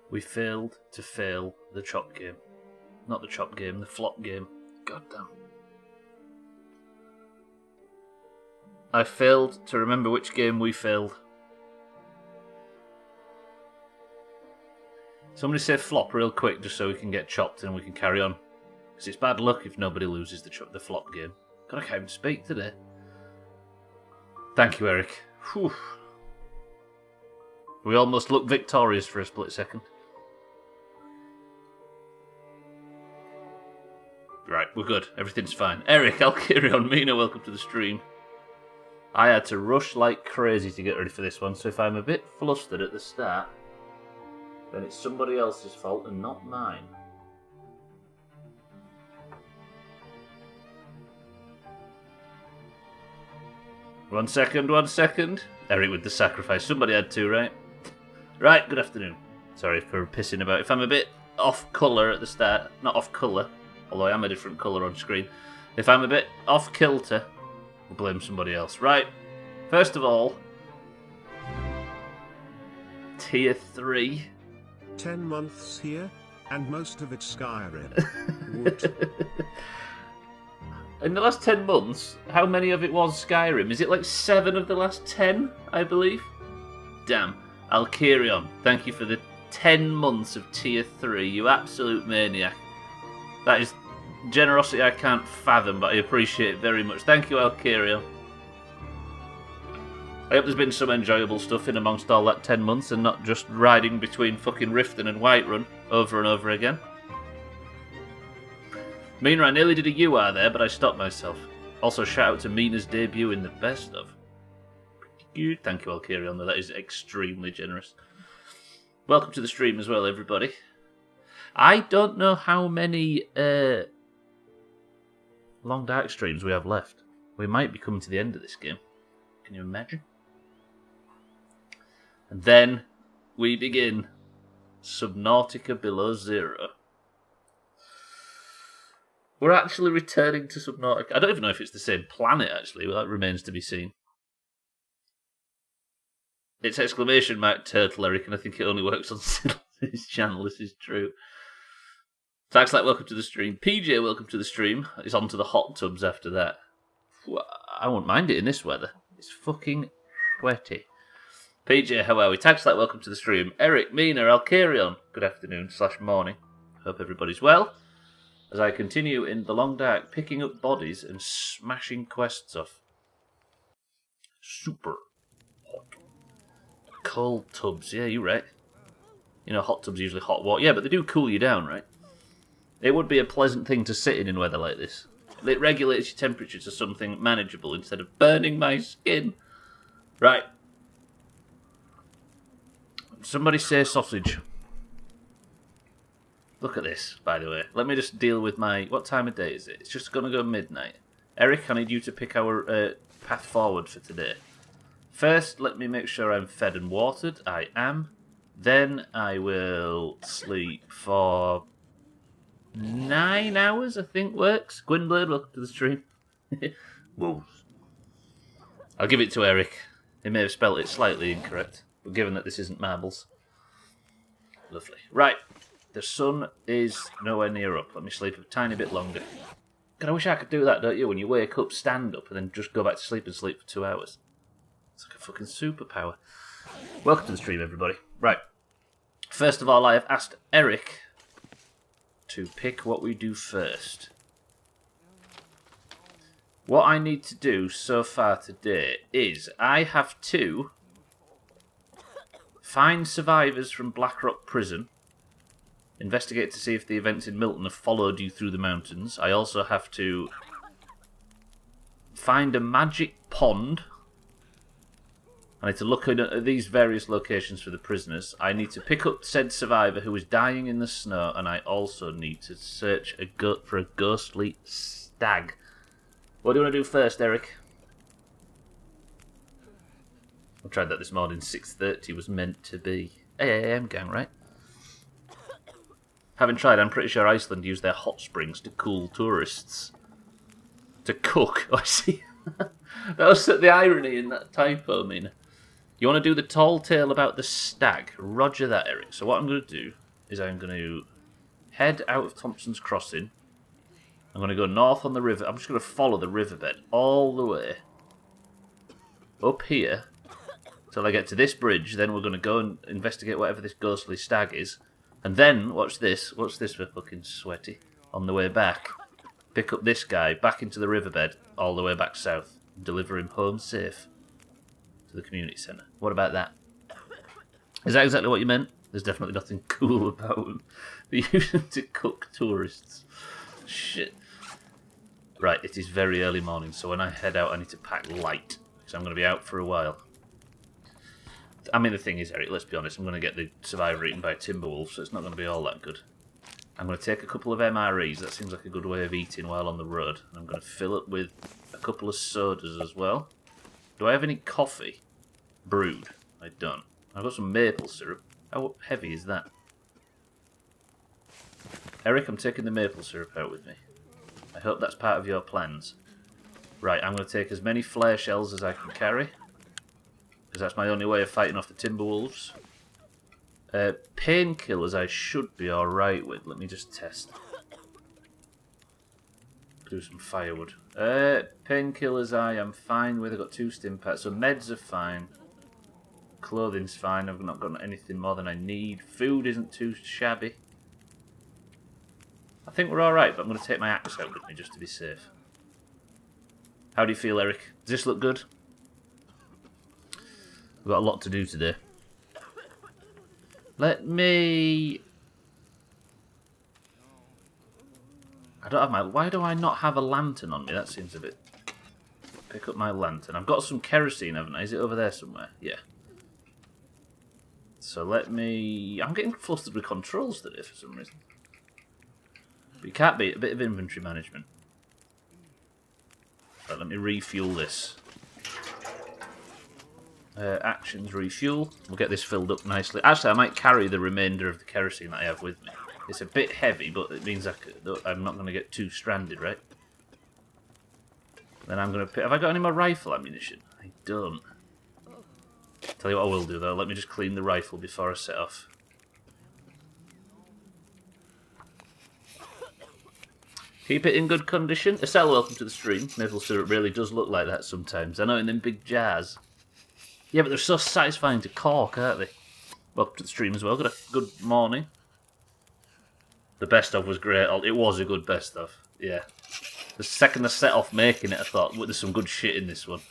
We failed to fail the chop game. Not the chop game, the flop game. God damn. I failed to remember which game we failed. Somebody say flop real quick just so we can get chopped and we can carry on. Because it's bad luck if nobody loses the flop game. God, I can't even speak today. Thank you, Eric. Whew. We almost looked victorious for a split second. Right, we're good. Everything's fine. Eric, I'll carry on. Mina, welcome to the stream. I had to rush like crazy to get ready for this one, so if I'm a bit flustered at the start, then it's somebody else's fault and not mine. One second. Eric with the sacrifice. Somebody had to, right? Right, good afternoon. Sorry for pissing about. If I'm a bit off colour at the start, not off colour, although I am a different colour on screen. If I'm a bit off kilter, we'll blame somebody else. Right, first of all, Tier 3. 10 months here, and most of it Skyrim. In the last 10 months, how many of it was Skyrim? Is it like 7 of the last 10, I believe? Damn. Alkirion, thank you for the 10 months of Tier 3, you absolute maniac. That is generosity I can't fathom, but I appreciate it very much. Thank you, Alkirion. I hope there's been some enjoyable stuff in amongst all that 10 months and not just riding between fucking Riften and Whiterun over and over again. Mina, I nearly did a UR there, but I stopped myself. Also, shout out to Mina's debut in the best of. Thank you, Alkirion, though. That is extremely generous. Welcome to the stream as well, everybody. I don't know how many Long Dark streams we have left. We might be coming to the end of this game. Can you imagine? And then we begin Subnautica Below Zero. We're actually returning to Subnautica. I don't even know if it's the same planet, actually. Well, that remains to be seen. It's exclamation mark turtle, Eric, and I think it only works on his channel. This is true. Thanks, like, welcome to the stream. PJ, welcome to the stream. It's on to the hot tubs after that. I won't mind it in this weather. It's fucking sweaty. PJ, how are we? Tags like welcome to the stream. Eric, Mina, Alkarion, good afternoon / morning. Hope everybody's well. As I continue in the long dark, picking up bodies and smashing quests off. Super hot. Cold tubs, yeah, you're right. You know, hot tubs are usually hot water. Yeah, but they do cool you down, right? It would be a pleasant thing to sit in weather like this. It regulates your temperature to something manageable instead of burning my skin. Right. Somebody say sausage. Look at this, by the way. Let me just deal with my... What time of day is it? It's just going to go midnight. Eric, I need you to pick our path forward for today. First, let me make sure I'm fed and watered. I am. Then I will sleep for 9 hours, I think works. Gwynblade, welcome to the stream. Whoa. I'll give it to Eric. He may have spelt it slightly incorrect, but given that this isn't marbles. Lovely. Right. The sun is nowhere near up. Let me sleep a tiny bit longer. God, I wish I could do that, don't you? When you wake up, stand up, and then just go back to sleep and sleep for 2 hours. It's like a fucking superpower. Welcome to the stream, everybody. Right. First of all, I have asked Eric to pick what we do first. What I need to do so far today is I have to find survivors from Blackrock Prison. Investigate to see if the events in Milton have followed you through the mountains. I also have to find a magic pond. I need to look at these various locations for the prisoners. I need to pick up said survivor who is dying in the snow, and I also need to search for a ghostly stag. What do you want to do first, Eric? I tried that this morning. 6:30 was meant to be. 8 AM gang, right? Having tried, I'm pretty sure Iceland used their hot springs to cool tourists. To cook. Oh, I see. That was the irony in that typo, Mina. You want to do the tall tale about the stag? Roger that, Eric. So what I'm going to do is I'm going to head out of Thompson's Crossing. I'm going to go north on the river. I'm just going to follow the riverbed all the way up here till I get to this bridge. Then we're going to go and investigate whatever this ghostly stag is. And then, watch this. Watch this for fucking sweaty. On the way back, pick up this guy back into the riverbed all the way back south. And deliver him home safe to the community centre. What about that? Is that exactly what you meant? There's definitely nothing cool about them. They use them to cook tourists. Shit. Right, it is very early morning, so when I head out I need to pack light, because I'm going to be out for a while. I mean, the thing is, Eric, let's be honest, I'm going to get the survivor eaten by a timber wolf, so it's not going to be all that good. I'm going to take a couple of MREs, that seems like a good way of eating while on the road. I'm going to fill it with a couple of sodas as well. Do I have any coffee? Brewed? I don't. I've got some maple syrup. How heavy is that? Eric, I'm taking the maple syrup out with me. I hope that's part of your plans. Right, I'm going to take as many flare shells as I can carry, because that's my only way of fighting off the timber wolves. Painkillers I should be alright with. Let me just test. Do some firewood. Painkillers I am fine with. I've got 2 stim packs, so meds are fine. Clothing's fine. I've not got anything more than I need. Food isn't too shabby. I think we're alright, but I'm going to take my axe out with me just to be safe. How do you feel, Eric? Does this look good? We've got a lot to do today. Let me... I don't have my... Why do I not have a lantern on me? That seems a bit... Pick up my lantern. I've got some kerosene, haven't I? Is it over there somewhere? Yeah. So let me... I'm getting flustered with controls today for some reason. But you can't beat a bit of inventory management. Right, let me refuel this. Actions, refuel. We'll get this filled up nicely. Actually, I might carry the remainder of the kerosene that I have with me. It's a bit heavy, but it means I'm not going to get too stranded, right? Then I'm going to... Have I got any more rifle ammunition? I don't. Tell you what I will do, though. Let me just clean the rifle before I set off. Keep it in good condition. Estelle, welcome to the stream. Maple syrup really does look like that sometimes. I know, in them big jars. Yeah, but they're so satisfying to cork, aren't they? Welcome to the stream as well. Good morning. The best of was great. It was a good best of. Yeah. The second I set off making it, I thought, well, there's some good shit in this one.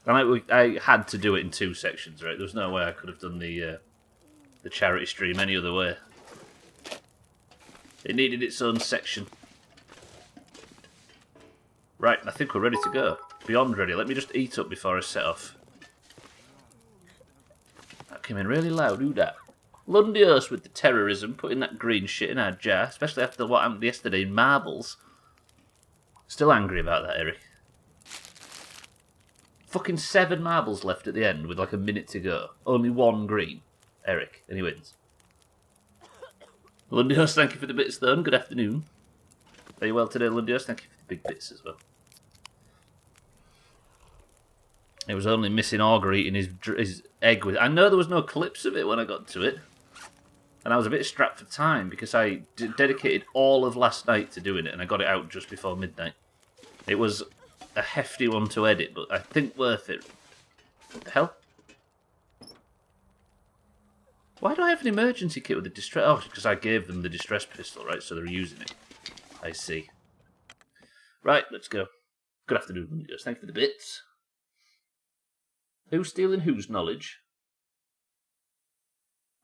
And I had to do it in 2 sections, right? There was no way I could have done the charity stream any other way. It needed its own section. Right, I think we're ready to go. Beyond ready. Let me just eat up before I set off. That came in really loud. Who dat? Lundios with the terrorism, putting that green shit in our jar, especially after what happened yesterday in Marbles. Still angry about that, Eric. Fucking 7 marbles left at the end with like a minute to go. Only 1 green. Eric, and he wins. Lundios, thank you for the bits, though. Good afternoon. Are you well today, Lundios? Thank you for the big bits as well. It was only missing Augur eating his egg with... I know there was no clips of it when I got to it. And I was a bit strapped for time because I dedicated all of last night to doing it and I got it out just before midnight. It was a hefty one to edit, but I think worth it. What the hell? Why do I have an emergency kit with a distress... Oh, because I gave them the distress pistol, right? So they're using it. I see. Right, let's go. Good afternoon, Lundios. Thank you for the bits. Who's stealing whose knowledge?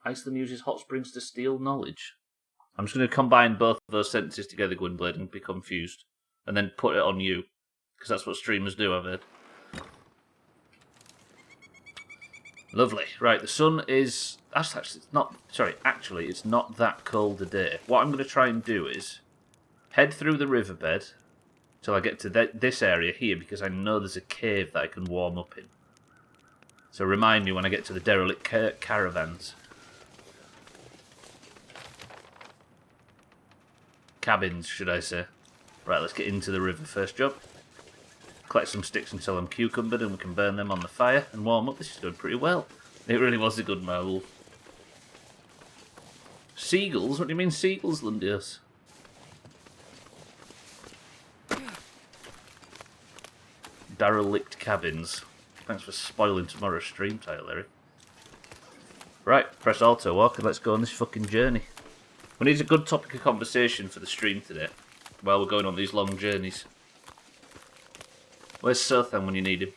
Iceland uses hot springs to steal knowledge. I'm just going to combine both of those sentences together, Gwynblade, and be confused. And then put it on you. Because that's what streamers do, I've heard. Lovely. Right, the sun is... Actually, it's not... Sorry, actually, it's not that cold a day. What I'm going to try and do is head through the riverbed till I get to this area here, because I know there's a cave that I can warm up in. So remind me when I get to the derelict caravans. Cabins, should I say. Right, let's get into the river first job. Collect some sticks until I'm cucumbered and we can burn them on the fire and warm up. This is going pretty well. It really was a good marble. Seagulls? What do you mean seagulls, Lundios? Derelict cabins. Thanks for spoiling tomorrow's stream title, Eric. Right, press auto walk and let's go on this fucking journey. We need a good topic of conversation for the stream today, while we're going on these long journeys. Where's Sothan when you need him?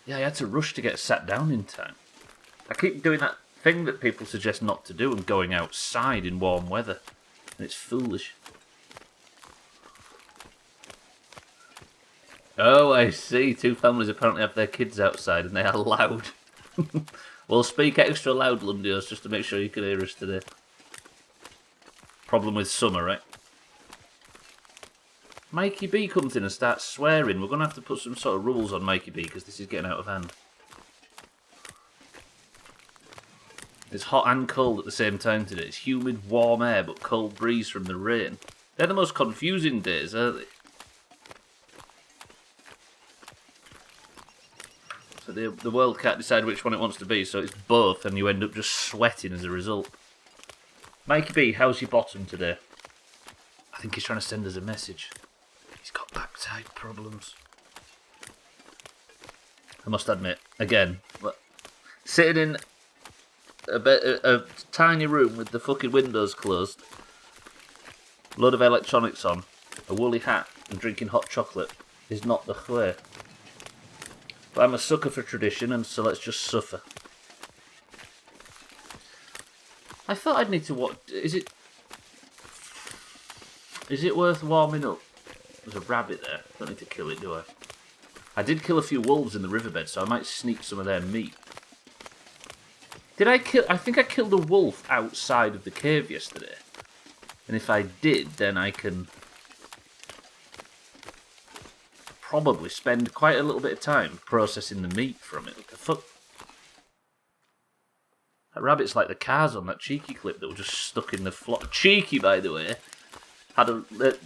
Yeah, I had to rush to get sat down in time. I keep doing that thing that people suggest not to do and going outside in warm weather. And it's foolish. Oh, I see. Two families apparently have their kids outside and they are loud. We'll speak extra loud, Lundios, just to make sure you can hear us today. Problem with summer, right? Mikey B comes in and starts swearing. We're going to have to put some sort of rules on Mikey B because this is getting out of hand. It's hot and cold at the same time today. It's humid, warm air, but cold breeze from the rain. They're the most confusing days, aren't they? So the world can't decide which one it wants to be, so it's both, and you end up just sweating as a result. Mikey B, how's your bottom today? I think he's trying to send us a message. He's got backside problems. I must admit, again, sitting in a tiny room with the fucking windows closed, load of electronics on, a woolly hat, and drinking hot chocolate is not the way. But I'm a sucker for tradition, and so let's just suffer. I thought I'd need to watch. Is it worth warming up? There's a rabbit there. Don't need to kill it, do I? I did kill a few wolves in the riverbed, so I might sneak some of their meat. Did I kill... I think I killed a wolf outside of the cave yesterday. And if I did, then I can probably spend quite a little bit of time processing the meat from it. What the fuck? That rabbit's like the cars on that Cheeky clip that were just stuck in the flock. Cheeky, by the way, had a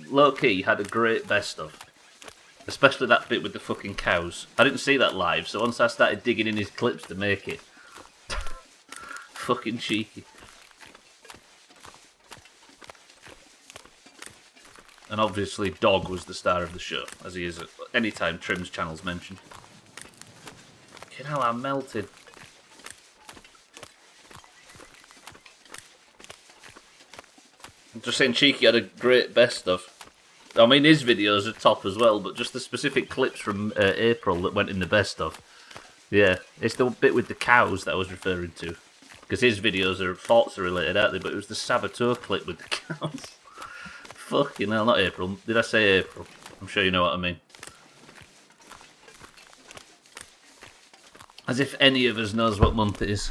low-key, had a great best-of. Especially that bit with the fucking cows. I didn't see that live, so once I started digging in his clips to make it... fucking Cheeky. And obviously Dog was the star of the show, as he is at any time Trim's channel's mentioned. Fucking hell, I'm melted. I'm just saying Cheeky had a great best-of. I mean, his videos are top as well, but just the specific clips from April that went in the best-of. Yeah, it's the bit with the cows that I was referring to. Because his videos are Forza related, aren't they? But it was the Saboteur clip with the cows. Fucking hell, not April. Did I say April? I'm sure you know what I mean. As if any of us knows what month it is.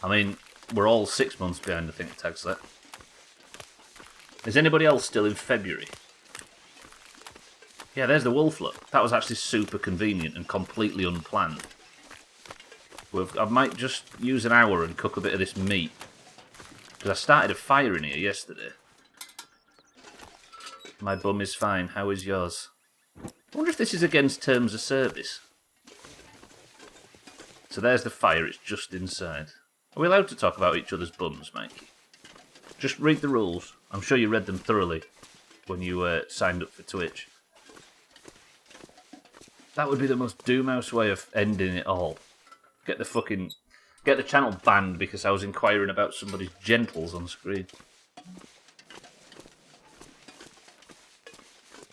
I mean, we're all 6 months behind, I think, tags that. Is anybody else still in February? Yeah, there's the wolf look. That was actually super convenient and completely unplanned. I might just use an hour and cook a bit of this meat. Because I started a fire in here yesterday. My bum is fine. How is yours? I wonder if this is against terms of service. So there's the fire. It's just inside. Are we allowed to talk about each other's bums, Mikey? Just read the rules. I'm sure you read them thoroughly when you signed up for Twitch. That would be the most Doomhaus way of ending it all. Get the channel banned because I was inquiring about somebody's genitals on screen.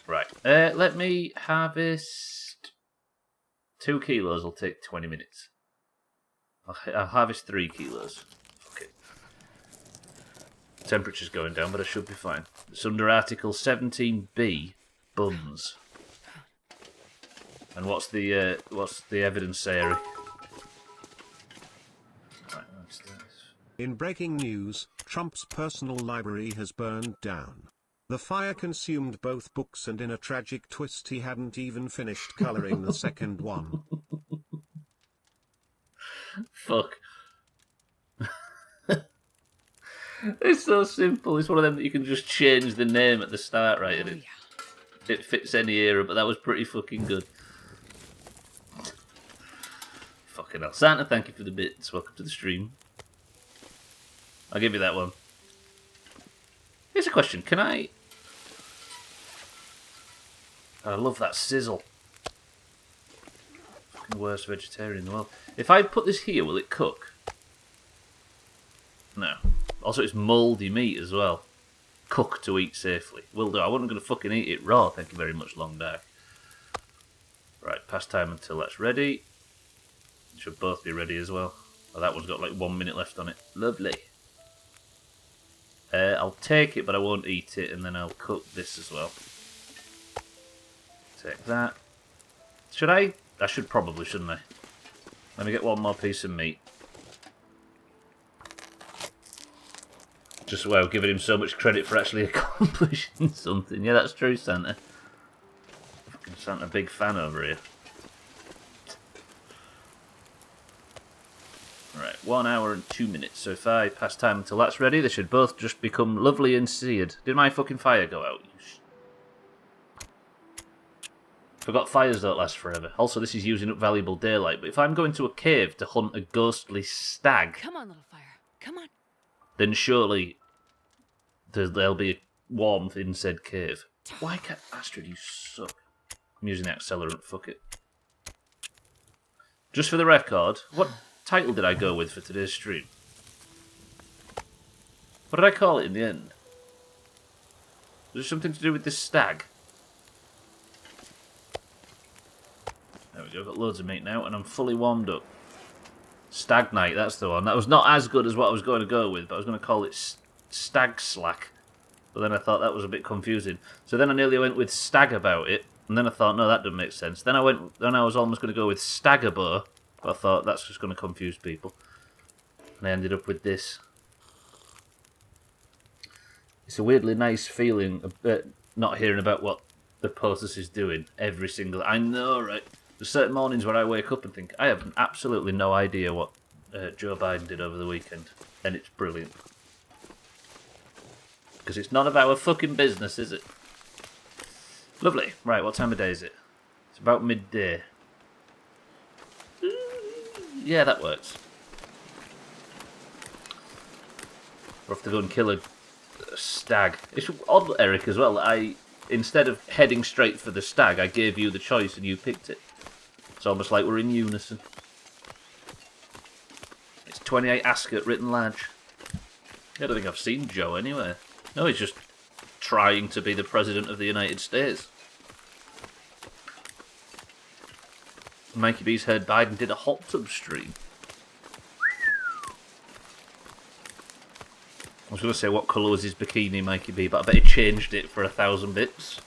Right. Let me harvest 2 kilos. Will take 20 minutes. I'll harvest 3 kilos. Okay. Temperature's going down, but I should be fine. It's under Article 17B, bums. And what's the evidence say, Eric? Right, that's this. In breaking news, Trump's personal library has burned down. The fire consumed both books, and in a tragic twist he hadn't even finished colouring the second one. Fuck. It's so simple. It's one of them that you can just change the name at the start, right? And it fits any era, but that was pretty fucking good. Fucking hell. Santa, thank you for the bits. Welcome to the stream. I'll give you that one. Here's a question. Can I... I love that sizzle. Fucking worst vegetarian in the world. If I put this here, will it cook? No. Also, it's mouldy meat as well. Cook to eat safely. Will do. I wasn't going to fucking eat it raw. Thank you very much, Long Dark. Right, past time until that's ready. Should both be ready as well. Oh, that one's got like 1 minute left on it. Lovely. I'll take it, but I won't eat it, and then I'll cook this as well. Take that. Should I? I should probably, shouldn't I? Let me get one more piece of meat. Just wow, giving him so much credit for actually accomplishing something. Yeah, that's true, Santa. Fucking Santa, big fan over here. Right, 1 hour and 2 minutes. So if I pass time until that's ready, they should both just become lovely and seared. Did my fucking fire go out? Forgot fires don't last forever. Also, this is using up valuable daylight. But if I'm going to a cave to hunt a ghostly stag... Come on, little fire. Come on. Then surely there'll be warmth in said cave. Why can't... Astrid, you suck. I'm using the accelerant. Fuck it. Just for the record, what title did I go with for today's stream? What did I call it in the end? Was it something to do with this stag? There we go, I've got loads of meat now, and I'm fully warmed up. Stag night, that's the one. That was not as good as what I was going to go with, but I was going to call it stag slack. But then I thought that was a bit confusing. So then I nearly went with stag about it, and then I thought, no, that doesn't make sense. Then I was almost going to go with staggerbo, but I thought that's just going to confuse people. And I ended up with this. It's a weirdly nice feeling of not hearing about what the POTUS is doing every single... I know, right? There's certain mornings where I wake up and think, I have absolutely no idea what Joe Biden did over the weekend. And it's brilliant. Because it's none of our fucking business, is it? Lovely. Right, what time of day is it? It's about midday. Yeah, that works. We'll have to go and kill a stag. It's odd, Eric, as well. Instead of heading straight for the stag, I gave you the choice and you picked it. It's almost like we're in unison. It's 28 Ascot written large. I don't think I've seen Joe anywhere. No, he's just trying to be the President of the United States. Mikey B's heard Biden did a hot tub stream. I was going to say what colour was his bikini, Mikey B, but I bet he changed it for 1,000 bits.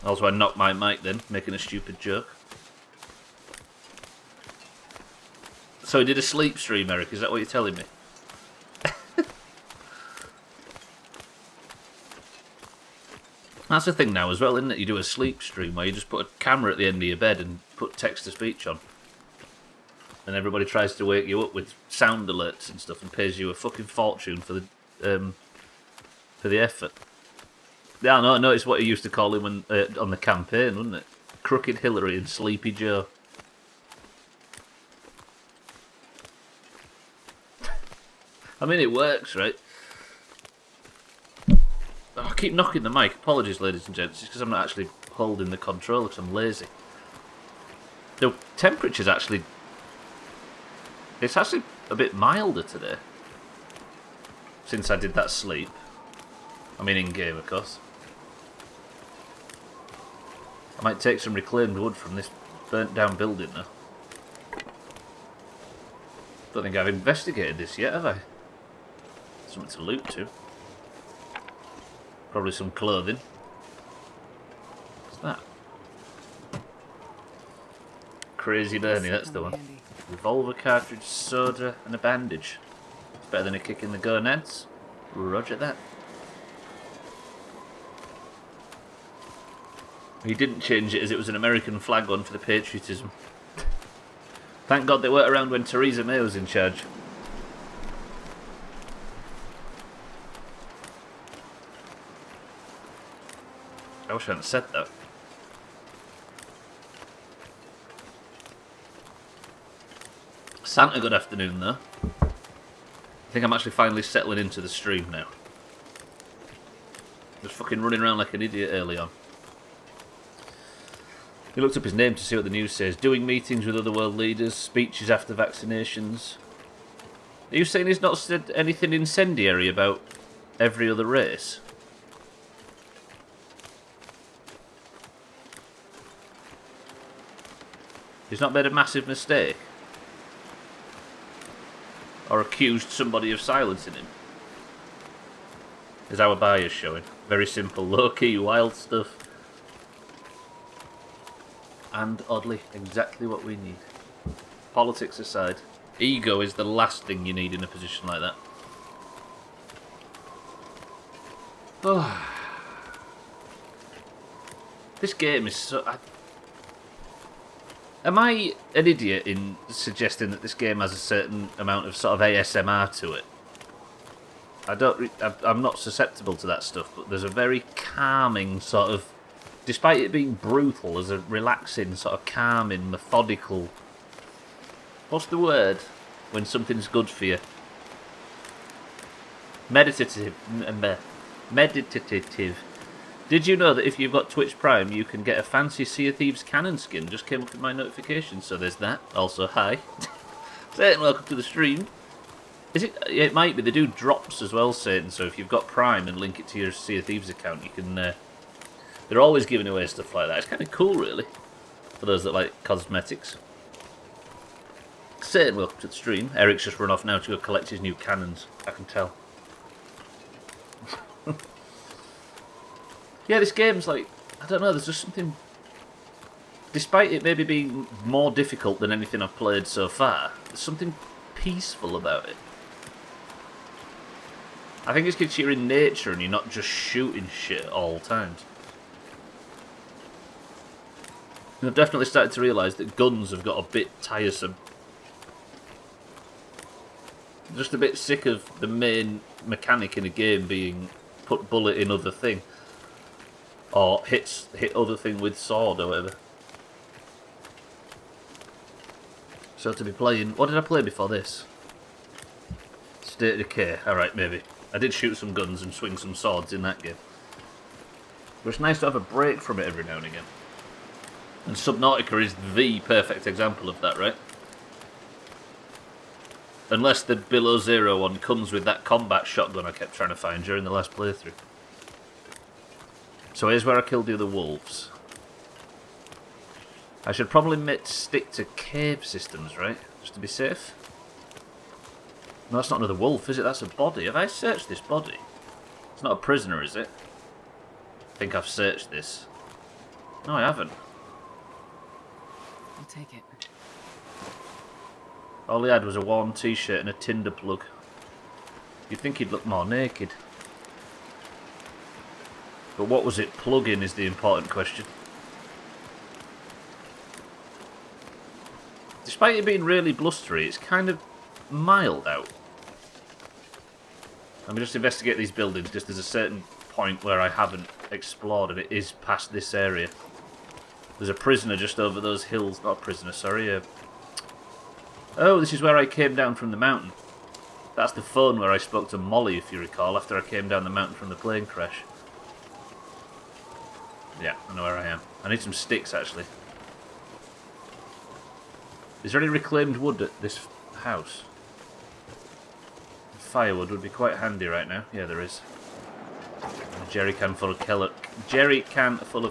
Also, I knocked my mic then, making a stupid joke. So he did a sleep stream, Eric, is that what you're telling me? That's the thing now as well, isn't it? You do a sleep stream where you just put a camera at the end of your bed and put text-to-speech on. And everybody tries to wake you up with sound alerts and stuff and pays you a fucking fortune for the effort. Yeah, I know it's what he used to call him when, on the campaign, wasn't it? Crooked Hillary and Sleepy Joe. I mean, it works, right? Oh, I keep knocking the mic. Apologies, ladies and gents. It's because I'm not actually holding the controller because I'm lazy. The temperature's actually... It's actually a bit milder today. Since I did that sleep. I mean, in-game, of course. I might take some reclaimed wood from this burnt-down building now. Don't think I've investigated this yet, have I? Something to loot to. Probably some clothing. What's that? Crazy Bernie, that's the one. Revolver cartridge, soda, and a bandage. It's better than a kick in the gonads. Roger that. He didn't change it as it was an American flag one for the patriotism. Thank God they weren't around when Theresa May was in charge. I wish I hadn't said that. Santa, good afternoon, though. I think I'm actually finally settling into the stream now. Just fucking running around like an idiot early on. He looked up his name to see what the news says. Doing meetings with other world leaders, speeches after vaccinations. Are you saying he's not said anything incendiary about every other race? He's not made a massive mistake? Or accused somebody of silencing him? Is our bias showing? Very simple, low-key, wild stuff. And, oddly, exactly what we need. Politics aside, ego is the last thing you need in a position like that. Oh. This game is so... Am I an idiot in suggesting that this game has a certain amount of sort of ASMR to it? I'm not susceptible to that stuff, but there's a very calming sort of... Despite it being brutal, there's a relaxing, sort of calming, methodical... What's the word when something's good for you? Meditative. Meditative. Did you know that if you've got Twitch Prime, you can get a fancy Sea of Thieves cannon skin? Just came up in my notifications, so there's that. Also, hi. Satan, welcome to the stream. Is it? It might be. They do drops as well, Satan, so if you've got Prime and link it to your Sea of Thieves account, you can... they're always giving away stuff like that. It's kind of cool, really, for those that like cosmetics. Satan, welcome to the stream. Eric's just run off now to go collect his new cannons. I can tell. Yeah, this game's like, I don't know, there's just something... Despite it maybe being more difficult than anything I've played so far, there's something peaceful about it. I think it's because you're in nature and you're not just shooting shit at all times. And I've definitely started to realise that guns have got a bit tiresome. I'm just a bit sick of the main mechanic in a game being put bullet in other thing. Or hit other thing with sword or whatever. So to be playing... What did I play before this? State of Decay. Alright, maybe. I did shoot some guns and swing some swords in that game. But it's nice to have a break from it every now and again. And Subnautica is the perfect example of that, right? Unless the Below Zero one comes with that combat shotgun I kept trying to find during the last playthrough. So here's where I killed the other wolves. I should probably stick to cave systems, right? Just to be safe. No, that's not another wolf, is it? That's a body. Have I searched this body? It's not a prisoner, is it? I think I've searched this. No, I haven't. I'll take it. All he had was a worn t-shirt and a Tinder plug. You'd think he'd look more naked. But what was it plugging is the important question. Despite it being really blustery, it's kind of mild out. Let me just investigate these buildings, because there's a certain point where I haven't explored, and it is past this area. There's a prisoner just over those hills. Not a prisoner, sorry. Oh, this is where I came down from the mountain. That's the phone where I spoke to Molly, if you recall, after I came down the mountain from the plane crash. Yeah, I know where I am. I need some sticks, actually. Is there any reclaimed wood at this house? Firewood would be quite handy right now. Yeah, there is. And a jerry can full of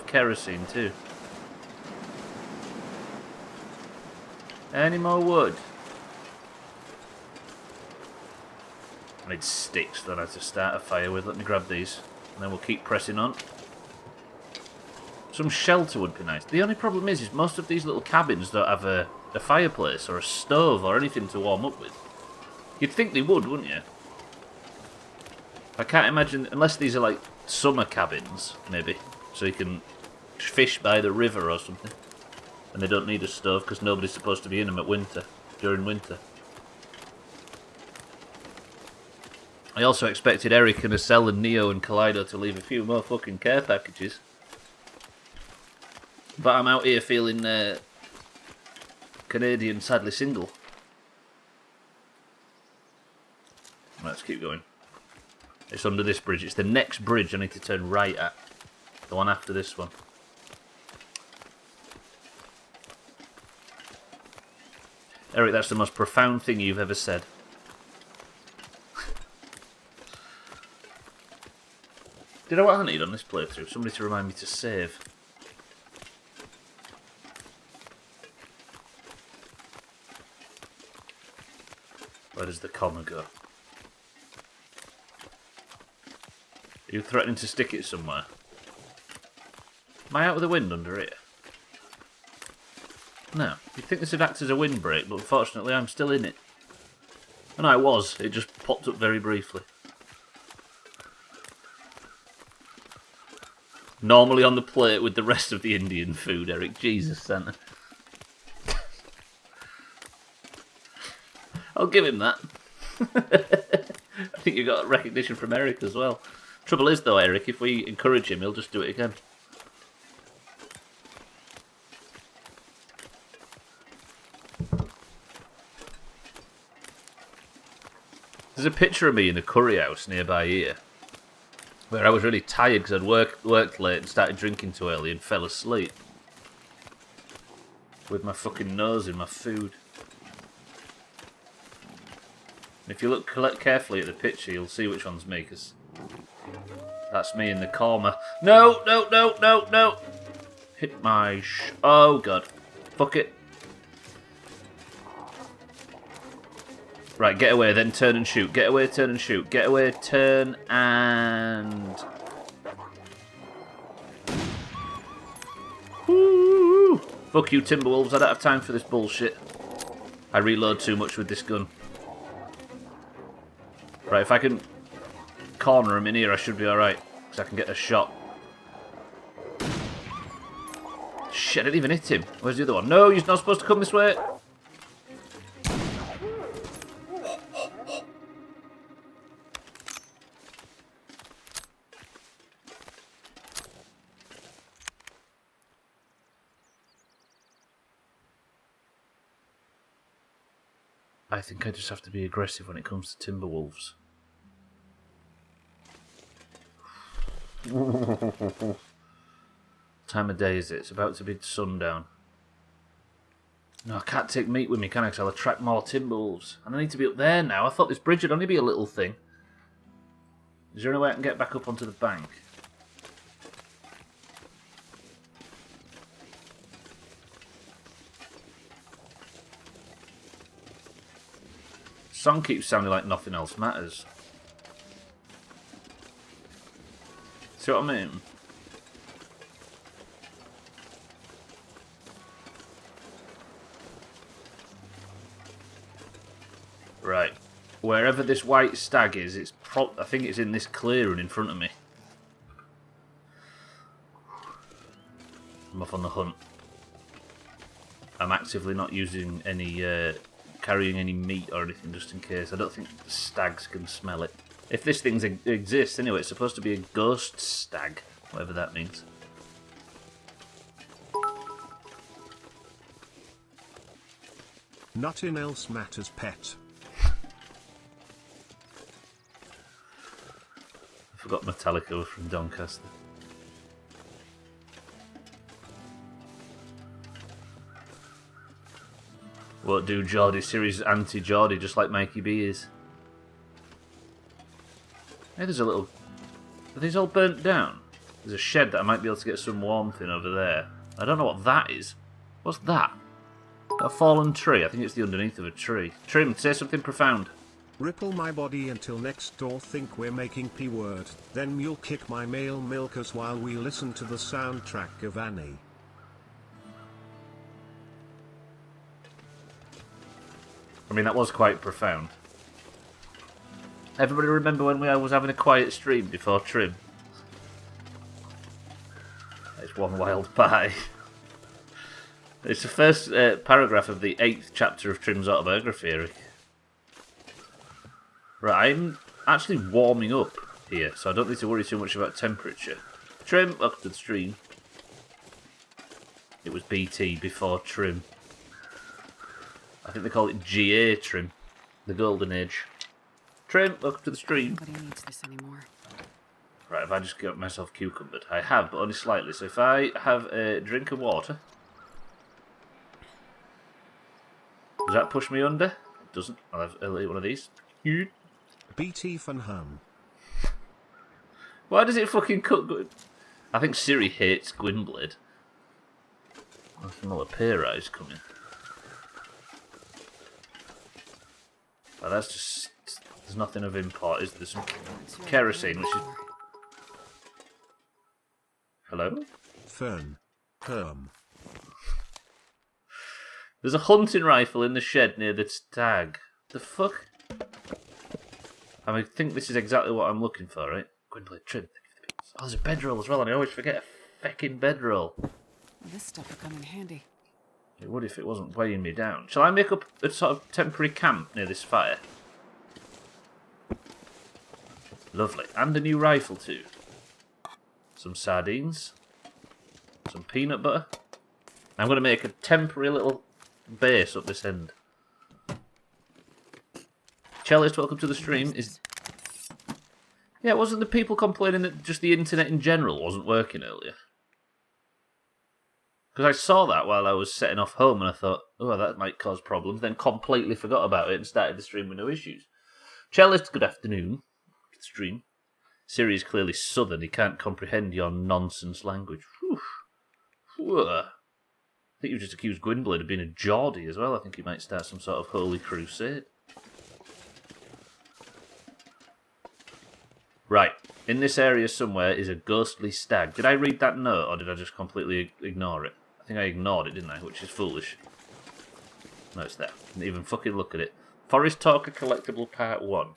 kerosene, too. Any more wood? I need sticks that I have to start a fire with. Let me grab these. And then we'll keep pressing on. Some shelter would be nice. The only problem is most of these little cabins don't have a fireplace or a stove or anything to warm up with. You'd think they would, wouldn't you? I can't imagine, unless these are like summer cabins, maybe. So you can fish by the river or something. And they don't need a stove because nobody's supposed to be in them during winter. I also expected Eric and Acel and Neo and Kaleido to leave a few more fucking care packages. But I'm out here feeling Canadian, sadly single. Let's keep going. It's under this bridge. It's the next bridge I need to turn right at. The one after this one. Eric, that's the most profound thing you've ever said. Did I need on this playthrough? Somebody to remind me to save. Where does the comma go? Are you threatening to stick it somewhere? Am I out of the wind under here? No. You'd think this would act as a windbreak, but unfortunately I'm still in it. And I was. It just popped up very briefly. Normally on the plate with the rest of the Indian food, Eric. Jesus, Santa. I'll give him that. I think you got recognition from Eric as well. Trouble is, though, Eric, if we encourage him, he'll just do it again. There's a picture of me in a curry house nearby here, where I was really tired because I'd worked late and started drinking too early and fell asleep. With my fucking nose in my food. And if you look carefully at the picture, you'll see which one's me, because that's me in the coma. No, no, no, no, no! Hit my oh, God. Fuck it. Right, get away, then turn and shoot. Get away, turn and shoot. Get away, turn and... Woo! Fuck you, Timberwolves. I don't have time for this bullshit. I reload too much with this gun. Right, if I can corner him in here, I should be alright. Because I can get a shot. Shit, I didn't even hit him. Where's the other one? No, he's not supposed to come this way. I think I just have to be aggressive when it comes to Timberwolves. Time of day is it? It's about to be sundown. No, I can't take meat with me, can I? Because I'll attract more Timberwolves. And I need to be up there now. I thought this bridge would only be a little thing. Is there any way I can get back up onto the bank? Song keeps sounding like nothing else matters. See what I mean? Right. Wherever this white stag is, it's I think it's in this clearing in front of me. I'm off on the hunt. I'm actively not using any carrying any meat or anything just in case. I don't think the stags can smell it. If this thing exists, anyway, it's supposed to be a ghost stag, whatever that means. Nothing else matters, pet. I forgot Metallica was from Doncaster. Won't do Geordie series anti-Geordie, just like Mikey B is. Hey, there's a little... Are these all burnt down? There's a shed that I might be able to get some warmth in over there. I don't know what that is. What's that? A fallen tree. I think it's the underneath of a tree. Trim, say something profound. Ripple my body until next door think we're making P-word. Then you'll kick my male milkers while we listen to the soundtrack of Annie. I mean, that was quite profound. Everybody remember when I was having a quiet stream before Trim? It's one wild pie. It's the first paragraph of the 8th chapter of Trim's autobiography, Eric. Right, I'm actually warming up here, so I don't need to worry too much about temperature. Trim, welcome to the stream. It was BT before Trim. I think they call it GA Trim. The Golden Age. Trim, welcome to the stream. Nobody needs this anymore. Right, have I just got myself cucumbered? I have, but only slightly. So if I have a drink of water... Does that push me under? It doesn't. I'll eat one of these. BT Fun Hum. Why does it fucking cook good? I think Siri hates Gwynblade. There's some more pear eyes coming. Oh, that's just... There's nothing of import, is there? There's some kerosene, which is... Hello? Fern. Herm. There's a hunting rifle in the shed near the Stag. The fuck? I think this is exactly what I'm looking for, right? Gwynblade, trim. Oh, there's a bedroll as well, and I always forget a feckin' bedroll. Well, this stuff will come in handy. It would if it wasn't weighing me down. Shall I make up a sort of temporary camp near this fire? Lovely. And a new rifle too. Some sardines. Some peanut butter. I'm going to make a temporary little base up this end. Cellist, welcome to the stream. Yeah, wasn't the people complaining that just the internet in general wasn't working earlier? Because I saw that while I was setting off home and I thought, oh, that might cause problems. Then completely forgot about it and started the stream with no issues. Cellist, good afternoon. Stream. Siri is clearly southern. He can't comprehend your nonsense language. Whew. I think you've just accused Gwynblade of being a Geordie as well. I think he might start some sort of holy crusade. Right. In this area somewhere is a ghostly stag. Did I read that note or did I just completely ignore it? I think I ignored it, didn't I? Which is foolish. No, it's there. Didn't even fucking look at it. Forest Talker Collectible Part 1.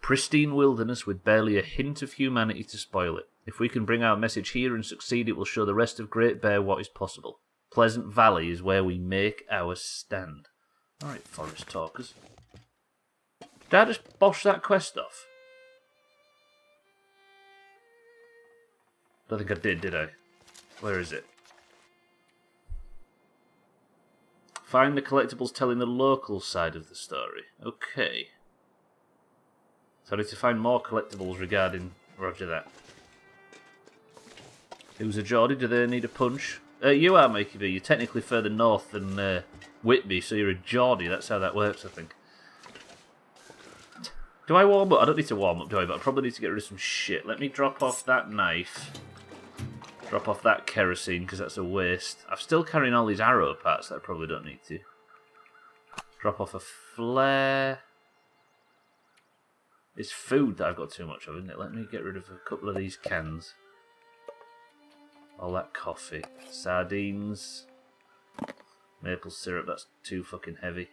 Pristine wilderness with barely a hint of humanity to spoil it. If we can bring our message here and succeed, it will show the rest of Great Bear what is possible. Pleasant Valley is where we make our stand. Alright, Forest Talkers. Did I just bosh that quest off? Don't think I did I? Where is it? Find the collectibles telling the local side of the story. Okay. So I need to find more collectibles regarding... Roger that. Who's a Geordie? Do they need a punch? You are, Mikey B. You're technically further north than Whitby, so you're a Geordie. That's how that works, I think. Do I warm up? I don't need to warm up, do I? But I probably need to get rid of some shit. Let me drop off that knife. Drop off that kerosene, because that's a waste. I'm still carrying all these arrow parts that I probably don't need to. Drop off a flare. It's food that I've got too much of, isn't it? Let me get rid of a couple of these cans. All that coffee. Sardines. Maple syrup, that's too fucking heavy.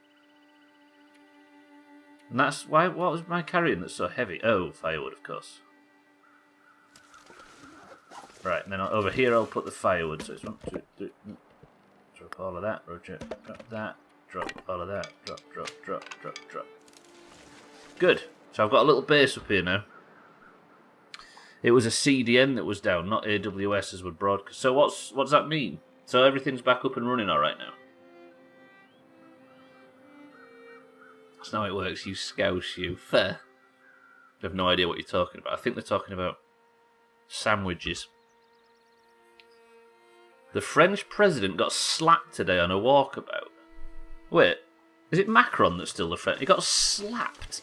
And that's why. What was my carrying that's so heavy? Oh, firewood, of course. Right, and then over here I'll put the firewood. So it's 1, 2, 3. Drop all of that, Roger. Drop that. Drop all of that. Drop, drop, drop, drop, drop. Good. So I've got a little base up here now. It was a CDN that was down, not AWS as would broadcast. So what does that mean? So everything's back up and running all right now. That's not how it works, you scouse, you. Fair. I have no idea what you're talking about. I think they're talking about sandwiches. The French president got slapped today on a walkabout. Wait, is it Macron that's still the French? He got slapped.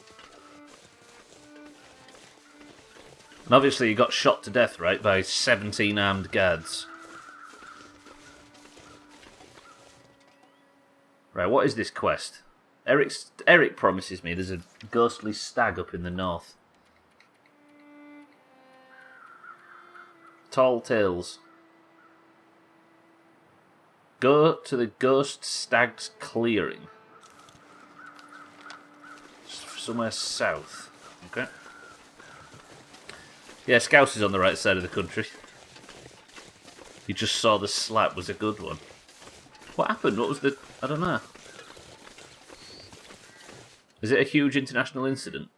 And obviously he got shot to death, right, by 17 armed guards. Right, what is this quest? Eric promises me there's a ghostly stag up in the north. Tall tales. Go to the ghost stag's clearing. Somewhere south. Okay. Yeah, Scouse is on the right side of the country. You just saw the slap was a good one. What happened? What was the... I don't know. Is it a huge international incident?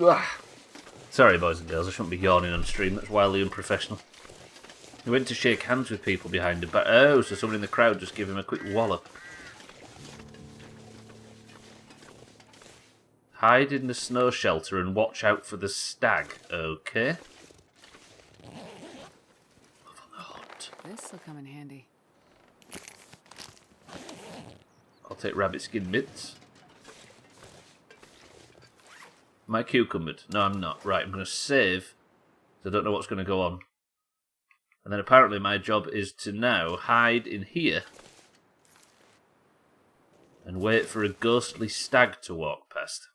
Ugh. Sorry, boys and girls, I shouldn't be yawning on stream. That's wildly unprofessional. He went to shake hands with people behind him, but oh, so someone in the crowd just gave him a quick wallop. Hide in the snow shelter and watch out for the stag. Okay. This'll come in handy. I'll take rabbit skin mitts. Am I cucumbered? No, I'm not. Right, I'm going to save. I don't know what's going to go on. And then apparently my job is to now hide in here and wait for a ghostly stag to walk past.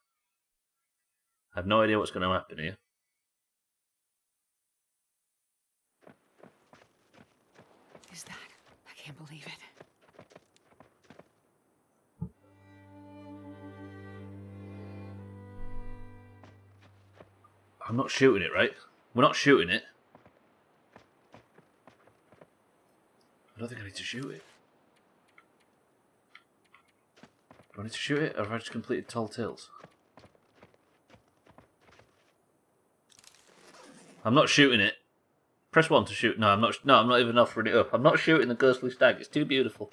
I have no idea what's going to happen here. Is that? I can't believe it. I'm not shooting it, right? We're not shooting it. I don't think I need to shoot it. Do I need to shoot it, or have I just completed Tall Tales? I'm not shooting it. Press 1 to shoot. No, I'm not. No, I'm not even offering it up. I'm not shooting the ghostly stag. It's too beautiful.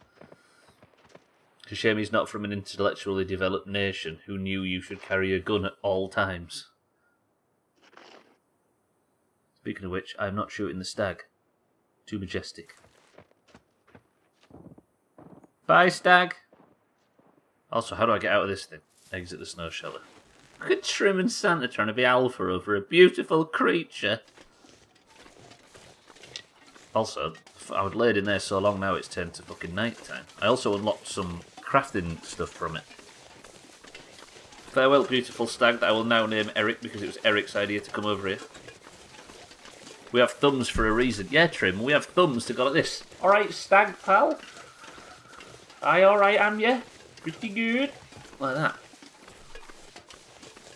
It's a shame he's not from an intellectually developed nation who knew you should carry a gun at all times. Speaking of which, I'm not shooting the stag. Too majestic. Bye, stag. Also, how do I get out of this thing? Exit the snow shelter. Look at Trim and Santa trying to be alpha over a beautiful creature. Also, I would laid in there so long now it's turned to fucking night time. I also unlocked some crafting stuff from it. Farewell, beautiful stag that I will now name Eric because it was Eric's idea to come over here. We have thumbs for a reason. Yeah, Trim, we have thumbs to go like this. Alright, stag, pal. Aye, alright, am ya? Pretty good. Like that.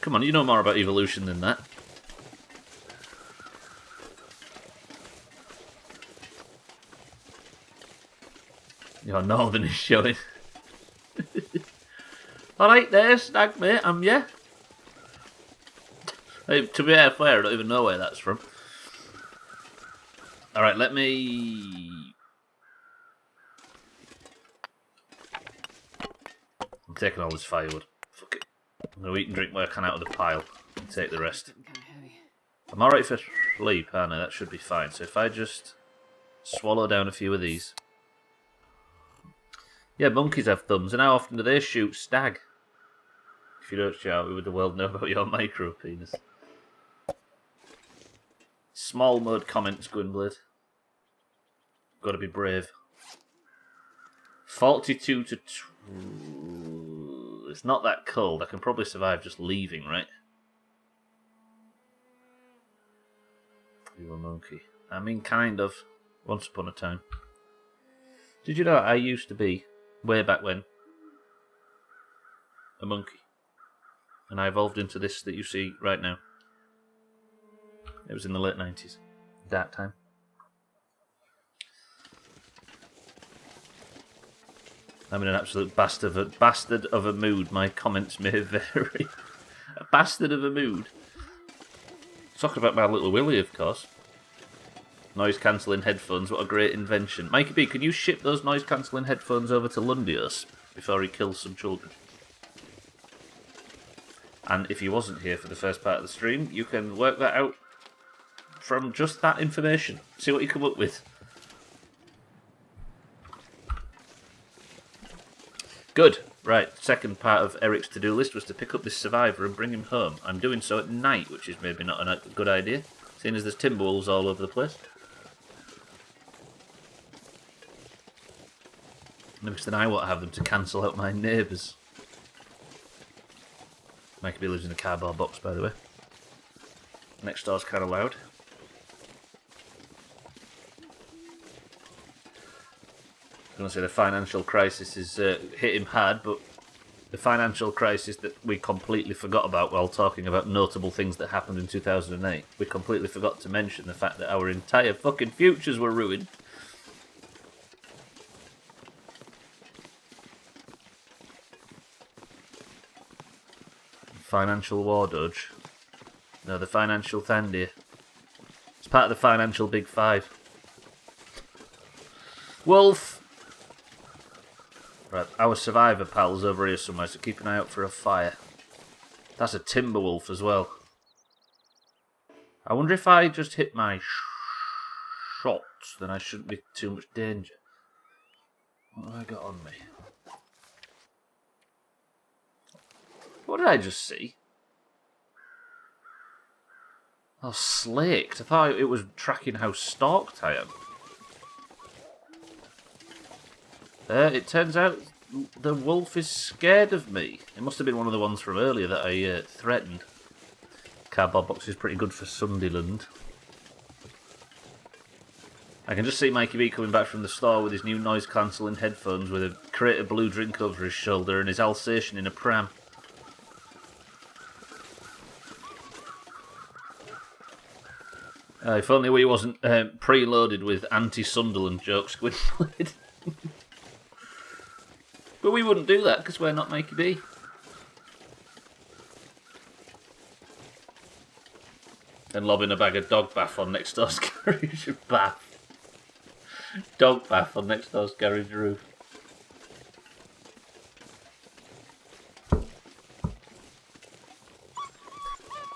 Come on, you know more about evolution than that. Your northern is showing. Alright there, stag mate, am ya? Hey, to be fair, I don't even know where that's from. Alright, let me... I'm taking all this firewood. Fuck it. I'm going to eat and drink what I can out of the pile and take the rest. I'm alright for sleep, aren't I? That should be fine. So if I just swallow down a few of these. Yeah, monkeys have thumbs, and how often do they shoot stag? If you don't shout, would the world know about your micro penis? Small mode comments, Gwynblade. Got to be brave. 42 to... It's not that cold. I can probably survive just leaving, right? You're a monkey. I mean, kind of. Once upon a time. Did you know I used to be, way back when, a monkey? And I evolved into this that you see right now. It was in the late 90s. Dark time. I'm in an absolute bastard of a mood. My comments may vary. A bastard of a mood. Talking about my little Willy, of course. Noise-cancelling headphones, what a great invention. Mikey B, can you ship those noise-cancelling headphones over to Lundios before he kills some children? And if he wasn't here for the first part of the stream, you can work that out from just that information. See what you come up with. Good. Right, second part of Eric's to-do list was to pick up this survivor and bring him home. I'm doing so at night, which is maybe not a good idea, seeing as there's timberwolves all over the place. Because then I won't have them to cancel out my neighbours. Mikey B lives in a cardboard box, by the way. Next door's kind of loud. I was going to say the financial crisis is hit him hard, but the financial crisis that we completely forgot about while talking about notable things that happened in 2008. We completely forgot to mention the fact that our entire fucking futures were ruined. Financial war dodge. No, the financial Thandir. It's part of the financial Big Five. Wolf! Right, our survivor pal's over here somewhere, so keep an eye out for a fire. That's a timber wolf as well. I wonder if I just hit my shots, then I shouldn't be too much danger. What have I got on me? What did I just see? Oh, slaked. I thought it was tracking how stalked I am. It turns out the wolf is scared of me. It must have been one of the ones from earlier that I threatened. Cardboard box is pretty good for Sunderland. I can just see Mikey B coming back from the store with his new noise-cancelling headphones with a crate of blue drink over his shoulder and his Alsatian in a pram. If only we wasn't preloaded with anti-Sunderland jokes, Squidward. But we wouldn't do that because we're not Mikey B. And lobbing a bag of dog bath on next door's garage bath. Dog bath on next door's garage roof.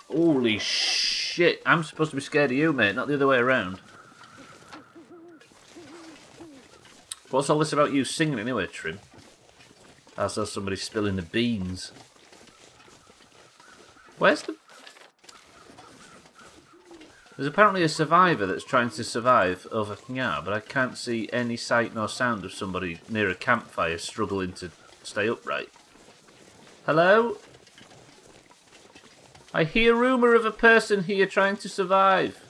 Holy shit, I'm supposed to be scared of you, mate, not the other way around. What's all this about you singing anyway, Trim? I saw somebody spilling the beans. Where's the... There's apparently a survivor that's trying to survive over here, but I can't see any sight nor sound of somebody near a campfire struggling to stay upright. Hello? I hear rumour of a person here trying to survive.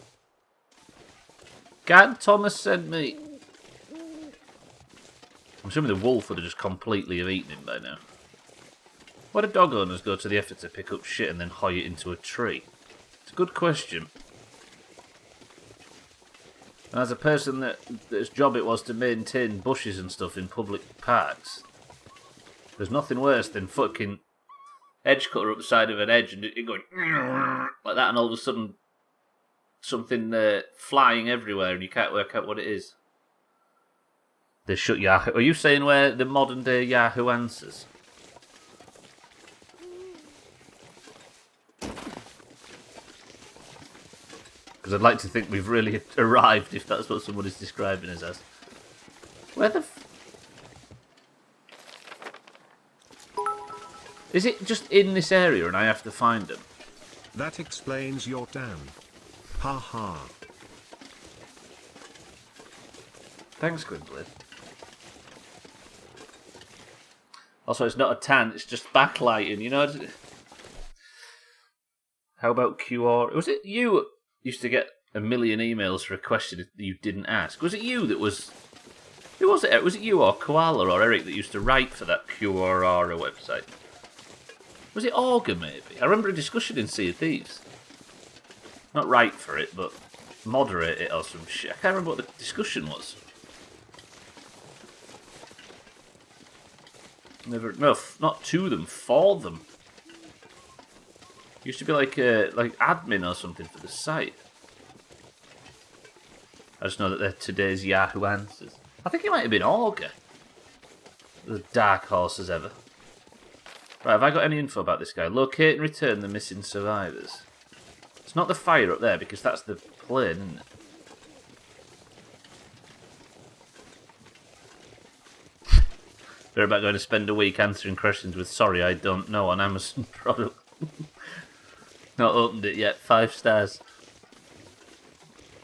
Gad Thomas sent me. I'm assuming the wolf would have just completely have eaten him by now. Why do dog owners go to the effort to pick up shit and then hoy it into a tree? It's a good question. And as a person that's job it was to maintain bushes and stuff in public parks, there's nothing worse than fucking edge cutter up the side of an edge and it going like that, and all of a sudden something flying everywhere and you can't work out what it is. They shut Yahoo. Are you saying where the modern day Yahoo Answers? Because I'd like to think we've really arrived if that's what somebody's describing us as. Where the is it just in this area and I have to find them? That explains your Dan. Ha ha. Thanks, Gwynblade. Also, it's not a tan, it's just backlighting, you know? How about QR? Was it you used to get a million emails for a question that you didn't ask? Was it you that was... Who was it? Was it you or Koala or Eric that used to write for that QRR website? Was it Augur, maybe? I remember a discussion in Sea of Thieves. Not write for it, but moderate it or some shit. I can't remember what the discussion was. Never, no, not to them, for them. Used to be like admin or something for the site. I just know that they're today's Yahoo Answers. I think it might have been Augur. The dark horse as ever. Right, have I got any info about this guy? Locate and return the missing survivors. It's not the fire up there because that's the plane, isn't it? They're about going to spend a week answering questions with "Sorry, I don't know" on Amazon product. Not opened it yet. 5 stars.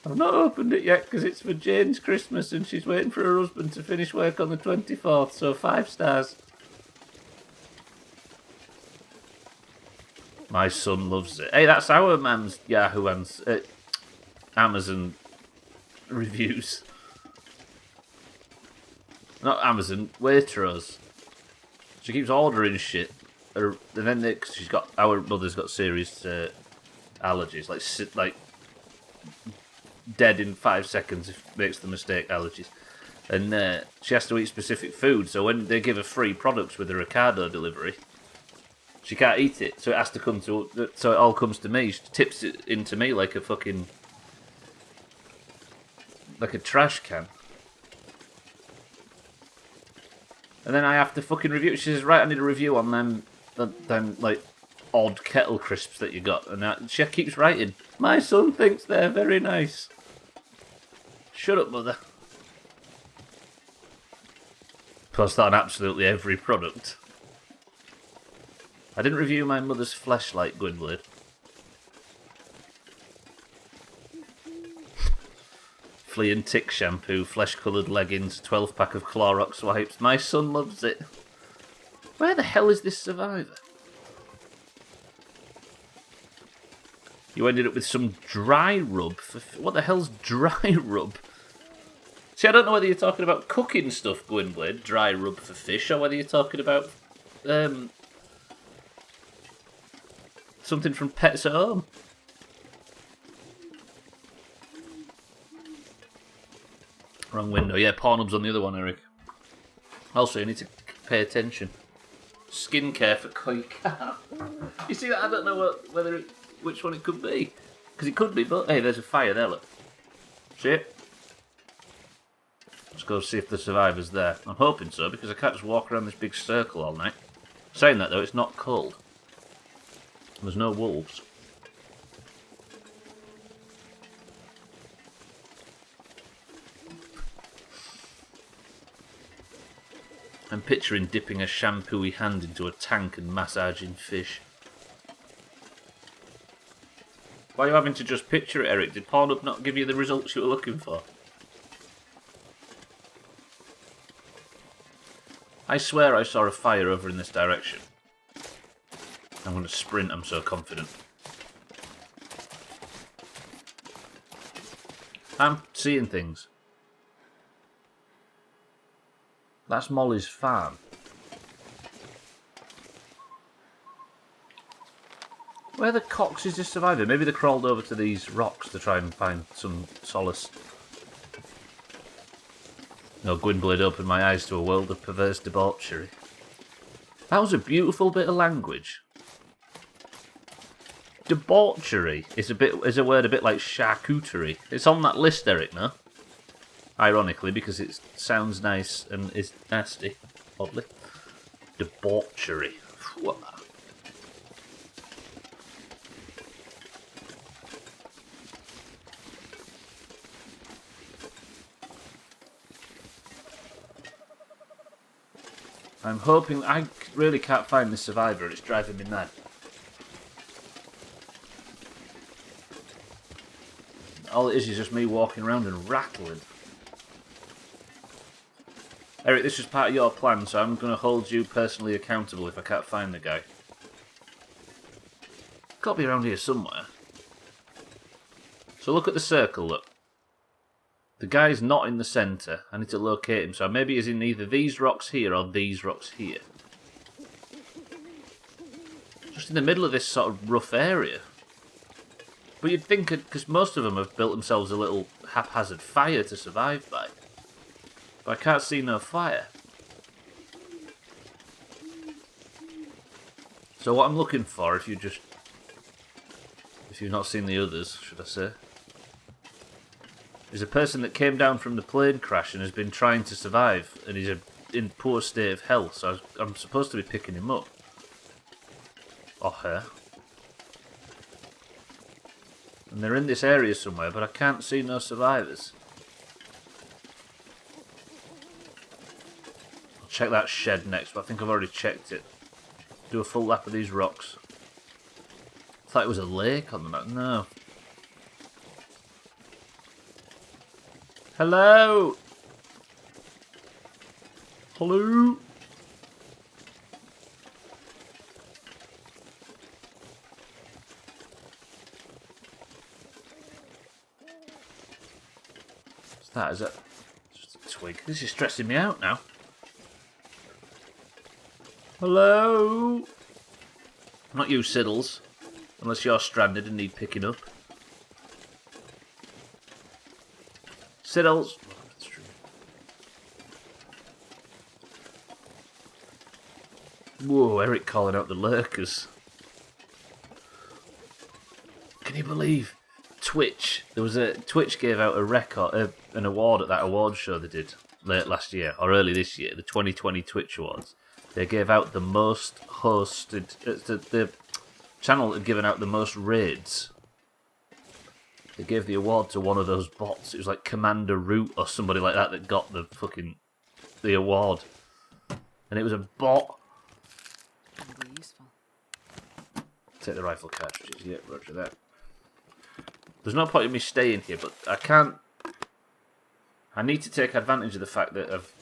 I've not opened it yet because it's for Jane's Christmas and she's waiting for her husband to finish work on the 24th. So 5 stars. My son loves it. Hey, that's our man's Yahoo Amazon reviews. Not Amazon, Waitrose. She keeps ordering shit, and then she's got our mother's got serious allergies, like dead in 5 seconds if makes the mistake allergies, and she has to eat specific food. So when they give her free products with a Ricardo delivery, she can't eat it, so it has to come to. So it all comes to me. She tips it into me like a fucking trash can. And then I have to fucking review. She says, right, I need a review on them like, odd kettle crisps that you got. And she keeps writing, my son thinks they're very nice. Shut up, mother. Post that on absolutely every product. I didn't review my mother's fleshlight, Gwynblade. Flea and tick shampoo, flesh-coloured leggings, 12-pack of Clorox wipes. My son loves it. Where the hell is this survivor? You ended up with some dry rub. What the hell's dry rub? See, I don't know whether you're talking about cooking stuff, Gwynblade, dry rub for fish, or whether you're talking about something from Pets at Home. Wrong window. Yeah, Pornhub's on the other one, Eric. Also, you need to pay attention. Skincare for koi cat. You see that? I don't know which one it could be. Because it could be, but hey, there's a fire there, look. See it? Let's go see if the survivor's there. I'm hoping so, because I can't just walk around this big circle all night. Saying that, though, it's not cold. There's no wolves. I'm picturing dipping a shampooy hand into a tank and massaging fish. Why are you having to just picture it, Eric? Did Pornhub not give you the results you were looking for? I swear I saw a fire over in this direction. I'm going to sprint, I'm so confident. I'm seeing things. That's Molly's farm. Where the cocks is this survivor? Maybe they crawled over to these rocks to try and find some solace. No, Gwynblade opened my eyes to a world of perverse debauchery. That was a beautiful bit of language. Debauchery is a word a bit like charcuterie. It's on that list, Eric, no? Ironically, because it sounds nice and is nasty, oddly. Debauchery. What? I'm hoping... I really can't find the survivor. It's driving me mad. All it is just me walking around and rattling. Eric, this is part of your plan, so I'm going to hold you personally accountable if I can't find the guy. Got to be around here somewhere. So look at the circle, look. The guy's not in the centre. I need to locate him, so maybe he's in either these rocks here or these rocks here. Just in the middle of this sort of rough area. But you'd think, because most of them have built themselves a little haphazard fire to survive by. But I can't see no fire. So what I'm looking for, if you've not seen the others, should I say, is a person that came down from the plane crash and has been trying to survive, and he's in poor state of health, so I'm supposed to be picking him up. Or her. And they're in this area somewhere, but I can't see no survivors. I'll check that shed next, but I think I've already checked it. Do a full lap of these rocks. I thought it was a lake on the map. No. Hello? Hello? What's that? Is that just a twig? This is stressing me out now. Hello? Not you, Siddles. Unless you're stranded and need picking up. Siddles. Whoa, Eric calling out the lurkers. Can you believe Twitch? Twitch gave out a record, an award at that award show they did. late last year, or early this year, the 2020 Twitch Awards, they gave out the most hosted... the channel had given out the most raids. They gave the award to one of those bots. It was like Commander Root or somebody like that got the award. And it was a bot. That'd be useful. Take the rifle cartridges. Yeah, roger that. There's no point in me staying here, but I can't... I need to take advantage of the fact that I've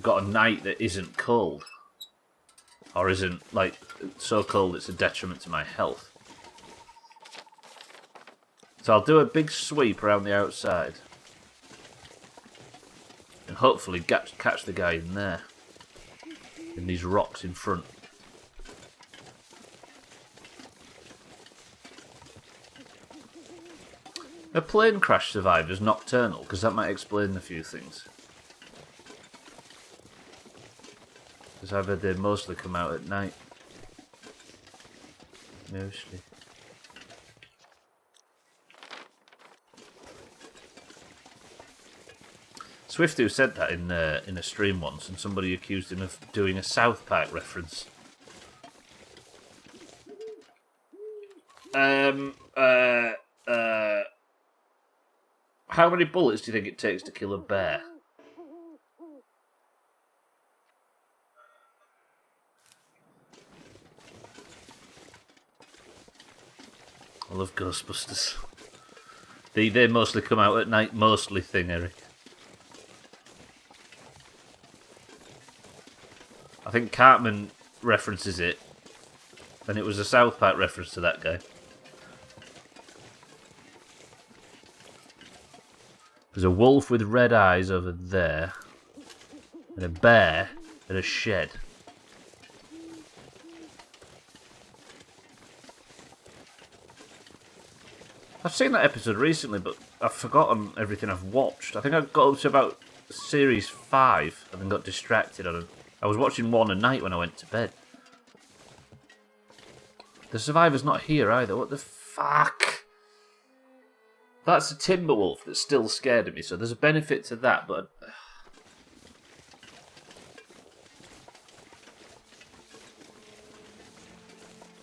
got a night that isn't cold. Or isn't, like, so cold it's a detriment to my health. So I'll do a big sweep around the outside. And hopefully catch the guy in there. In these rocks in front. A plane crash survivors nocturnal, because that might explain a few things. Because I've heard they mostly come out at night. Mostly. Swiftu said that in a stream once, and somebody accused him of doing a South Park reference. How many bullets do you think it takes to kill a bear? I love Ghostbusters. They mostly come out at night, mostly thing, Eric. I think Cartman references it, and it was a South Park reference to that guy. There's a wolf with red eyes over there, and a bear at a shed. I've seen that episode recently, but I've forgotten everything I've watched. I think I got up to about series 5 and then got distracted on it. I was watching one a night when I went to bed. The survivor's not here either. What the fuck? That's a timber wolf that's still scared of me, so there's a benefit to that, but...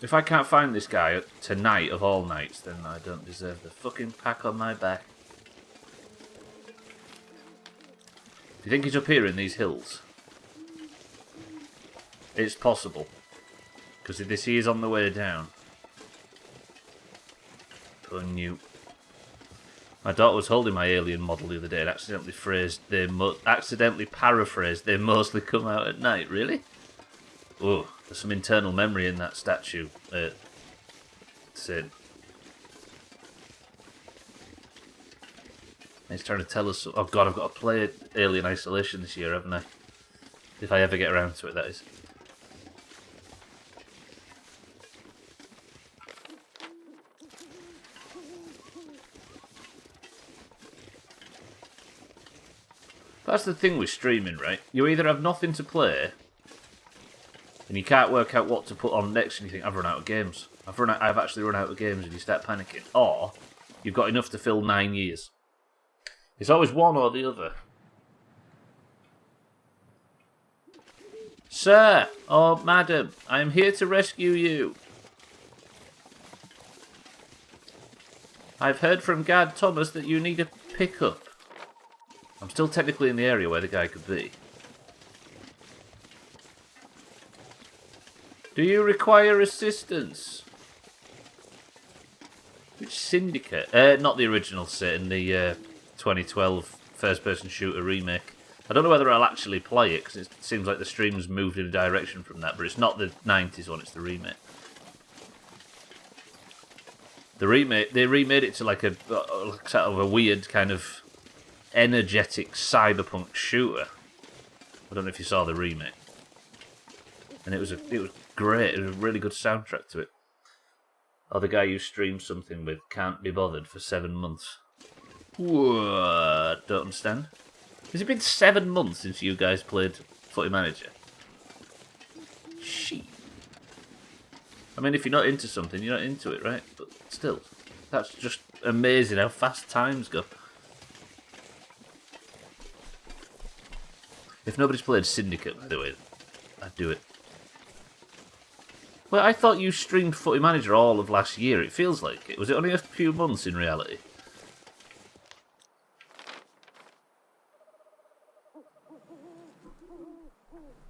If I can't find this guy tonight of all nights, then I don't deserve the fucking pack on my back. Do you think he's up here in these hills? It's possible. Because he is on the way down. Poor Newt. My daughter was holding my alien model the other day and accidentally paraphrased, they mostly come out at night. Really? Oh, there's some internal memory in that statue. Sid. He's trying to tell us... Oh god, I've got to play Alien Isolation this year, haven't I? If I ever get around to it, that is. That's the thing with streaming, right? You either have nothing to play, and you can't work out what to put on next, and you think, I've run out of games. I've actually run out of games, and you start panicking. Or, you've got enough to fill 9 years. It's always one or the other. Sir, or madam, I am here to rescue you. I've heard from Gad Thomas that you need a pickup. I'm still technically in the area where the guy could be. Do you require assistance? Which Syndicate? Not the original Satan, the 2012 first-person shooter remake. I don't know whether I'll actually play it, because it seems like the stream's moved in a direction from that, but it's not the 90s one, it's the remake. The remake, they remade it to like a sort of a weird kind of energetic cyberpunk shooter. I don't know if you saw the remake. And it was great. It was a really good soundtrack to it. Oh, the guy you streamed something with can't be bothered for 7 months. What? Don't understand. Has it been 7 months since you guys played Footy Manager? Shit. I mean, if you're not into something, you're not into it, right? But still, that's just amazing how fast times go. If nobody's played Syndicate, by the way, I'd do it. Well, I thought you streamed Footy Manager all of last year. It feels like it. Was it only a few months in reality?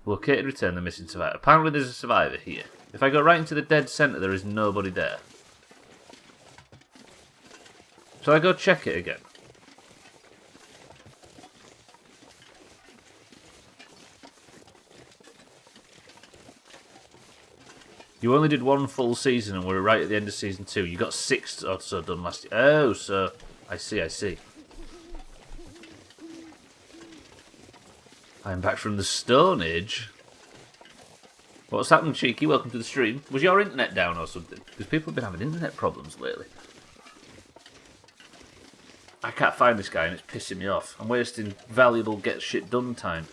Located, return the missing survivor. Apparently there's a survivor here. If I go right into the dead centre, there is nobody there. Shall I go check it again? You only did one full season and we're right at the end of season 2. You got 6 or so done last year. Oh, so... I see. I'm back from the Stone Age. What's happened, Cheeky? Welcome to the stream. Was your internet down or something? Because people have been having internet problems lately. I can't find this guy and it's pissing me off. I'm wasting valuable get shit done time.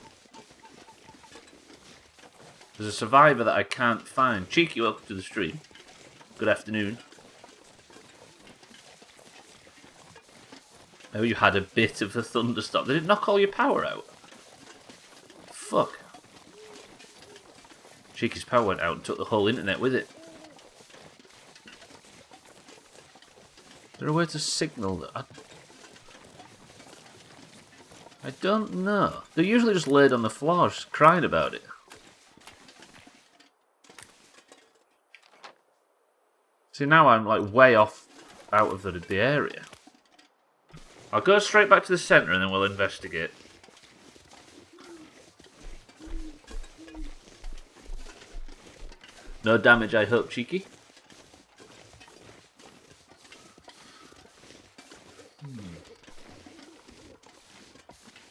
There's a survivor that I can't find. Cheeky, welcome to the stream. Good afternoon. Oh, you had a bit of a thunderstorm. Did it knock all your power out? Fuck. Cheeky's power went out and took the whole internet with it. Is there a way to signal that? I don't know. They're usually just laid on the floor, just crying about it. See, now I'm like way off out of the area. I'll go straight back to the centre and then we'll investigate. No damage, I hope, Cheeky.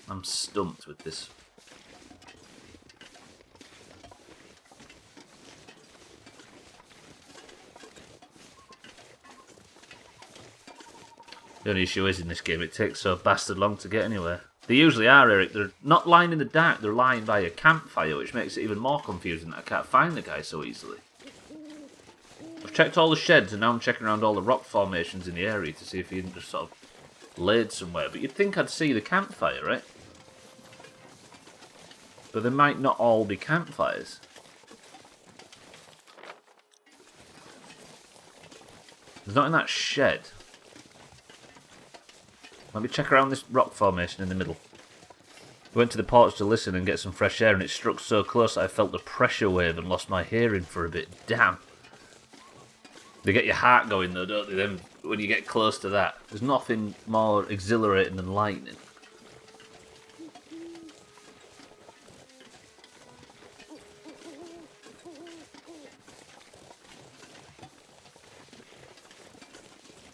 I'm stumped with this. The only issue is in this game, it takes so bastard long to get anywhere. They usually are, Eric. They're not lying in the dark, they're lying by a campfire, which makes it even more confusing that I can't find the guy so easily. I've checked all the sheds and now I'm checking around all the rock formations in the area to see if he just sort of laid somewhere. But you'd think I'd see the campfire, right? But there might not all be campfires. There's not in that shed. Let me check around this rock formation in the middle. I went to the porch to listen and get some fresh air and it struck so close that I felt the pressure wave and lost my hearing for a bit. Damn. They get your heart going though, don't they, then when you get close to that? There's nothing more exhilarating than lightning.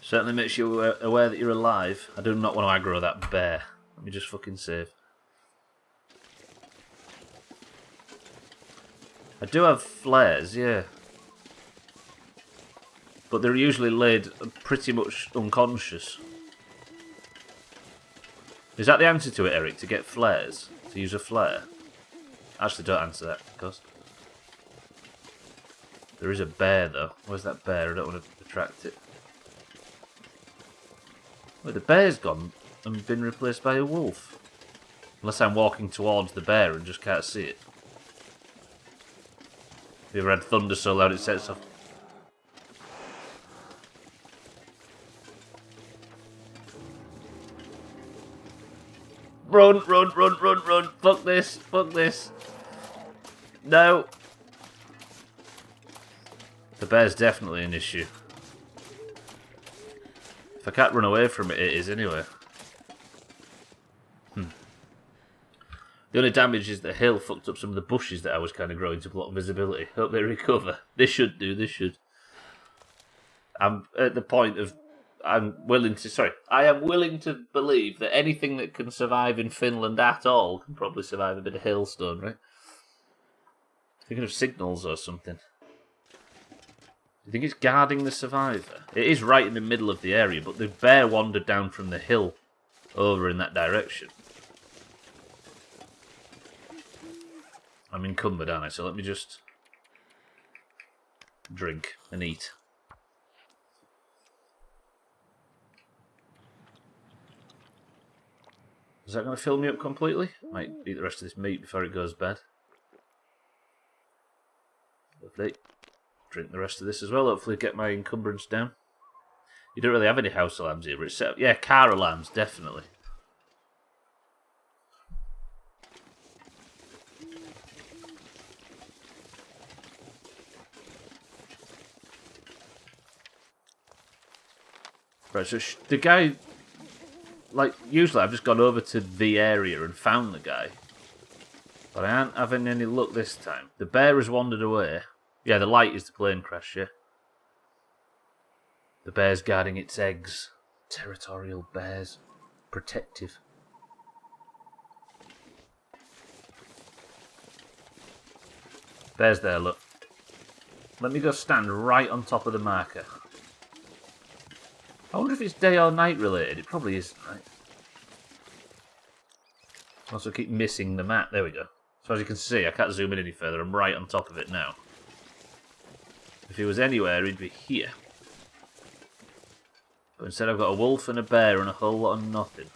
Certainly makes you aware that you're alive. I do not want to aggro that bear. Let me just fucking save. I do have flares, yeah. But they're usually laid pretty much unconscious. Is that the answer to it, Eric? To get flares? To use a flare? Actually, don't answer that, because there is a bear, though. Where's that bear? I don't want to attract it. Well, the bear's gone and been replaced by a wolf. Unless I'm walking towards the bear and just can't see it. Have you ever had thunder so loud it sets off? Run, run, run, run, run. Fuck this, fuck this. No. The bear's definitely an issue. If I can't run away from it, it is anyway. The only damage is the hail fucked up some of the bushes that I was kind of growing to block visibility. Hope they recover. They should do, they should. I'm at the point of... I am willing to believe that anything that can survive in Finland at all can probably survive a bit of hailstone, right? Thinking of signals or something. Do you think it's guarding the survivor? It is right in the middle of the area, but the bear wandered down from the hill over in that direction. I'm encumbered, aren't I? So let me just drink and eat. Is that going to fill me up completely? Might eat the rest of this meat before it goes bad. Lovely. Drink the rest of this as well. Hopefully get my encumbrance down. You don't really have any house alarms here, but it's set up. Yeah, car alarms, definitely. Right, so the guy... Like, usually I've just gone over to the area and found the guy. But I aren't having any luck this time. The bear has wandered away. Yeah, the light is the plane crash, yeah. The bear's guarding its eggs. Territorial bears. Protective. Bear's there, look. Let me go stand right on top of the marker. I wonder if it's day or night related. It probably is, right? I also keep missing the map. There we go. So as you can see, I can't zoom in any further. I'm right on top of it now. If he was anywhere, he'd be here. But instead I've got a wolf and a bear and a whole lot of nothing.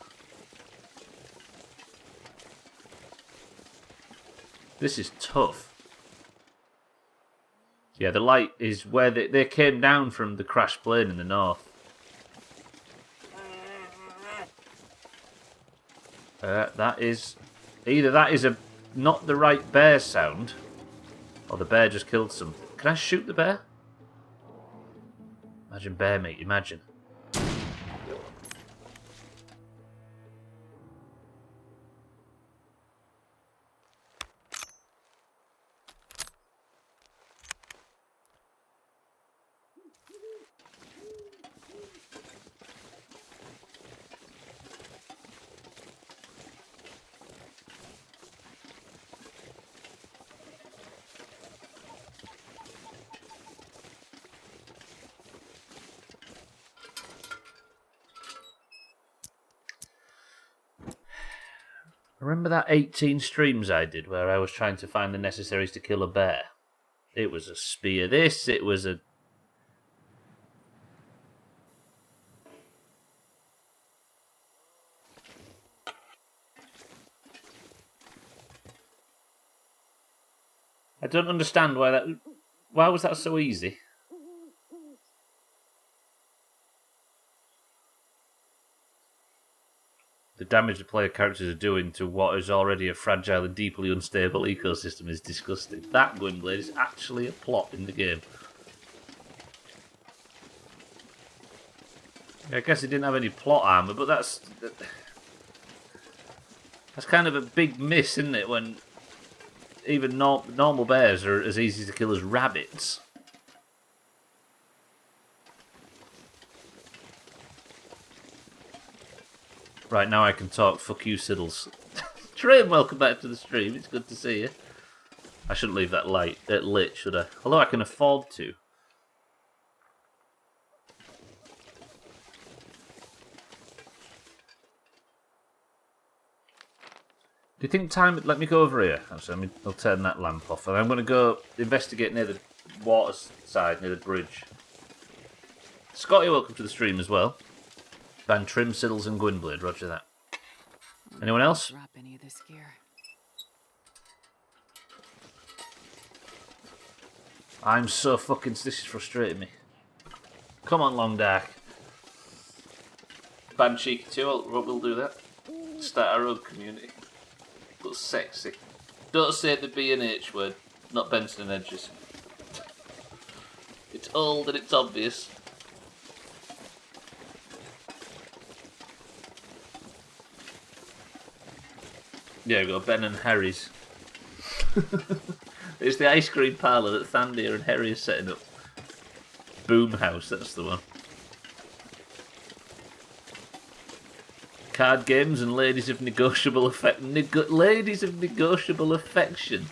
This is tough. Yeah, the light is where they came down from the crashed plane in the north. That is... Either that is not the right bear sound, or the bear just killed some. Can I shoot the bear? Imagine bear meat, imagine. Remember that 18 streams I did where I was trying to find the necessaries to kill a bear? It was a spear this, it was a... I don't understand why that... Why was that so easy? The damage the player characters are doing to what is already a fragile and deeply unstable ecosystem is disgusting. That Gwynblade is actually a plot in the game. I guess it didn't have any plot armor, but that's kind of a big miss, isn't it? When even normal bears are as easy to kill as rabbits. Right, now I can talk. Fuck you, Siddles. Train, welcome back to the stream. It's good to see you. I shouldn't leave that lit, should I? Although I can afford to. Do you think time... Let me go over here. Actually, I'll turn that lamp off. And I'm going to go investigate near the water side, near the bridge. Scotty, welcome to the stream as well. Ban Trim, Siddles and Gwynblade, roger that. Anyone else? Drop any of this gear. I'm so fucking... This is frustrating me. Come on, Long Dark. Ban Cheeky too, we'll do that. Start our own community. But sexy. Don't say the B and H word, not Benson and Hedges. It's old and it's obvious. Yeah, we've got Ben and Harry's. It's the ice cream parlour that Thandir and Harry are setting up. Doomhaus, that's the one. Card games and ladies of negotiable ladies of negotiable affection.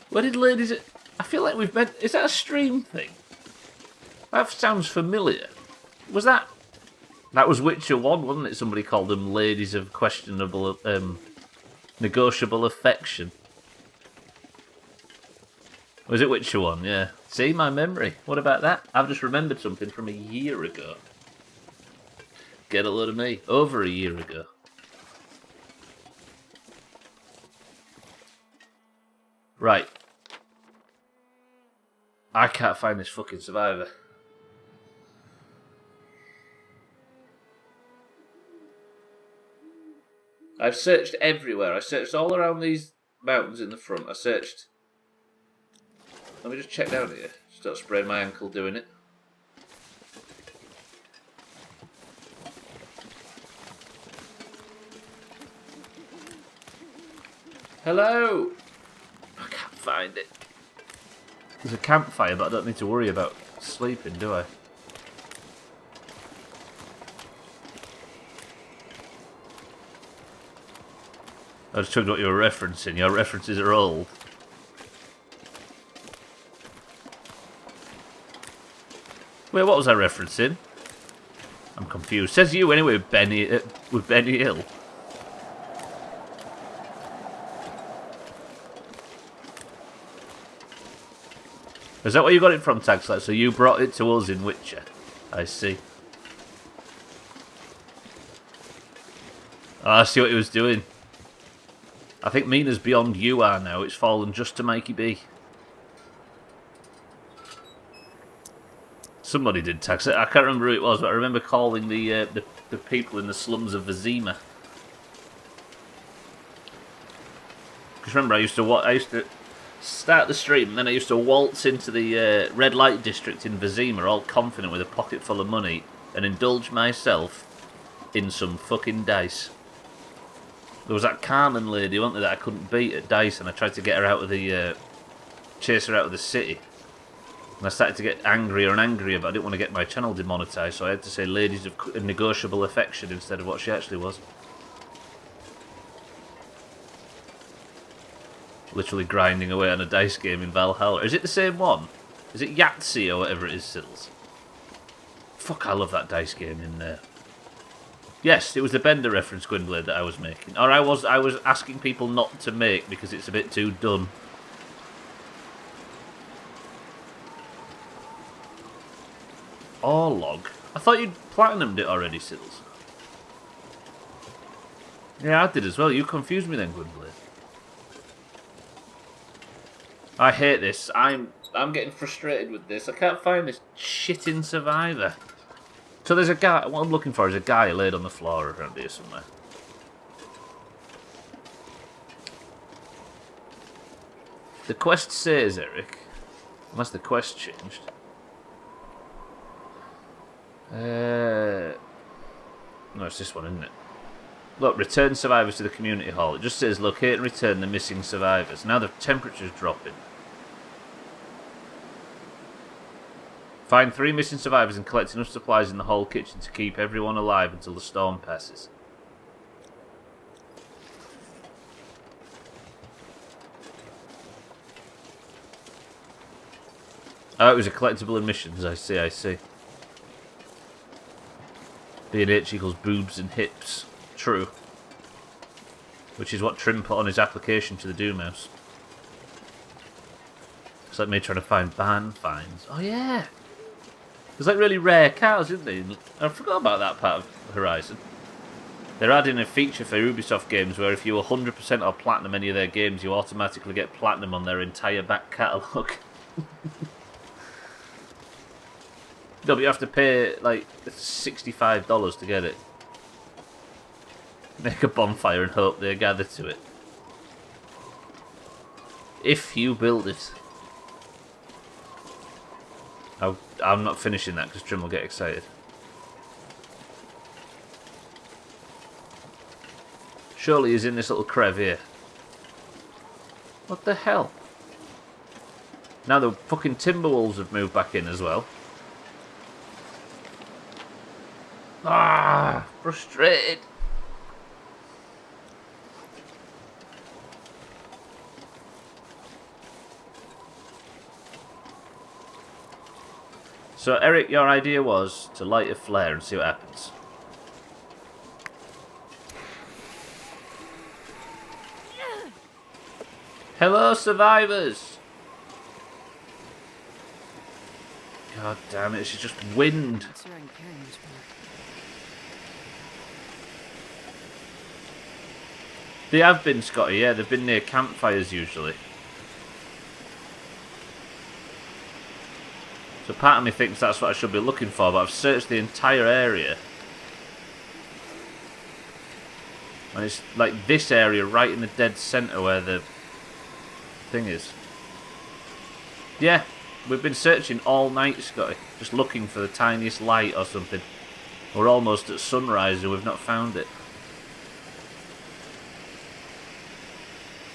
Where did ladies... I feel like we've been... Is that a stream thing? That sounds familiar. Was that... That was Witcher 1, wasn't it? Somebody called them ladies of questionable, negotiable affection. Was it Witcher 1? Yeah. See, my memory. What about that? I've just remembered something from a year ago. Get a load of me. Over a year ago. Right. I can't find this fucking survivor. I've searched everywhere. I searched all around these mountains in the front. I searched... Let me just check down here. Just don't sprain my ankle doing it. Hello! I can't find it. There's a campfire, but I don't need to worry about sleeping, do I? I just told what you were referencing. Your references are old. Wait, what was I referencing? I'm confused. Says you anyway with Benny Hill. Is that where you got it from, Tagslash? So you brought it to us in Witcher. I see. Oh, I see what he was doing. I think Mina's beyond you are now. It's fallen just to Mikey B. Somebody did tax it. I can't remember who it was, but I remember calling the people in the slums of Vizima. Because remember, I used to start the stream, and then I used to waltz into the red light district in Vizima, all confident with a pocket full of money, and indulge myself in some fucking dice. There was that Carmen lady, wasn't there, that I couldn't beat at dice, and I tried to get her out of the... chase her out of the city. And I started to get angrier and angrier, but I didn't want to get my channel demonetised, so I had to say ladies of negotiable affection instead of what she actually was. Literally grinding away on a dice game in Valhalla. Is it the same one? Is it Yahtzee or whatever it is, Siddles? Fuck, I love that dice game in there. Yes, it was the Bender reference, Gwynblade, that I was making. Or I was asking people not to make because it's a bit too dumb. Orlog? I thought you'd platinumed it already, Siddles. Yeah, I did as well. You confused me then, Gwynblade. I hate this. I'm getting frustrated with this. I can't find this shitting survivor. So there's a guy... What I'm looking for is a guy laid on the floor around here somewhere. The quest says, Eric... Unless the quest changed... No, it's this one, isn't it? Look, return survivors to the community hall. It just says locate and return the missing survivors. Now the temperature's dropping. Find 3 missing survivors and collect enough supplies in the whole kitchen to keep everyone alive until the storm passes. Oh, it was a collectible in missions. I see, I see. B&H equals boobs and hips. True. Which is what Trim put on his application to the Doomhaus. It's like me trying to find barn finds. Oh yeah! There's like really rare cows, isn't there? I forgot about that part of Horizon. They're adding a feature for Ubisoft games where if you 100% or platinum any of their games, you automatically get platinum on their entire back catalogue. No, but you have to pay like $65 to get it. Make a bonfire and hope they gather to it. If you build it. I'm not finishing that because Trim will get excited. Surely he's in this little crev here. What the hell? Now the fucking Timberwolves have moved back in as well. Ah, frustrated. So, Eric, your idea was to light a flare and see what happens. Hello, survivors! God damn it, it's just wind. They have been, Scotty, yeah, they've been near campfires usually. So part of me thinks that's what I should be looking for, but I've searched the entire area. And it's like this area right in the dead centre where the thing is. Yeah, we've been searching all night, Scotty. Just looking for the tiniest light or something. We're almost at sunrise and we've not found it.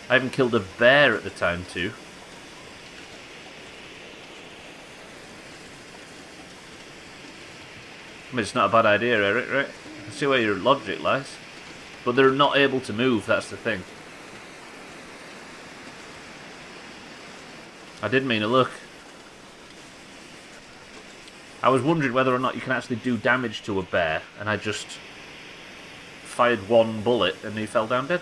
I even killed a bear at the time too. I mean, it's not a bad idea, Eric, right? I see where your logic lies. But they're not able to move, that's the thing. I did mean to look. I was wondering whether or not you can actually do damage to a bear, and I just fired one bullet and he fell down dead.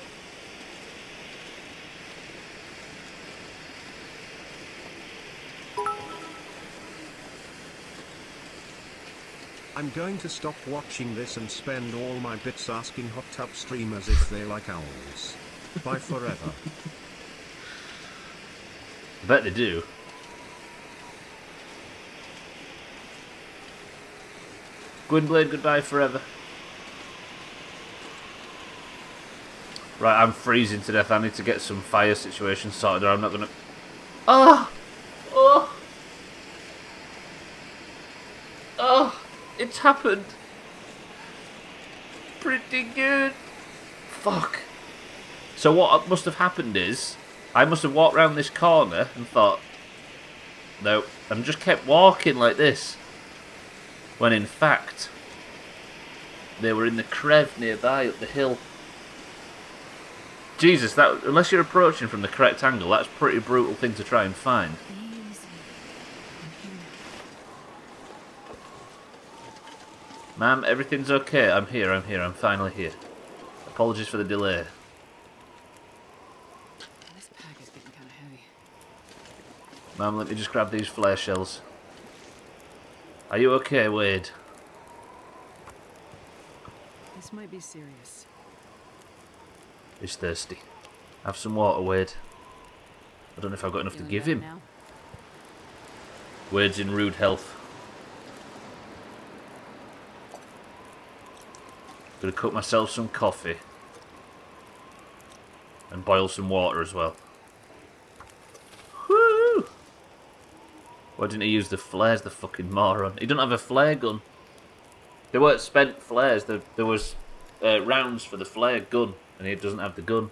I'm going to stop watching this and spend all my bits asking hot tub streamers if they like owls. Bye forever. I bet they do. Gwynblade, goodbye forever. Right, I'm freezing to death. I need to get some fire situation sorted or I'm not gonna... Oh! Oh! Oh! It's happened. Pretty good. Fuck. So what must have happened is, I must have walked round this corner and thought, no, and just kept walking like this. When in fact, they were in the crev nearby up the hill. Jesus, that unless you're approaching from the correct angle, that's a pretty brutal thing to try and find. Ma'am, everything's okay. I'm here, I'm finally here. Apologies for the delay. This pack is getting kind of heavy. Ma'am, let me just grab these flare shells. Are you okay, Wade? This might be serious. He's thirsty. Have some water, Wade. I don't know if I've got enough to give him. Now? Wade's in rude health. Gonna cook myself some coffee. And boil some water as well. Woo! Why didn't he use the flares, the fucking moron? He doesn't have a flare gun. There weren't spent flares. There was rounds for the flare gun. And he doesn't have the gun.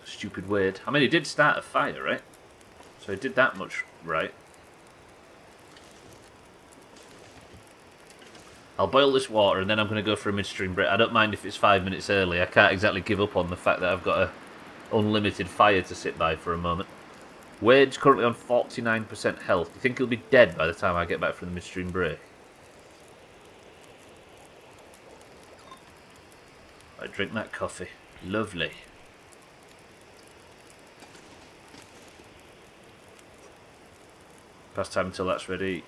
Stupid Wade. I mean, he did start a fire, right? So he did that much right. I'll boil this water and then I'm going to go for a midstream break. I don't mind if it's 5 minutes early. I can't exactly give up on the fact that I've got a unlimited fire to sit by for a moment. Wade's currently on 49% health. Do you think he'll be dead by the time I get back from the midstream break? I drink that coffee. Lovely. Past time until that's ready.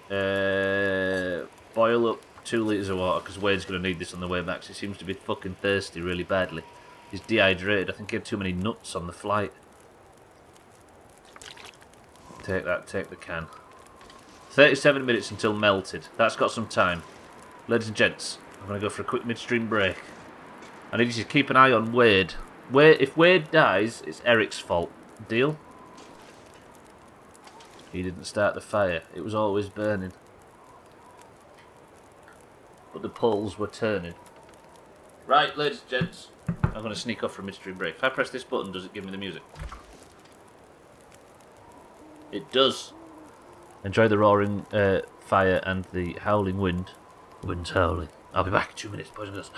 Boil up 2 litres of water because Wade's going to need this on the way back. So he seems to be fucking thirsty really badly. He's dehydrated. I think he had too many nuts on the flight. Take that, take the can. 37 minutes until melted. That's got some time. Ladies and gents, I'm going to go for a quick midstream break. I need you to keep an eye on Wade. If Wade dies, it's Eric's fault. Deal? He didn't start the fire. It was always burning. But the poles were turning. Right, ladies and gents. I'm going to sneak off for a midstream break. If I press this button, does it give me the music? It does. Enjoy the roaring fire and the howling wind. Wind's howling. I'll be back in 2 minutes, boys and girls.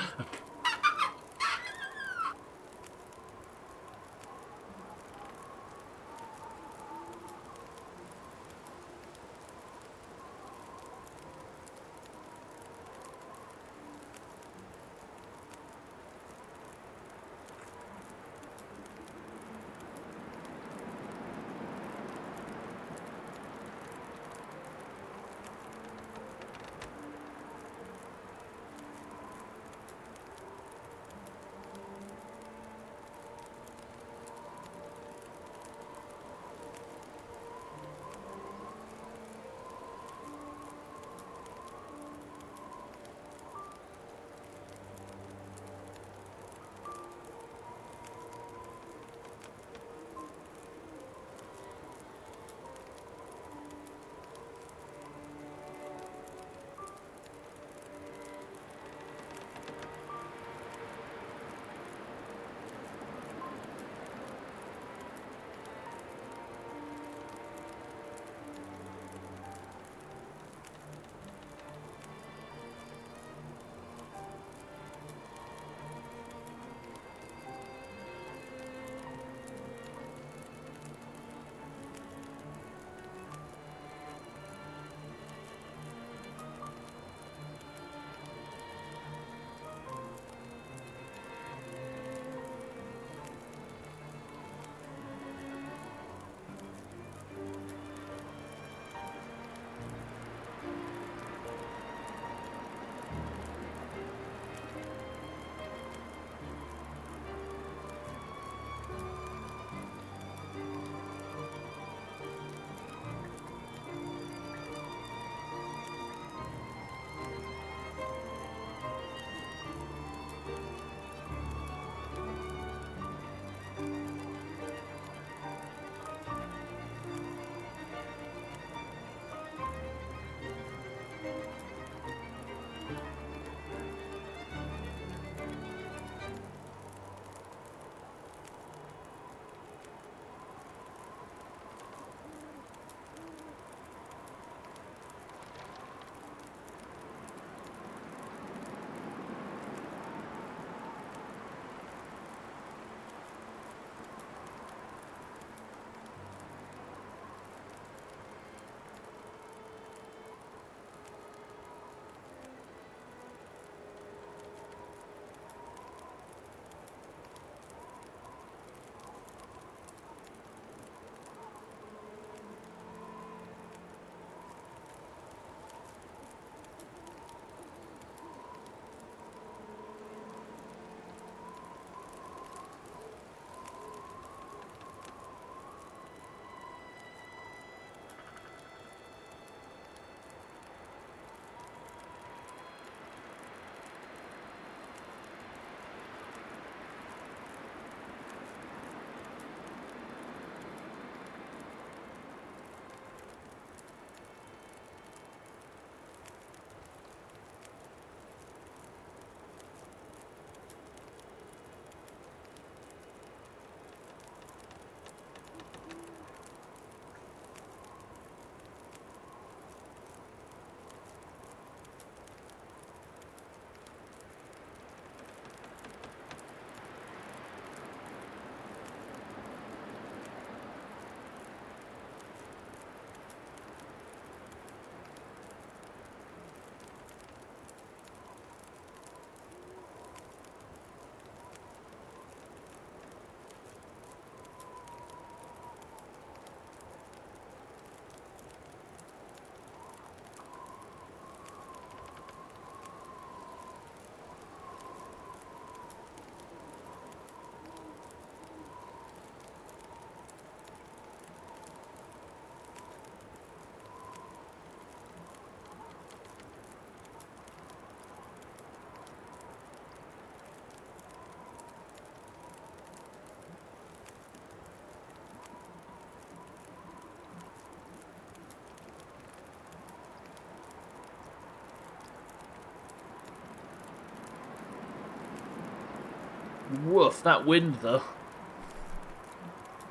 Woof, that wind though.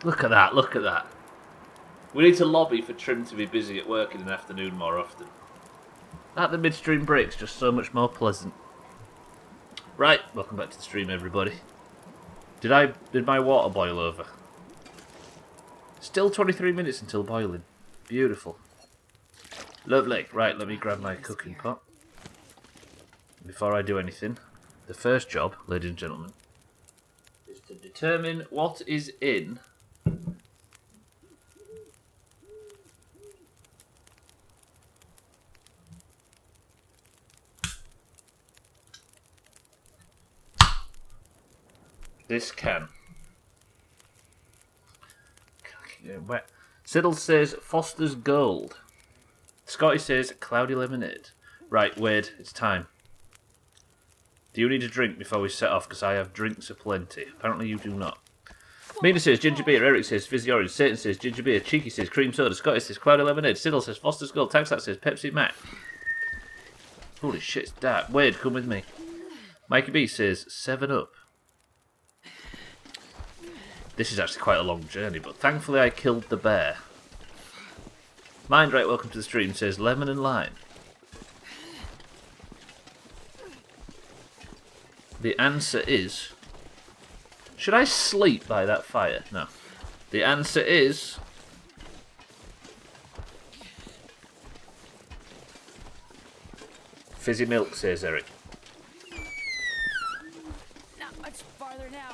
Look at that, look at that. We need to lobby for Trim to be busy at work in the afternoon more often. At the midstream breaks, just so much more pleasant. Right, welcome back to the stream, everybody. Did my water boil over? Still 23 minutes until boiling. Beautiful. Lovely. Right, let me grab my cooking pot. Before I do anything, the first job, ladies and gentlemen, is to determine what is in this can. Wet. Siddle says Foster's Gold. Scotty says Cloudy Lemonade. Right, Wade, it's time. Do you need a drink before we set off? Because I have drinks aplenty. Apparently you do not. Mina says ginger beer. Eric says fizzy orange. Satan says ginger beer. Cheeky says cream soda. Scotty says Cloudy Lemonade. Siddle says Foster's Gold. Taxat says Pepsi Max. Holy shit, it's dark. Wade, come with me. Mikey B says 7-Up. This is actually quite a long journey, but thankfully I killed the bear. Mindright, welcome to the stream, says lemon and lime. The answer is... Should I sleep by that fire? No. The answer is... Fizzy milk, says Eric. Not much farther now.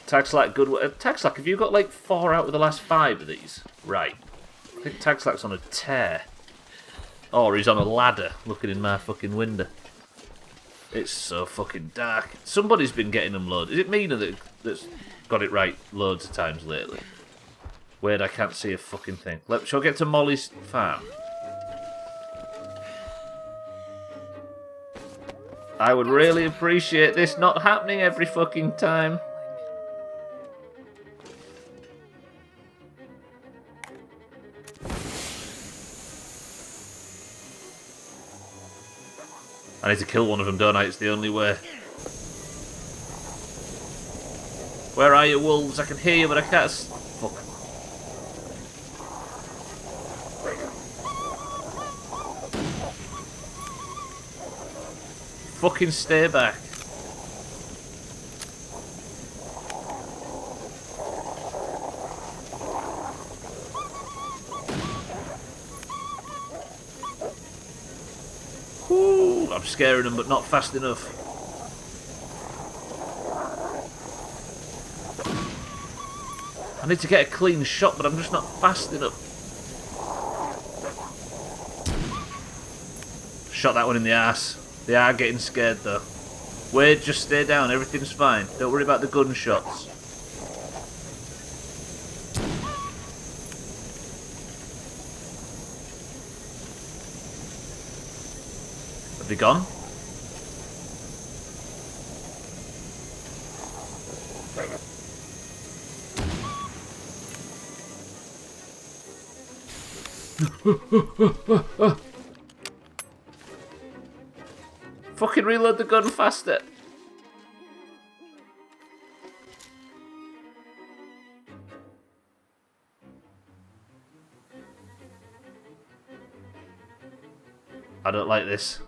Taxlack, good work. Taxlack, have you got like 4 out of the last 5 of these? Right. I think Taxlack's on a tear. Or he's on a ladder looking in my fucking window. It's so fucking dark. Somebody's been getting them loads. Is it Mina that's got it right loads of times lately? Weird, I can't see a fucking thing. Shall I get to Molly's farm? I would really appreciate this not happening every fucking time. I need to kill one of them, don't I? It's the only way. Where are you, wolves? I can hear you, but I can't... Fuck. Fucking stay back. Ooh, I'm scaring them, but not fast enough. I need to get a clean shot, but I'm just not fast enough. Shot that one in the ass. They are getting scared, though. Wade, just stay down. Everything's fine. Don't worry about the gunshots. Have they gone? Fucking reload the gun faster. I don't like this.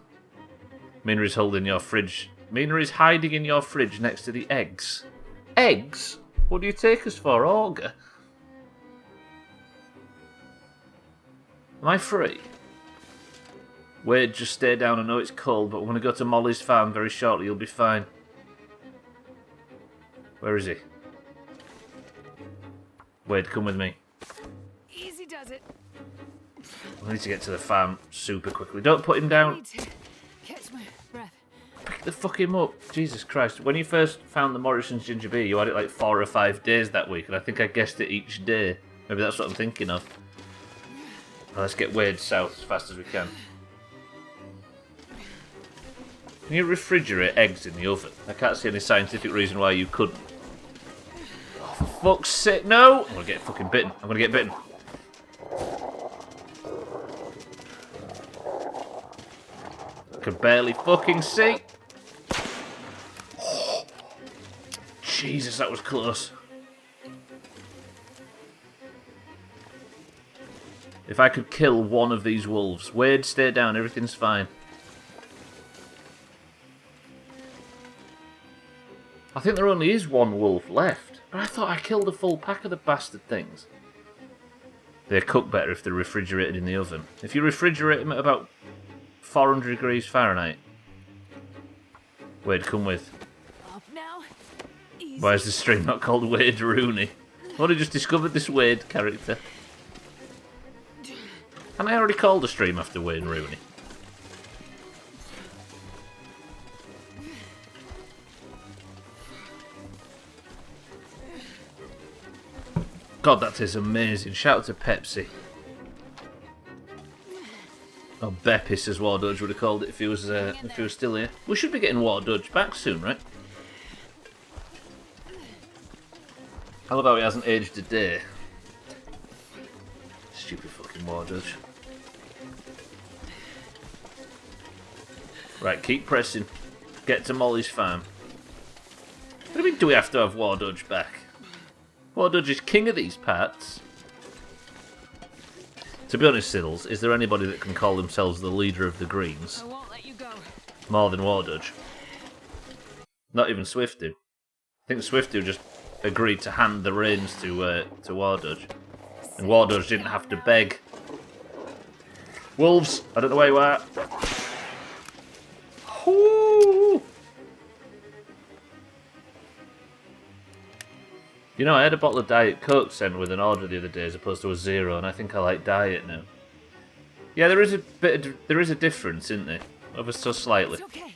Mina is holding your fridge. Mina is hiding in your fridge next to the eggs. Eggs? What do you take us for, Auger? Am I free? Wade, just stay down. I know it's cold, but we're going to go to Molly's farm very shortly. You'll be fine. Where is he? Wade, come with me. Easy does it. I need to get to the farm super quickly. Don't put him down. Need to catch my breath. Pick the fuck him up. Jesus Christ. When you first found the Morrison's ginger beer, you had it like 4 or 5 days that week, and I think I guessed it each day. Maybe that's what I'm thinking of. Well, let's get Wade south as fast as we can. Can you refrigerate eggs in the oven? I can't see any scientific reason why you couldn't. Oh, for fuck's sake, no! I'm gonna get fucking bitten. I'm gonna get bitten. I can barely fucking see. Oh, Jesus, that was close. If I could kill one of these wolves. Wade, stay down, everything's fine. I think there only is one wolf left. But I thought I killed a full pack of the bastard things. They cook better if they're refrigerated in the oven. If you refrigerate them at about 400 degrees Fahrenheit. Wade, come with. Up now. Easy. Why is the stream not called Wade Rooney? I've only just discovered this Wade character. And I already called the stream after Wayne Rooney. God, that is amazing. Shout out to Pepsi. Oh, Beppis, as War Dodge would have called it if he was still here. We should be getting War Dodge back soon, right? How about he hasn't aged a day? Stupid fucking War Dodge. Right, keep pressing. Get to Molly's farm. What do you mean, do we have to have War Dodge back? War Dodge is king of these parts. To be honest, Siddles, is there anybody that can call themselves the leader of the Greens? I won't let you go. More than War Dodge. Not even Swifty. I think Swifty just agreed to hand the reins to War Dodge. And War Dodge didn't have to beg. Wolves, I don't know where you are. Ooh. You know, I had a bottle of Diet Coke sent with an order the other day as opposed to a zero, and I think I like Diet now. Yeah, there is a difference, isn't there? Ever so slightly. It's okay.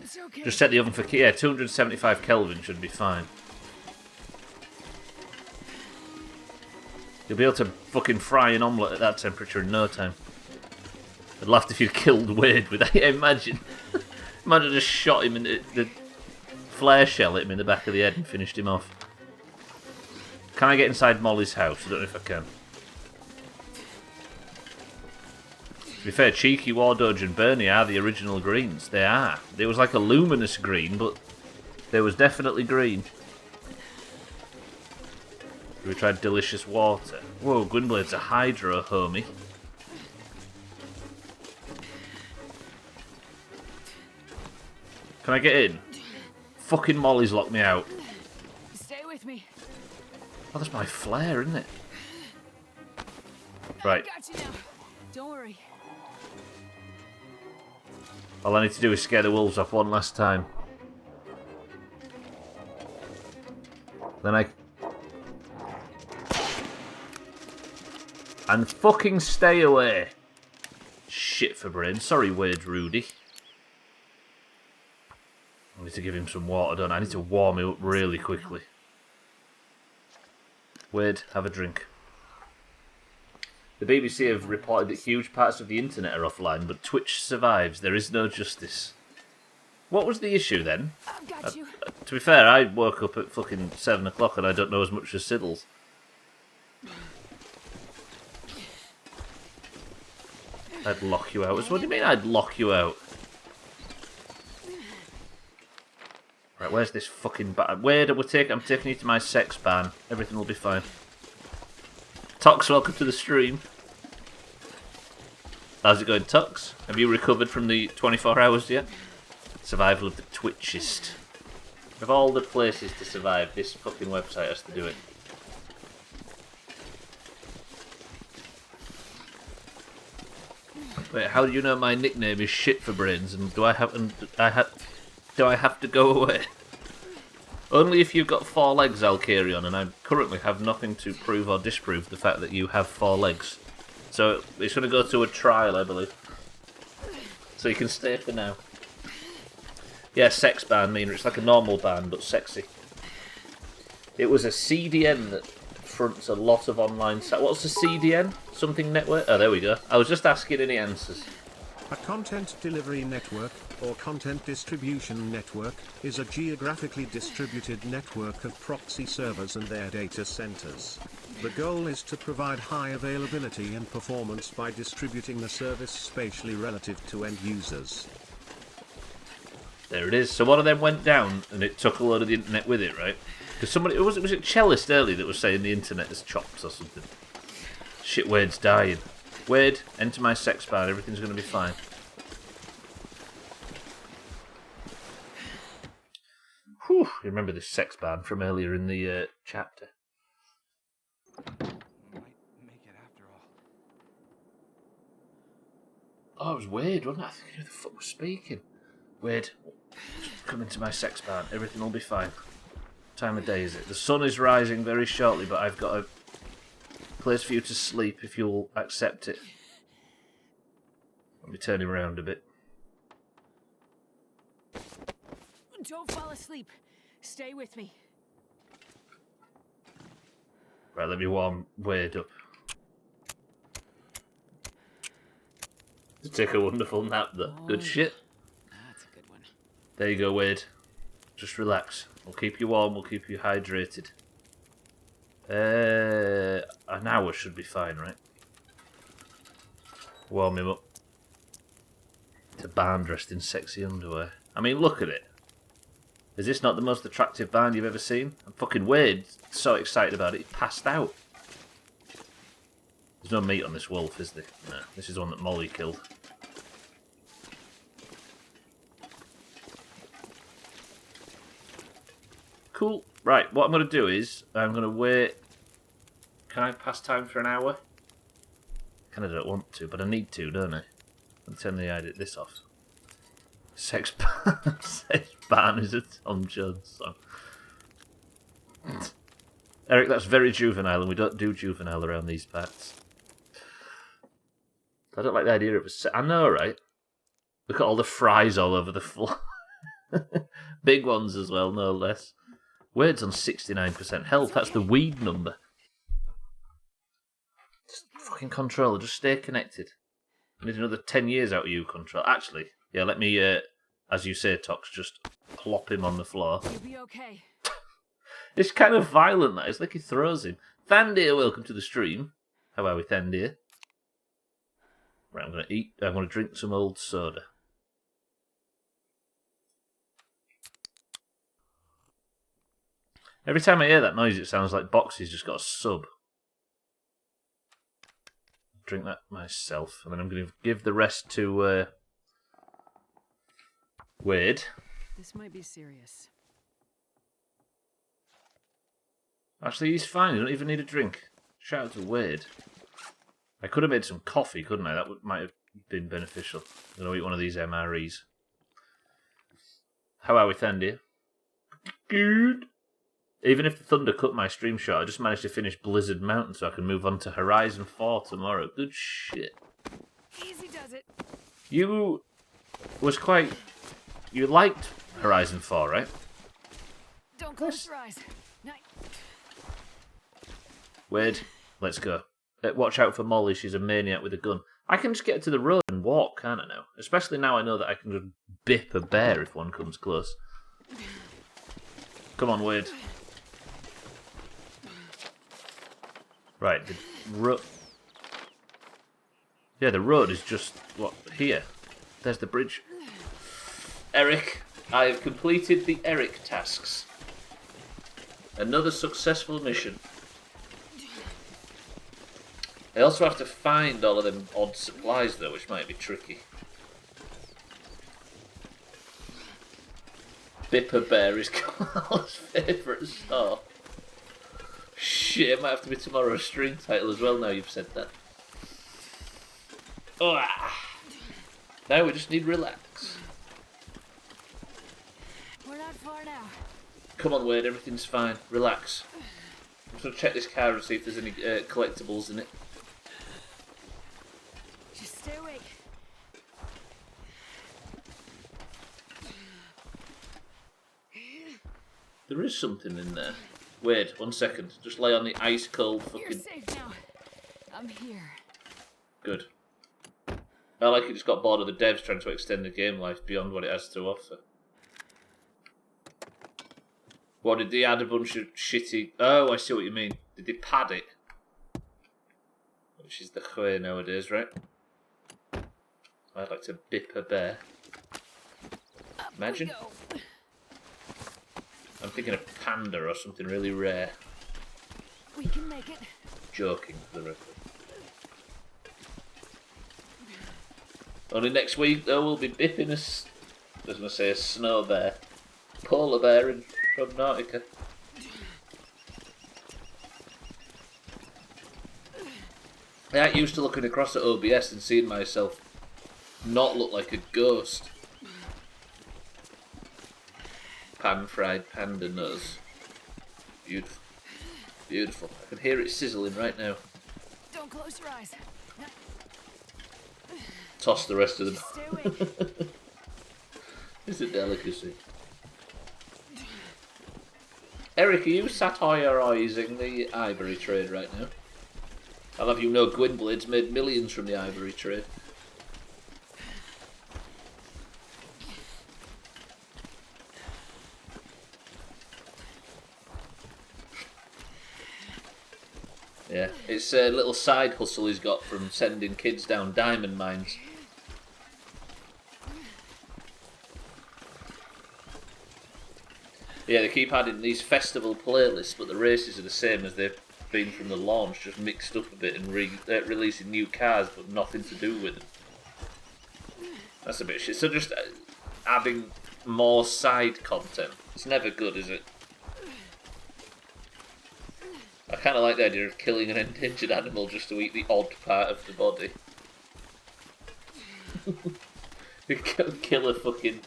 It's okay. Just set the oven for 275 Kelvin should be fine. You'll be able to fucking fry an omelette at that temperature in no time. I'd laughed if you'd killed Wade with that. Imagine. Imagine just shot him in the flare shell, hit him in the back of the head and finished him off. Can I get inside Molly's house? I don't know if I can. To be fair, Cheeky, War Dodge and Bernie are the original greens. They are. There was like a luminous green, but there was definitely green. We tried delicious water. Whoa, Gwynblade's a hydro, homie. Can I get in? Fucking Molly's locked me out. Stay with me. Oh, that's my flare, isn't it? Right. I got you now. Don't worry. All I need to do is scare the wolves off one last time. Then I... And fucking stay away. Shit for brain. Sorry, Wade Rudy. I need to give him some water, don't I? I need to warm him up really quickly. Wade, have a drink. The BBC have reported that huge parts of the internet are offline, but Twitch survives. There is no justice. What was the issue then? I've got you. To be fair, I woke up at fucking 7 o'clock and I don't know as much as Siddles. I'd lock you out. What do you mean I'd lock you out? Right, where's this fucking ban? Wade, I'm taking you to my sex ban. Everything will be fine. Tox, welcome to the stream. How's it going, Tox? Have you recovered from the 24 hours yet? Survival of the Twitchist. Of all the places to survive, this fucking website has to do it. Wait, how do you know my nickname is Shit for Brains? And do I have to go away? Only if you've got 4 legs, I'll carry on, and I currently have nothing to prove or disprove the fact that you have 4 legs. So it's going to go to a trial, I believe. So you can stay for now. Yeah, sex ban, Mina. It's like a normal ban, but sexy. It was a CDN that fronts a lot of online sites. What's a CDN? Something network? Oh, there we go. I was just asking any answers. A content delivery network, or content distribution network, is a geographically distributed network of proxy servers and their data centers. The goal is to provide high availability and performance by distributing the service spatially relative to end users. There it is. So one of them went down, and it took a load of the internet with it, right? Because somebody was it Cellist earlier that was saying the internet is chopped or something. Shit, Wade's dying. Wade, enter my sex barn. Everything's going to be fine. Whew, you remember this sex barn from earlier in the chapter. Oh, it was Wade, wasn't it? I think who the fuck was speaking. Wade, come into my sex barn. Everything will be fine. What time of day is it? The sun is rising very shortly, but I've got a place for you to sleep if you'll accept it. Let me turn him around a bit. Don't fall asleep. Stay with me. Right, let me warm Wade up. To take a wonderful nap, though. Good shit. That's a good one. There you go, Wade. Just relax. We'll keep you warm. We'll keep you hydrated. An hour should be fine, right? Warm him up. It's a barn dressed in sexy underwear. I mean, look at it. Is this not the most attractive barn you've ever seen? And fucking Wade, so excited about it, he passed out. There's no meat on this wolf, is there? No, this is the one that Molly killed. Cool. Right, what I'm going to do is, I'm going to wait. Can I pass time for an hour? I kind of don't want to, but I need to, don't I? I'm turn the edit this off. Sex ban is a Tom Jones song. Eric, that's very juvenile, and we don't do juvenile around these parts. I don't like the idea of a I know, right? Look at all the fries all over the floor. Big ones as well, no less. Wade's on 69% health. That's the weed number. Just fucking controller, just stay connected. I need another 10 years out of you, control. Actually, yeah, let me, as you say, Tox, just plop him on the floor. You'll be okay. It's kind of violent, that. It's like he throws him. Thandir, welcome to the stream. How are we, Thandir? Right, I'm going to eat. I'm going to drink some old soda. Every time I hear that noise, it sounds like Boxy's just got a sub. Drink that myself, and then I'm going to give the rest to Wade. This might be serious. Actually, he's fine. He doesn't even need a drink. Shout out to Wade. I could have made some coffee, couldn't I? That might have been beneficial. I'm going to eat one of these MREs. How are we, Thandir? Good. Even if the thunder cut my stream short, I just managed to finish Blizzard Mountain so I can move on to Horizon 4 tomorrow. Good shit. Easy does it. You liked Horizon 4, right? Don't close your eyes. Night. Wade, let's go. Watch out for Molly, she's a maniac with a gun. I can just get to the road and walk, can't I now? Especially now I know that I can just bip a bear if one comes close. Come on, Wade. Right, the road is just, here. There's the bridge. Eric, I have completed the Eric tasks. Another successful mission. I also have to find all of them odd supplies, though, which might be tricky. Bipper Bear is Carl's favourite star. Shit, it might have to be tomorrow's stream title as well now you've said that. Oh, now we just need relax. We're not far now. Come on, Wade, everything's fine. Relax. I'm just going to check this car and see if there's any collectibles in it. Just stay awake. There is something in there. Wait, 1 second. Just lay on the ice cold fucking... You're safe now. I'm here. Good. I like it just got bored of the devs trying to extend the game life beyond what it has to offer. What, did they add a bunch of shitty... Oh, I see what you mean. Did they pad it? Which is the way nowadays, right? I'd like to bip a bear. Up. Imagine. Go. I'm thinking of panda or something really rare. We can make it. Joking for the record. Only next week though we'll be bipping I was going to say a snow bear. Polar bear from Nautica. I got used to looking across at OBS and seeing myself not look like a ghost. Pan-fried panda nose. Beautiful. Beautiful. I can hear it sizzling right now. Don't close your eyes. Toss the rest of them. Stay awake. It's a delicacy. Eric, are you satirising the ivory trade right now? I'll have you know Gwynblade's made millions from the ivory trade. Yeah, it's a little side hustle he's got from sending kids down diamond mines. Yeah, they keep adding these festival playlists, but the races are the same as they've been from the launch, just mixed up a bit and releasing new cars, but nothing to do with them. That's a bit shit. So just adding more side content. It's never good, is it? I kind of like the idea of killing an endangered animal just to eat the odd part of the body. You kill a fucking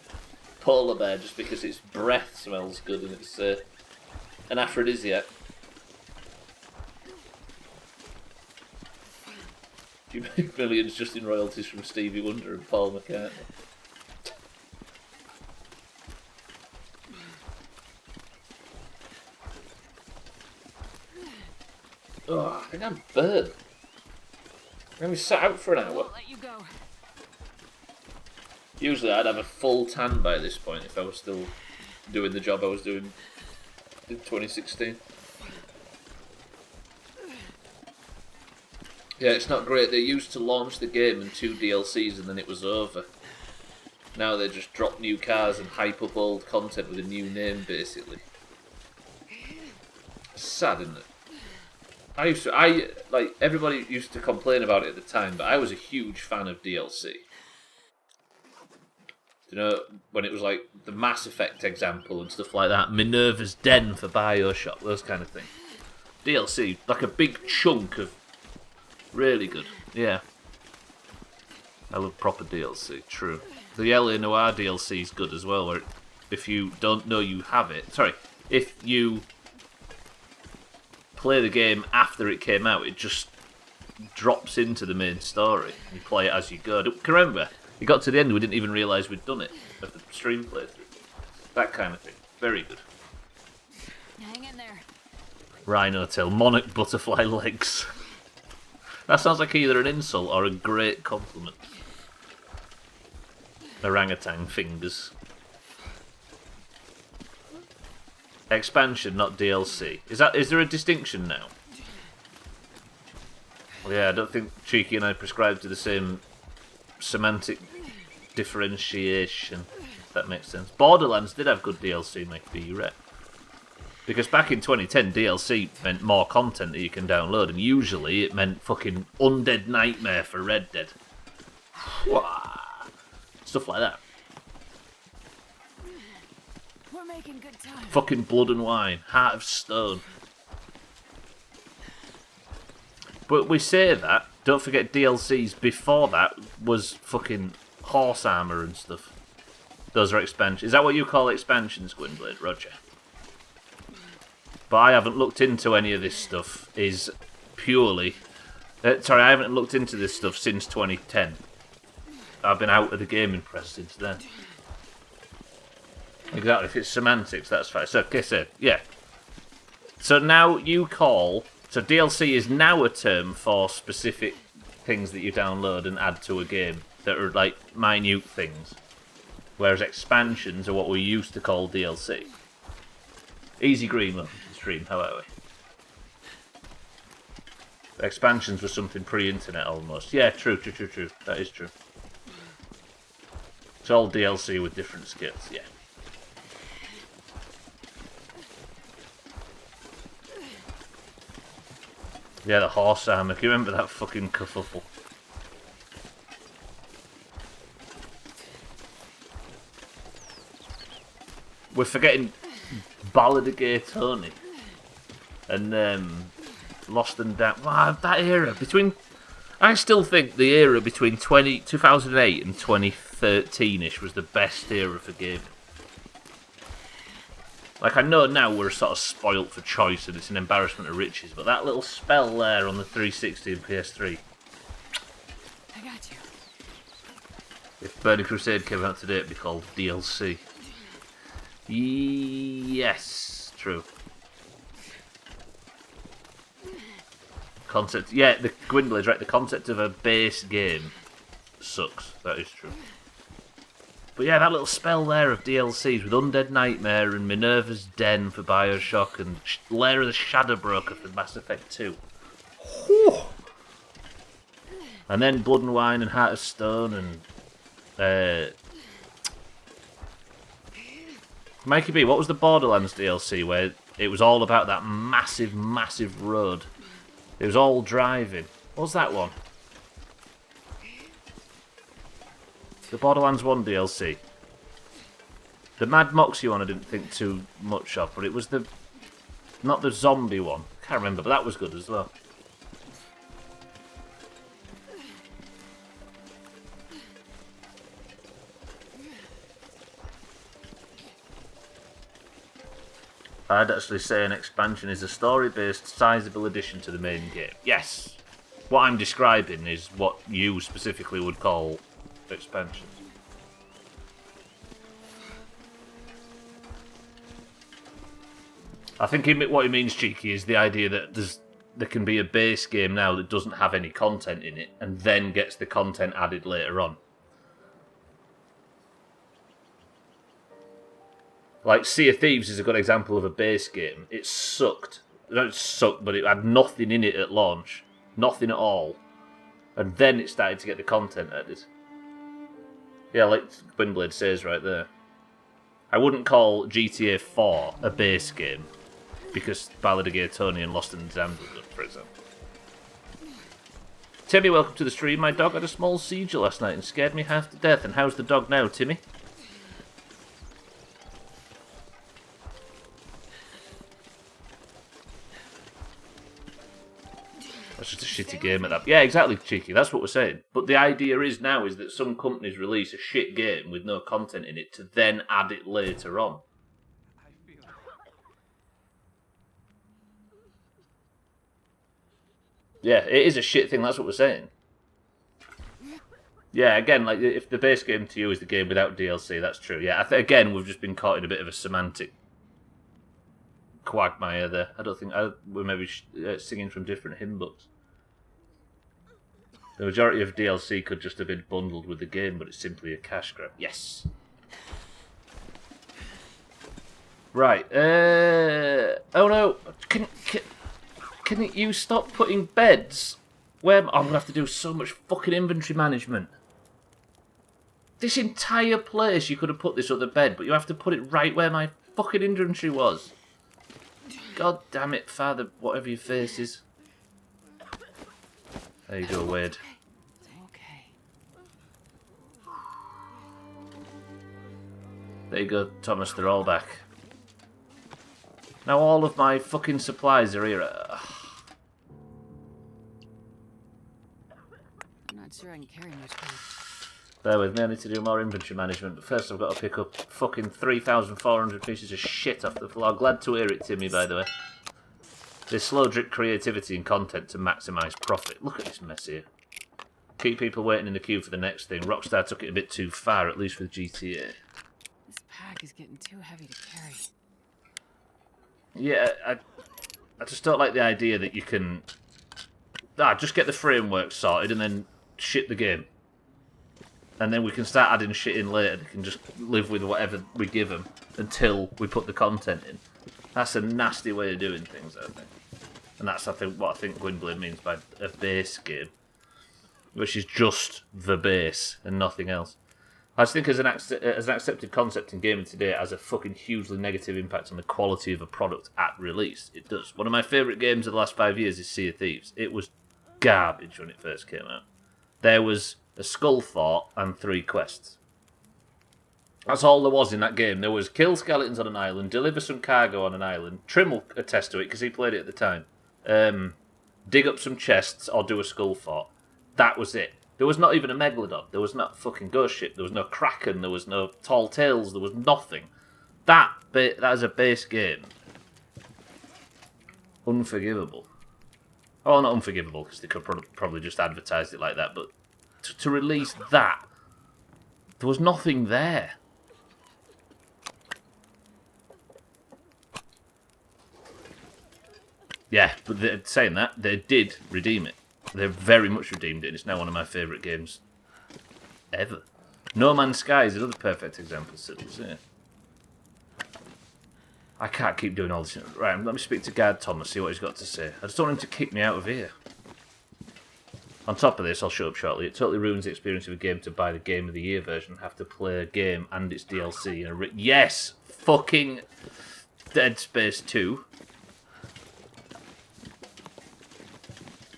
polar bear just because its breath smells good and it's an aphrodisiac. Do you make millions just in royalties from Stevie Wonder and Paul McCartney? Oh, I think I'm burnt. I'm sat out for an hour. Won't let you go. Usually I'd have a full tan by this point if I was still doing the job I was doing in 2016. Yeah, it's not great. They used to launch the game in 2 DLCs and then it was over. Now they just drop new cars and hype up old content with a new name, basically. Sad, isn't it? Like, everybody used to complain about it at the time, but I was a huge fan of DLC. You know, when it was like the Mass Effect example and stuff like that, Minerva's Den for Bioshock, those kind of things. DLC, like a big chunk of really good. Yeah. I love proper DLC, true. The LA Noire DLC is good as well, where if you don't know you have it, if you play the game after it came out, it just drops into the main story. You play it as you go. Remember, it got to the end, we didn't even realise we'd done it of the stream playthrough. That kind of thing. Very good. Hang in there. Rhino tail, monarch butterfly legs. That sounds like either an insult or a great compliment. Orangutan fingers. Expansion, not DLC. Is there a distinction now? Well, yeah, I don't think Cheeky and I prescribe to the same semantic differentiation, if that makes sense. Borderlands did have good DLC, Mickey, you're right. Because back in 2010, DLC meant more content that you can download, and usually it meant fucking Undead Nightmare for Red Dead. Stuff like that. We're making good time. Fucking Blood and Wine, Heart of Stone. But we say that, don't forget DLCs before that was fucking horse armour and stuff. Those are expansions. Is that what you call expansions, Gwynblade? Roger. But I haven't looked into any of this stuff, is purely... I haven't looked into this stuff since 2010. I've been out of the gaming press since then. Exactly, if it's semantics, that's fine. So, okay, so, yeah. So now you call... So DLC is now a term for specific things that you download and add to a game that are like minute things. Whereas expansions are what we used to call DLC. Easy green welcome to the stream, how are we? Expansions were something pre-internet almost. Yeah, true. That is true. It's all DLC with different skills, yeah. Yeah, the horse armor. Can you remember that fucking kerfuffle? We're forgetting Ballad of Gay Tony and Lost and Damned. Wow, that era between. I still think the era between 2008 and 2013ish was the best era for gaming. Like, I know now we're sort of spoilt for choice and it's an embarrassment of riches, but that little spell there on the 360 and PS3. I got you. If Burning Crusade came out today, it'd be called DLC. Yes, true. Concept, yeah, the Gwynblade's right. The concept of a base game sucks. That is true. But yeah, that little spell there of DLCs with Undead Nightmare and Minerva's Den for Bioshock and Lair of the Shadow Broker for Mass Effect 2. Whew. And then Blood and Wine and Heart of Stone and Mikey B, what was the Borderlands DLC where it was all about that massive, massive road? It was all driving. What was that one? The Borderlands 1 DLC. The Mad Moxie one I didn't think too much of, but it was the... not the zombie one. Can't remember, but that was good as well. I'd actually say an expansion is a story-based, sizable addition to the main game. Yes! What I'm describing is what you specifically would call expansions. I think what he means, Cheeky, is the idea that there can be a base game now that doesn't have any content in it, and then gets the content added later on. Like, Sea of Thieves is a good example of a base game. It sucked. Not sucked, but it had nothing in it at launch. Nothing at all. And then it started to get the content added. Yeah, like Windblade says right there. I wouldn't call GTA 4 a base game, because Ballad of Gay Tony and Lost and Damned were good, for example. Timmy, welcome to the stream. My dog had a small seizure last night and scared me half to death. And how's the dog now, Timmy? That's just a shitty game at that. Yeah, exactly, Cheeky. That's what we're saying. But the idea is now is that some companies release a shit game with no content in it to then add it later on. Yeah, it is a shit thing. That's what we're saying. Yeah, again, like if the base game to you is the game without DLC, that's true. Yeah, again, we've just been caught in a bit of a semantic quagmire there. I don't think we're maybe singing from different hymn books. The majority of DLC could just have been bundled with the game, but it's simply a cash grab. Yes. Right. Oh no. Can you stop putting beds? Where I'm gonna have to do so much fucking inventory management. This entire place, you could have put this other bed, but you have to put it right where my fucking inventory was. God damn it, Father, whatever your face is. There you go, Wade. Okay. There you go, Thomas, they're all back. Now all of my fucking supplies are here. I'm not sure I can carry much weight. Bear with me, I need to do more inventory management, but first I've got to pick up fucking 3,400 pieces of shit off the floor. Glad to hear it, Timmy, by the way. They slow drip creativity and content to maximise profit. Look at this mess here. Keep people waiting in the queue for the next thing. Rockstar took it a bit too far, at least with GTA. This pack is getting too heavy to carry. Yeah, I just don't like the idea that you can... just get the framework sorted and then shit the game. And then we can start adding shit in later. They can just live with whatever we give them until we put the content in. That's a nasty way of doing things, I think. And that's, what I think Gwynblade means by a base game. Which is just the base and nothing else. I just think as an accepted concept in gaming today, it has a fucking hugely negative impact on the quality of a product at release. It does. One of my favourite games of the last 5 years is Sea of Thieves. It was garbage when it first came out. There was a skull fort and 3 quests. That's all there was in that game. There was kill skeletons on an island, deliver some cargo on an island. Trim will attest to it because he played it at the time. Dig up some chests or do a skull fort. That was it. There was not even a Megalodon. There was not fucking ghost ship. There was no Kraken. There was no Tall Tales. There was nothing. That is a base game. Unforgivable. Oh, not unforgivable, because they could probably just advertised it like that, but to release that, there was nothing there. Yeah, but saying that, they did redeem it. They very much redeemed it, and it's now one of my favourite games ever. No Man's Sky is another perfect example, Siddles, yeah. I can't keep doing all this. Right, let me speak to Guard Thomas, see what he's got to say. I just don't want him to kick me out of here. On top of this, I'll shut up shortly. It totally ruins the experience of a game to buy the Game of the Year version and have to play a game and its DLC. Yes! Fucking Dead Space 2.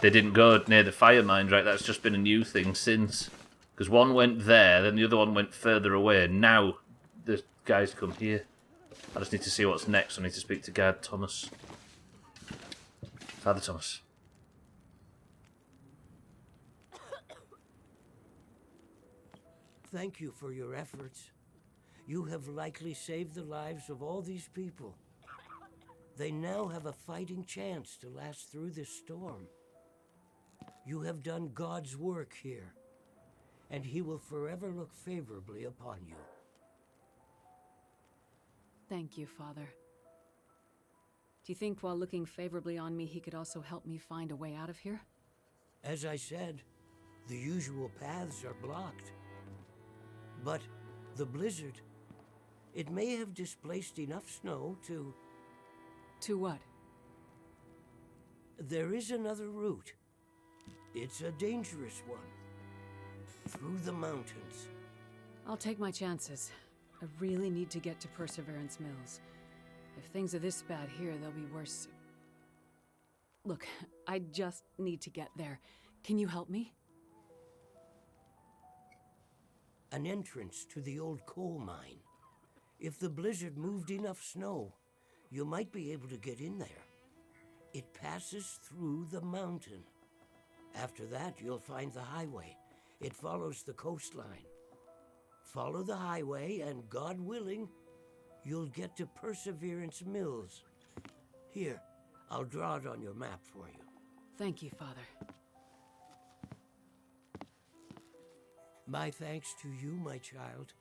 They didn't go near the fire mines, right? That's just been a new thing since. Because one went there, then the other one went further away, and now the guys come here. I just need to see what's next. I need to speak to Guard Thomas. Father Thomas. Thank you for your efforts. You have likely saved the lives of all these people. They now have a fighting chance to last through this storm. You have done God's work here, and He will forever look favorably upon you. Thank you, Father. Do you think while looking favorably on me, he could also help me find a way out of here? As I said, the usual paths are blocked. But the blizzard, it may have displaced enough snow to... To what? There is another route. It's a dangerous one. Through the mountains. I'll take my chances. I really need to get to Perseverance Mills. If things are this bad here, they'll be worse. Look, I just need to get there. Can you help me? An entrance to the old coal mine. If the blizzard moved enough snow, you might be able to get in there. It passes through the mountain. After that, you'll find the highway. It follows the coastline. Follow the highway, and God willing, you'll get to Perseverance Mills. Here, I'll draw it on your map for you. Thank you, Father. My thanks to you, my child.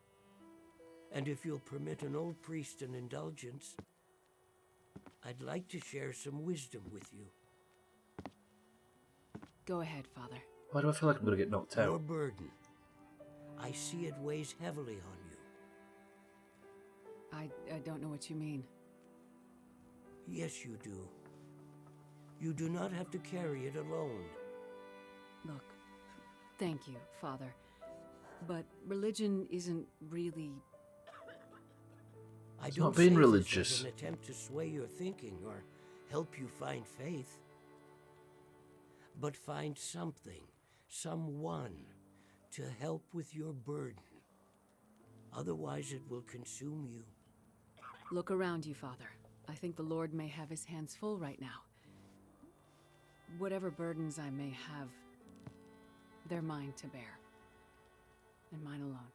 And if you'll permit an old priest an indulgence, I'd like to share some wisdom with you. Go ahead, Father. Why do I feel like I'm going to get knocked Your out? burden. I see it weighs heavily on you. I don't know what you mean. Yes, you do. You do not have to carry it alone. Look, thank you, Father. But religion isn't really... I It's don't not being say this religious. as an attempt to sway your thinking or help you find faith. But find something, someone, to help with your burden. Otherwise it will consume you. Look around you, Father. I think the Lord may have his hands full right now. Whatever burdens I may have, they're mine to bear. And mine alone.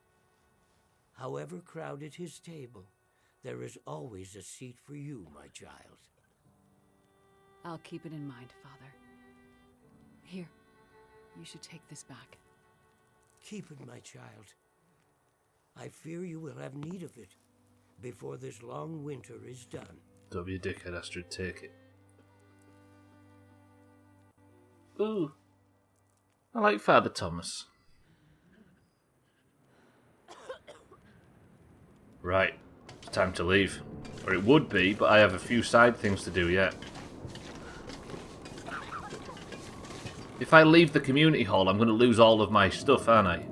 However crowded his table, there is always a seat for you, my child. I'll keep it in mind, Father. Here, you should take this back. Keep it, my child. I fear you will have need of it before this long winter is done. Don't be a dickhead, Astrid. Take it. Ooh. I like Father Thomas. Right. It's time to leave. Or it would be, but I have a few side things to do yet. If I leave the community hall, I'm going to lose all of my stuff, aren't I?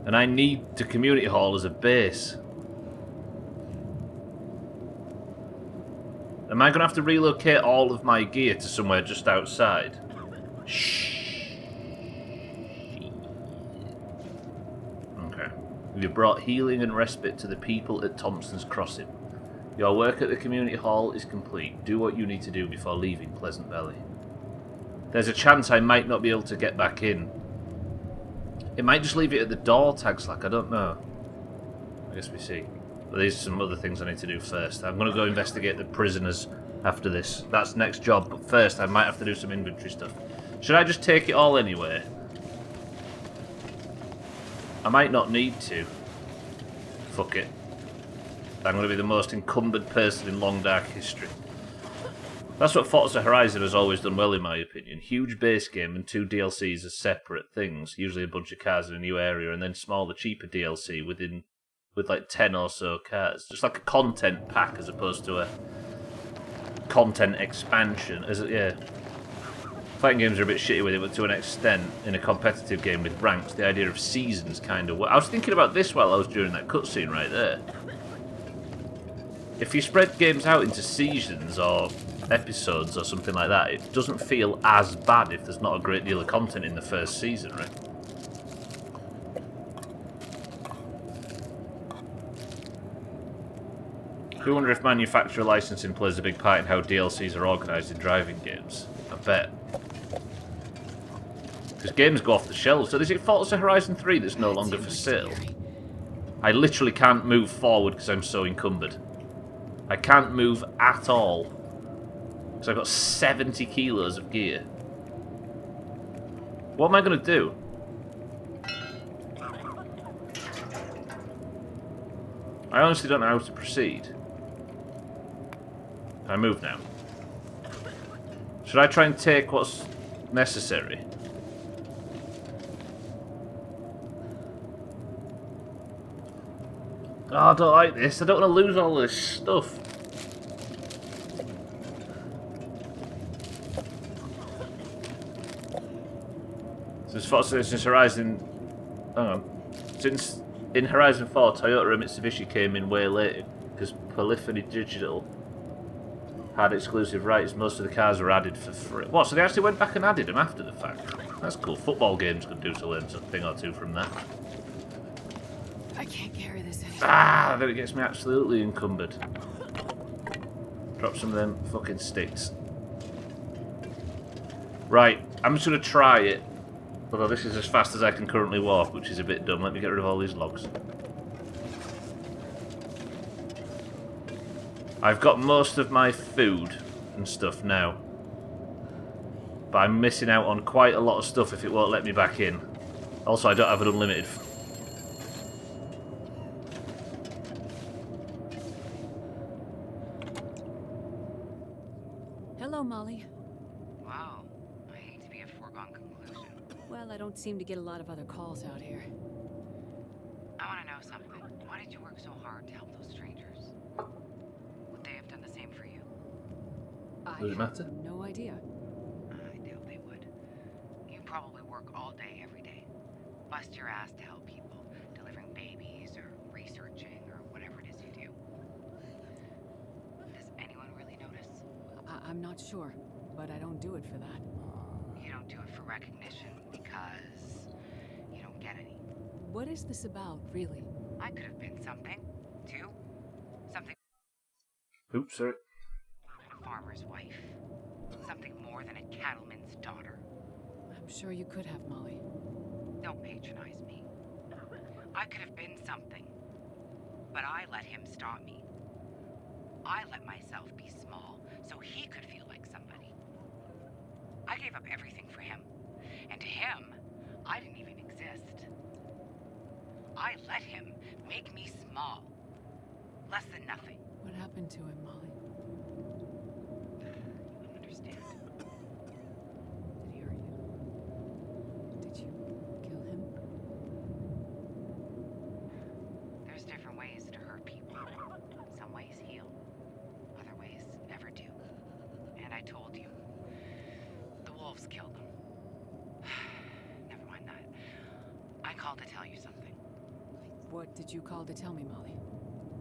And I need the community hall as a base. Am I going to have to relocate all of my gear to somewhere just outside? Shh. Okay. You brought healing and respite to the people at Thompson's Crossing. Your work at the community hall is complete. Do what you need to do before leaving Pleasant Valley. There's a chance I might not be able to get back in. It might just leave it at the door, Tagslack, I don't know. I guess we see. But there's some other things I need to do first. I'm going to go investigate the prisoners after this. That's next job, but first I might have to do some inventory stuff. Should I just take it all anyway? I might not need to. Fuck it. I'm going to be the most encumbered person in long dark history. That's what Forza Horizon has always done well in my opinion. Huge base game and 2 DLCs as separate things. Usually a bunch of cars in a new area and then smaller, cheaper DLC with like 10 or so cars. Just like a content pack as opposed to a content expansion. Yeah. Fighting games are a bit shitty with it, but to an extent, in a competitive game with ranks, the idea of seasons kind of... I was thinking about this while I was during that cutscene right there. If you spread games out into seasons or episodes or something like that, it doesn't feel as bad if there's not a great deal of content in the first season, right? I wonder if manufacturer licensing plays a big part in how DLCs are organised in driving games. I bet. Because games go off the shelves. So is it Forza Horizon 3 that's no longer for sale? I literally can't move forward because I'm so encumbered. I can't move at all. So I've got 70 kilos of gear. What am I going to do? I honestly don't know how to proceed. I move now. Should I try and take what's necessary? Oh, I don't like this. I don't want to lose all this stuff. Since Horizon... Hang on. Since in Horizon 4, Toyota and Mitsubishi came in way later because Polyphony Digital had exclusive rights. Most of the cars were added for free. What, so they actually went back and added them after the fact? That's cool. Football games could do to learn something or two from that. I can't carry this anymore. Ah, then it gets me absolutely encumbered. Drop some of them fucking sticks. Right, I'm just going to try it. Although this is as fast as I can currently walk, which is a bit dumb. Let me get rid of all these logs. I've got most of my food and stuff now. But I'm missing out on quite a lot of stuff if it won't let me back in. Also, I don't have an unlimited... Hello, Molly. Wow. I hate to be a foregone conclusion. Well, I don't seem to get a lot of other calls out here. I want to know something. Why did you work so hard to help those strangers? Would they have done the same for you? Does it matter? No idea. I doubt they would. You probably work all day, every day. Bust your ass to help people, delivering babies or researching or whatever it is you do. Does anyone really notice? I'm not sure, but I don't do it for that. You don't do it for recognition because you don't get any. What is this about, really? I could have been something, too. Something Oops, sorry. a farmer's wife. Something more than a cattleman's daughter. I'm sure you could have, Molly. Don't patronize me. I could have been something, but I let him stop me. I let myself be small so he could feel like somebody. I gave up everything for him, and to him, I didn't even exist. I let him make me small. Less than nothing. What happened to him, Molly? You don't understand. Did he hurt you? Did you kill him? There's different ways to hurt people. Some ways heal. Other ways never do. And I told you. The wolves killed him. Never mind that. I called to tell you something. What did you call to tell me, Molly?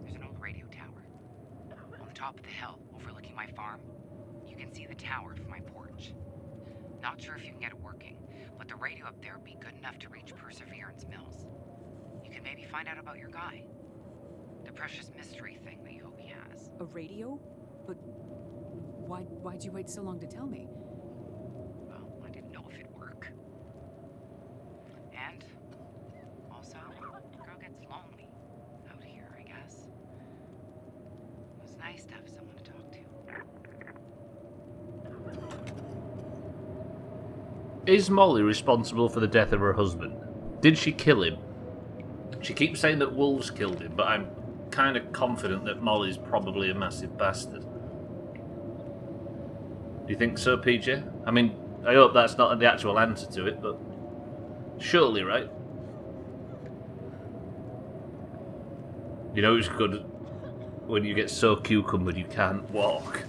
There's an old radio tower. On the top of the hill, overlooking my farm. You can see the tower from my porch. Not sure if you can get it working, but the radio up there would be good enough to reach Perseverance Mills. You can maybe find out about your guy. The precious mystery thing that you hope he has. A radio? But why'd you wait so long to tell me? Well, I didn't know if it'd work. And also, girl gets lonely out here, I guess. It was nice to have someone to talk to. Is Molly responsible for the death of her husband? Did she kill him? She keeps saying that wolves killed him, but I'm kind of confident that Molly's probably a massive bastard. Do you think so, PJ? I mean, I hope that's not the actual answer to it, but surely, right? You know it's good when you get so cucumbered you can't walk.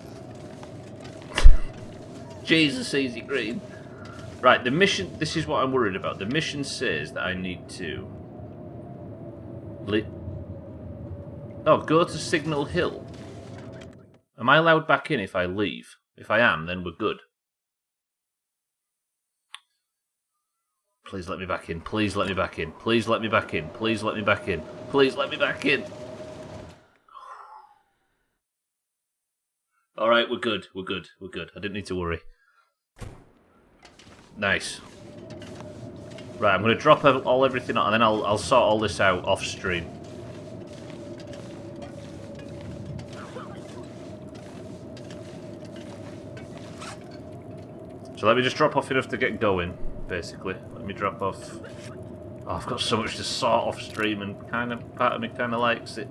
Jesus, easy green. Right, the mission, this is what I'm worried about. The mission says that I need to... go to Signal Hill. Am I allowed back in if I leave? If I am, then we're good. Please let me back in. Please let me back in. Please let me back in. Please let me back in. Please let me back in. Alright, we're good. We're good. We're good. I didn't need to worry. Nice. Right, I'm going to drop everything on, and then I'll sort all this out off stream. So let me just drop off enough to get going, basically. Let me drop off... Oh, I've got so much to sort off stream, and part of me kind of likes it.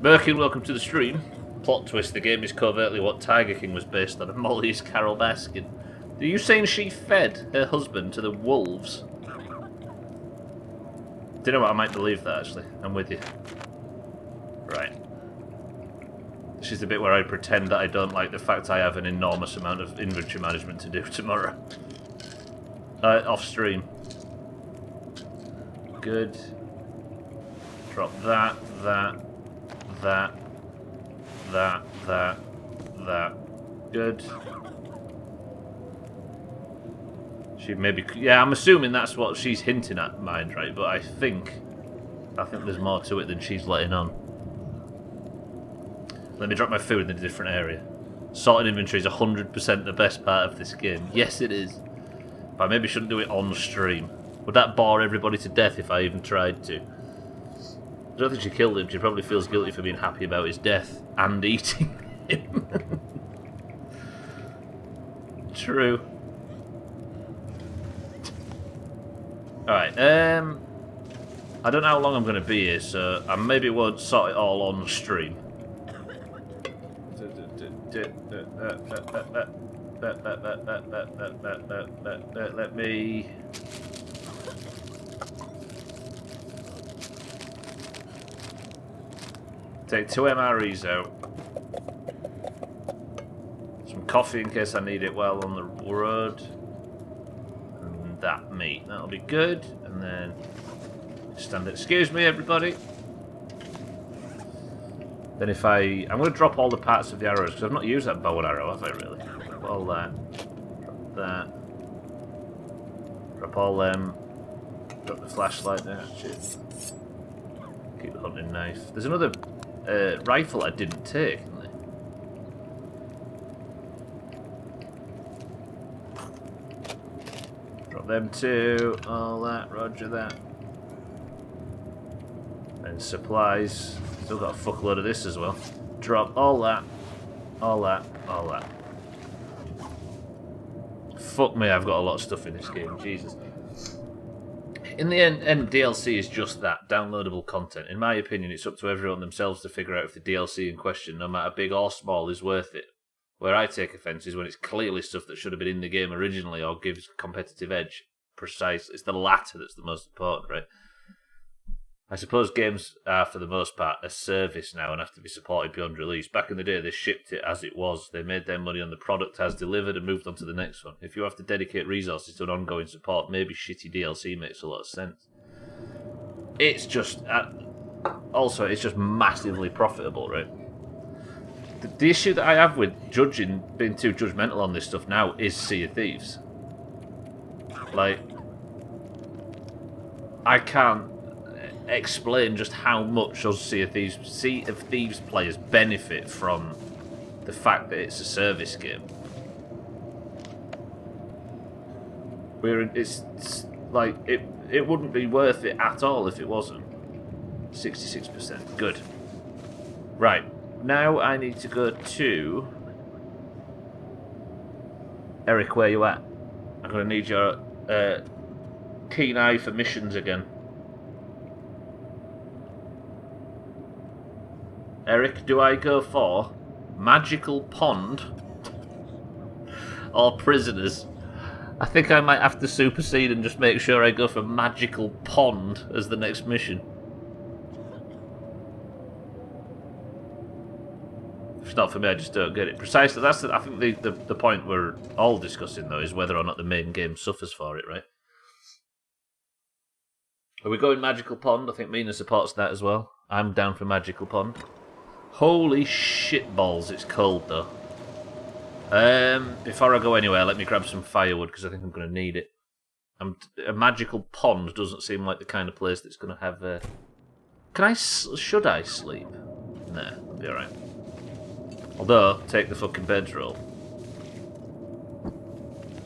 Merkin, welcome to the stream. Plot twist, the game is covertly what Tiger King was based on, and Molly is Carol Baskin. Are you saying she fed her husband to the wolves? Do you know what, I might believe that, actually. I'm with you. Right. This is the bit where I pretend that I don't like the fact I have an enormous amount of inventory management to do tomorrow. Off stream. Good. Drop that. Good. She maybe... Yeah, I'm assuming that's what she's hinting at, mind, right? But I think there's more to it than she's letting on. Let me drop my food in a different area. Sorting inventory is 100% the best part of this game. Yes, it is. But I maybe shouldn't do it on stream. Would that bore everybody to death if I even tried to? I don't think she killed him. She probably feels guilty for being happy about his death and eating him. True. Alright, I don't know how long I'm going to be here, so I maybe won't sort it all on stream. Let me... take 2 MREs out. Some coffee in case I need it while on the road. And that meat. That'll be good. And then stand it. Excuse me, everybody. Then if I'm going to drop all the parts of the arrows because I've not used that bow and arrow, have I really? Drop all that. Drop that. Drop all them. Drop the flashlight there. Shit. Keep the hunting knife. There's another rifle I didn't take. Isn't there? Drop them too. All that. Roger that. And supplies. Still got a fuckload of this as well. Drop all that. All that. All that. Fuck me, I've got a lot of stuff in this game. Jesus. In the end, DLC is just that, downloadable content. In my opinion, it's up to everyone themselves to figure out if the DLC in question, no matter big or small, is worth it. Where I take offence is when it's clearly stuff that should have been in the game originally or gives competitive edge. Precisely. It's the latter that's the most important, right? I suppose games are, for the most part, a service now and have to be supported beyond release. Back in the day, they shipped it as it was. They made their money on the product as delivered and moved on to the next one. If you have to dedicate resources to an ongoing support, maybe shitty DLC makes a lot of sense. It's just... also, it's just massively profitable, right? The issue that I have with being too judgmental on this stuff now is Sea of Thieves. Like, I can't explain just how much us Sea of Thieves players benefit from the fact that it's a service game. It's like it wouldn't be worth it at all if it wasn't. 66%. Good. Right. Now I need to go to Eric, where you at? I'm gonna need your keen eye for missions again. Eric, do I go for Magical Pond or Prisoners? I think I might have to supersede and just make sure I go for Magical Pond as the next mission. If it's not for me, I just don't get it. Precisely, that's I think the point we're all discussing, though, is whether or not the main game suffers for it, right? Are we going Magical Pond? I think Mina supports that as well. I'm down for Magical Pond. Holy shitballs, it's cold though. Before I go anywhere, let me grab some firewood because I think I'm going to need it. A magical pond doesn't seem like the kind of place that's going to have... Should I sleep? Nah, I'll be alright. Although, take the fucking bedroll.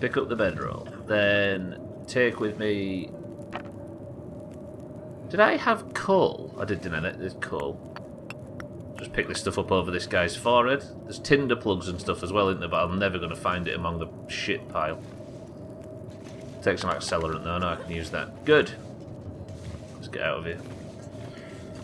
Pick up the bedroll. Then take with me... Did I have coal? I did, didn't I? There's coal. Just pick this stuff up over this guy's forehead. There's tinder plugs and stuff as well, isn't there? But I'm never going to find it among the shit pile. Take some accelerant though. No, I can use that. Good. Let's get out of here.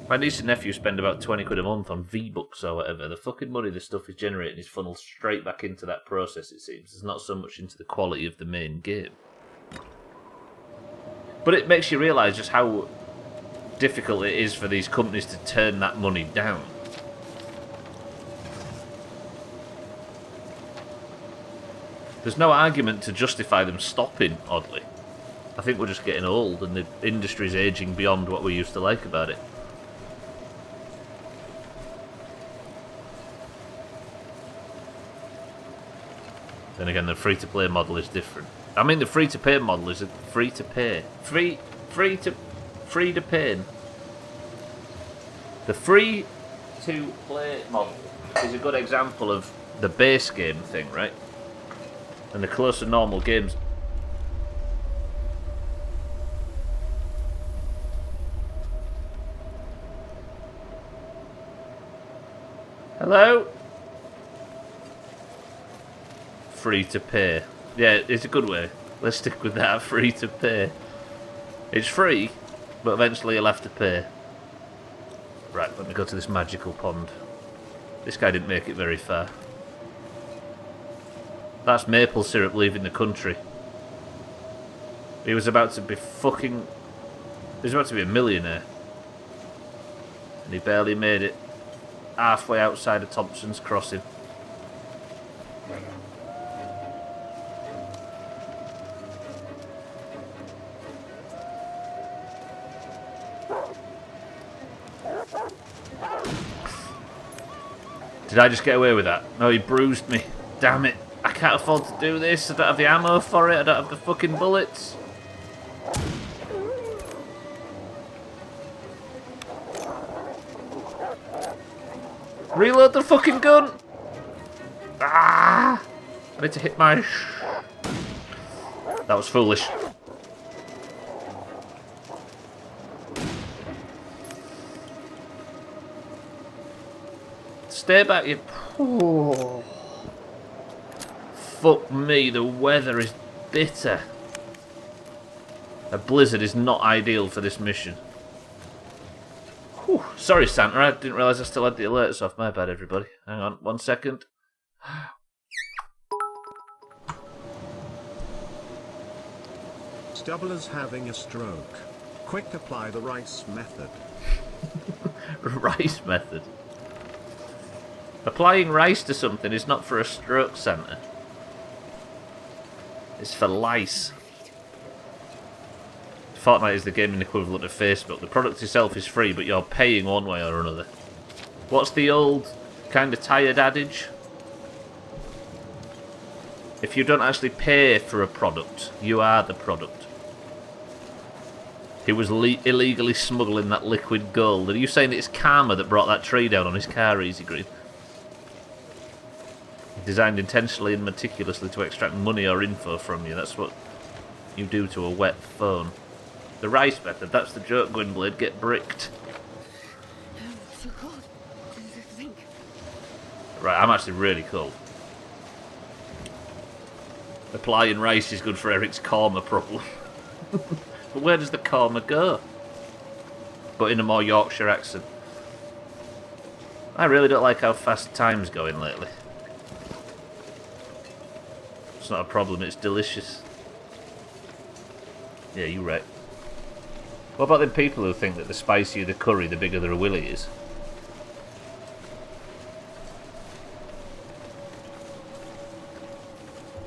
My niece and nephew spend about 20 quid a month on V-Bucks or whatever. The fucking money this stuff is generating is funneled straight back into that process, it seems. It's not so much into the quality of the main game. But it makes you realise just how difficult it is for these companies to turn that money down. There's no argument to justify them stopping, oddly. I think we're just getting old and the industry's ageing beyond what we used to like about it. Then again, the free-to-play model is different. I mean, the free-to-pay model is free-to-pay. Free to pay. The free-to-play model is a good example of the base game thing, right? And the closer normal games... Hello? Free to pay. Yeah, it's a good way. Let's stick with that, free to pay. It's free, but eventually you'll have to pay. Right, let me go to this magical pond. This guy didn't make it very far. That's maple syrup leaving the country. He was about to be fucking... He was about to be a millionaire. And he barely made it halfway outside of Thompson's Crossing. Did I just get away with that? No, he bruised me. Damn it. I can't afford to do this. I don't have the ammo for it. I don't have the fucking bullets. Reload the fucking gun. Ah! I need to hit my... That was foolish. Stay back, you... Oh. Fuck me, the weather is bitter. A blizzard is not ideal for this mission. Whew. Sorry, Santa, I didn't realise I still had the alerts off. My bad, everybody. Hang on, 1 second. Stubbler's having a stroke. Quick, apply the rice method. Rice method. Applying rice to something is not for a stroke centre. It's for lice. Fortnite is the gaming equivalent of Facebook. The product itself is free, but you're paying one way or another. What's the old kind of tired adage? If you don't actually pay for a product, you are the product. He was illegally smuggling that liquid gold. Are you saying it's karma that brought that tree down on his car, Easy Green? Designed intentionally and meticulously to extract money or info from you. That's what you do to a wet phone. The rice method, that's the joke, Gwynblade. Get bricked. It's so cold. Think. Right, I'm actually really cold. Applying rice is good for Eric's karma problem. But where does the karma go? But in a more Yorkshire accent. I really don't like how fast time's going lately. It's not a problem, it's delicious. Yeah, you're right. What about them people who think that the spicier the curry, the bigger their willy is?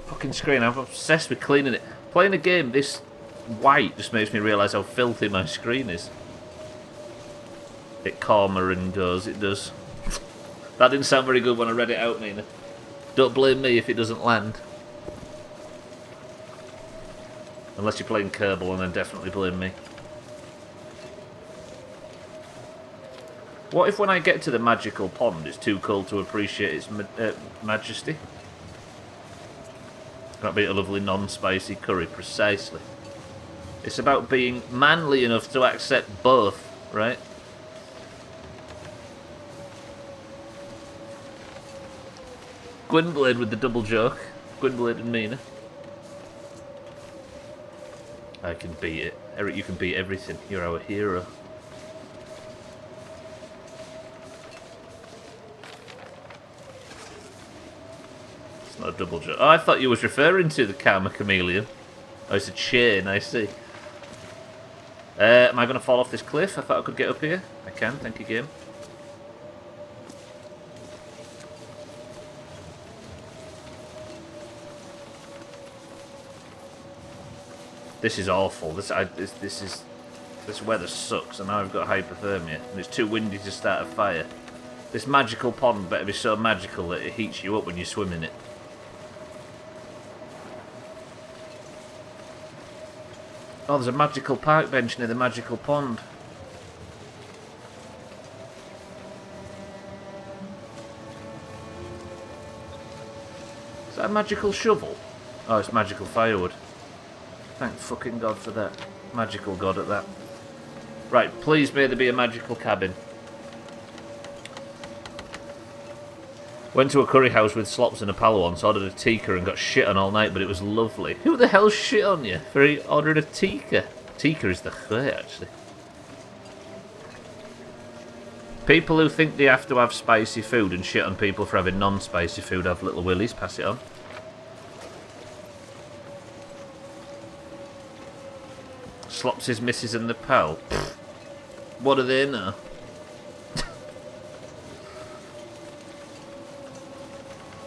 Fucking screen, I'm obsessed with cleaning it. Playing a game this white just makes me realise how filthy my screen is. It karma and goes, it does. That didn't sound very good when I read it out, Nina. Don't blame me if it doesn't land. Unless you're playing Kerbal, and then definitely blame me. What if when I get to the magical pond it's too cold to appreciate its majesty? That'd be a lovely non-spicy curry, precisely. It's about being manly enough to accept both, right? Gwynblade with the double joke. Gwynblade and Mina. I can beat it. Eric, you can beat everything. You're our hero. It's not a double joke. Oh, I thought you was referring to the Karma Chameleon. Oh, it's a chain, I see. Am I going to fall off this cliff? I thought I could get up here. I can, thank you, game. This is awful. This weather sucks, and now I've got hypothermia, and it's too windy to start a fire. This magical pond better be so magical that it heats you up when you swim in it. Oh, there's a magical park bench near the magical pond. Is that a magical shovel? Oh, it's magical firewood. Thank fucking God for that. Magical God at that. Right, please may there be a magical cabin. Went to a curry house with slops and a palo once, ordered a tikka and got shit on all night, but it was lovely. Who the hell shit on you for ordering a tikka? Tikka is the way, actually. People who think they have to have spicy food and shit on people for having non-spicy food have little willies. Pass it on. Slops his missus and the pal. Pfft. What do they know?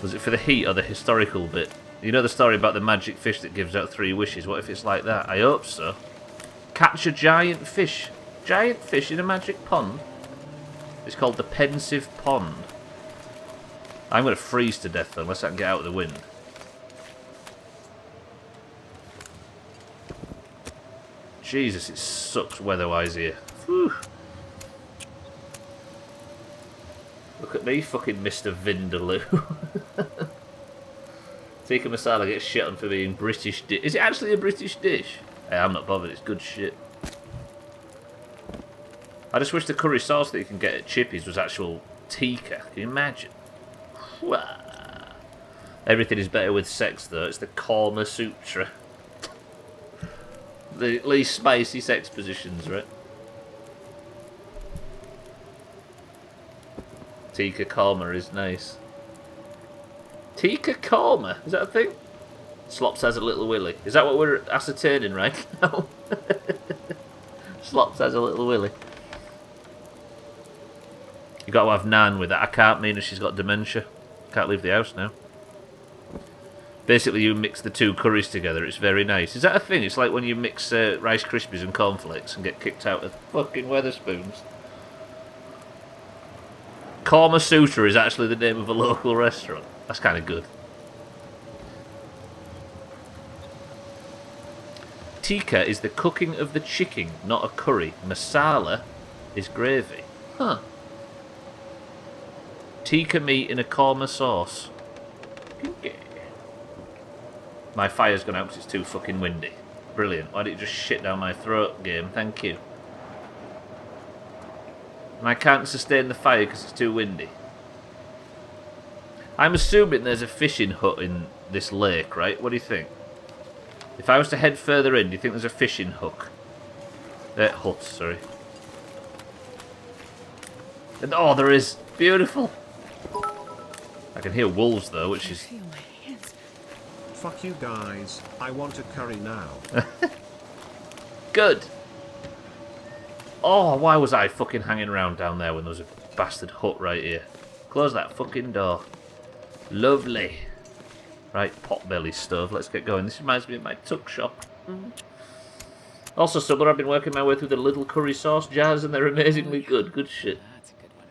Was it for the heat or the historical bit? You know the story about the magic fish that gives out 3 wishes? What if it's like that? I hope so. Catch a giant fish. Giant fish in a magic pond? It's called the Pensive Pond. I'm going to freeze to death though, unless I can get out of the wind. Jesus, it sucks weather-wise here. Whew. Look at me, fucking Mr. Vindaloo. Tikka masala gets shit on for being British dish. Is it actually a British dish? Hey, I'm not bothered, it's good shit. I just wish the curry sauce that you can get at Chippy's was actual tikka. Can you imagine? Wah. Everything is better with sex though, it's the Kama Sutra. The least spicy sex positions, right? Tikka Kama is nice. Tikka Kama? Is that a thing? Slops has a little willy. Is that what we're ascertaining right now? Slops has a little willy. You got to have Nan with that. I can't mean that she's got dementia. Can't leave the house now. Basically, you mix the two curries together. It's very nice. Is that a thing? It's like when you mix Rice Krispies and cornflakes and get kicked out of fucking Wetherspoons. Korma Sutra is actually the name of a local restaurant. That's kind of good. Tikka is the cooking of the chicken, not a curry. Masala is gravy. Huh. Tikka meat in a korma sauce. My fire's gone out because it's too fucking windy. Brilliant. Why did it just shit down my throat, game? Thank you. And I can't sustain the fire because it's too windy. I'm assuming there's a fishing hut in this lake, right? What do you think? If I was to head further in, do you think there's a fishing hook? Hut, sorry. And, oh, there is. Beautiful. I can hear wolves, though, which is... Fuck you guys, I want a curry now. Good. Oh, why was I fucking hanging around down there when there was a bastard hut right here? Close that fucking door. Lovely. Right, potbelly stove. Let's get going. This reminds me of my tuck shop. Also, Stubbler, I've been working my way through the little curry sauce jars, and they're amazingly good. Good shit. That's a good one.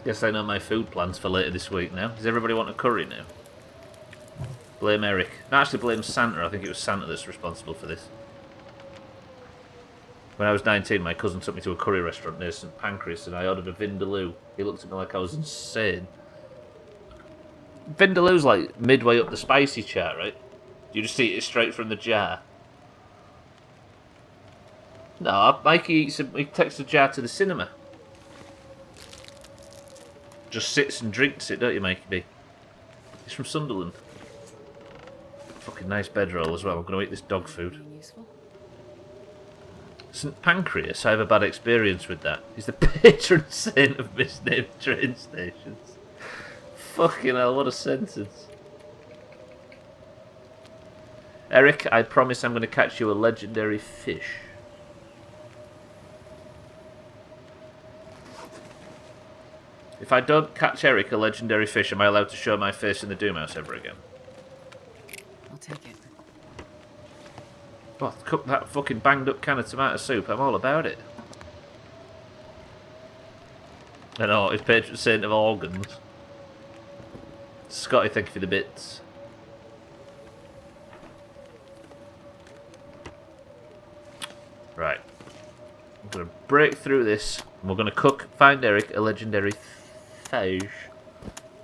Guess I know my food plans for later this week now. Does everybody want a curry now? Blame Eric. No, actually blame Santa. I think it was Santa that's responsible for this. When I was 19, my cousin took me to a curry restaurant near St Pancras, and I ordered a vindaloo. He looked at me like I was insane. Vindaloo's like midway up the spicy chart, right? You just eat it straight from the jar. No, Mikey he takes the jar to the cinema. Just sits and drinks it, don't you, Mikey B? He's from Sunderland. Fucking nice bedroll as well. I'm going to eat this dog food. St Pancras, I have a bad experience with that. He's the patron saint of misnamed train stations. Fucking hell, what a sentence. Eric, I promise I'm going to catch you a legendary fish. If I don't catch Eric a legendary fish, am I allowed to show my face in the Doomhaus ever again? I'll take it. Oh, cook that fucking banged up can of tomato soup. I'm all about it. And oh, his patron saint of organs. Scotty, thank you for the bits. Right. I'm going to break through this. And we're going to find Eric a legendary fish.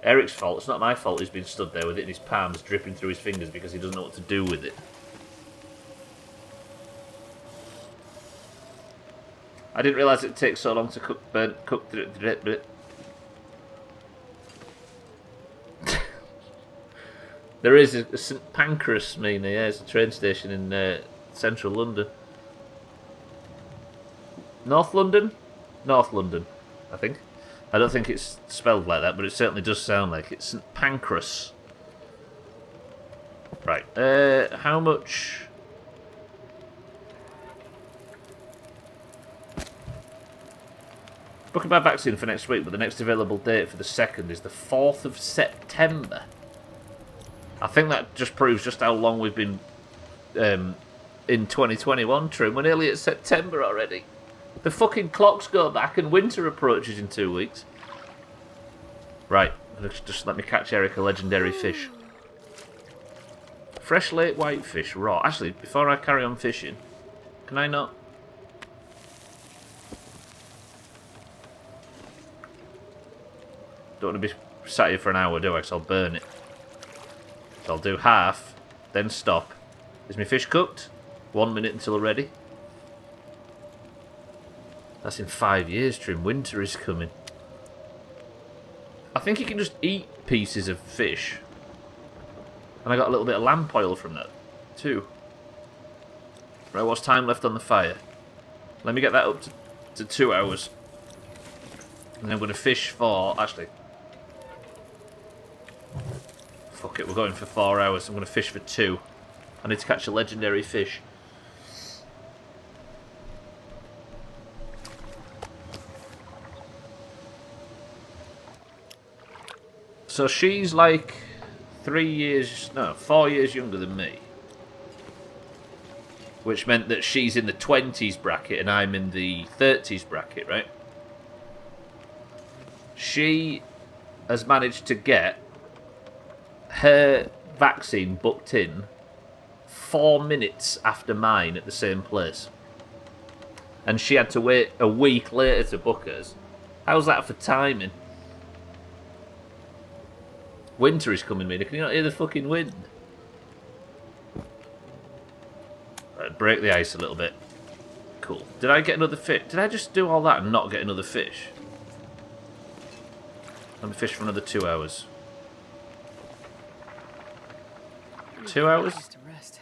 Eric's fault. It's not my fault he's been stood there with it in his palms dripping through his fingers because he doesn't know what to do with it. I didn't realise it takes so long to cook There is a St Pancras, yeah, it's a train station in central London. North London? North London, I think. I don't think it's spelled like that, but it certainly does sound like it. St Pancras. Right, how much... Booking my vaccine for next week, but the next available date for the 2nd is the 4th of September. I think that just proves just how long we've been in 2021, Trim. We're nearly at September already. The fucking clocks go back and winter approaches in 2 weeks. Right, just let me catch Eric a legendary fish. Fresh lake whitefish, raw. Actually, before I carry on fishing, can I not? Don't want to be sat here for an hour, do I? Because I'll burn it. So I'll do half, then stop. Is my fish cooked? 1 minute until we're ready. That's in 5 years, Trim. Winter is coming. I think you can just eat pieces of fish. And I got a little bit of lamp oil from that, too. Right, what's time left on the fire? Let me get that up to 2 hours. And then I'm going to fish for... Actually... Fuck it, we're going for 4 hours. I'm going to fish for 2. I need to catch a legendary fish. So she's like 4 years younger than me. Which meant that she's in the 20s bracket and I'm in the 30s bracket, right? She has managed to get her vaccine booked in 4 minutes after mine at the same place. And she had to wait a week later to book hers. How's that for timing? Winter is coming, Mina. Can you not hear the fucking wind? Right, break the ice a little bit. Cool. Did I get another fish? Did I just do all that and not get another fish? Let me fish for another 2 hours. 2 hours? Just to rest.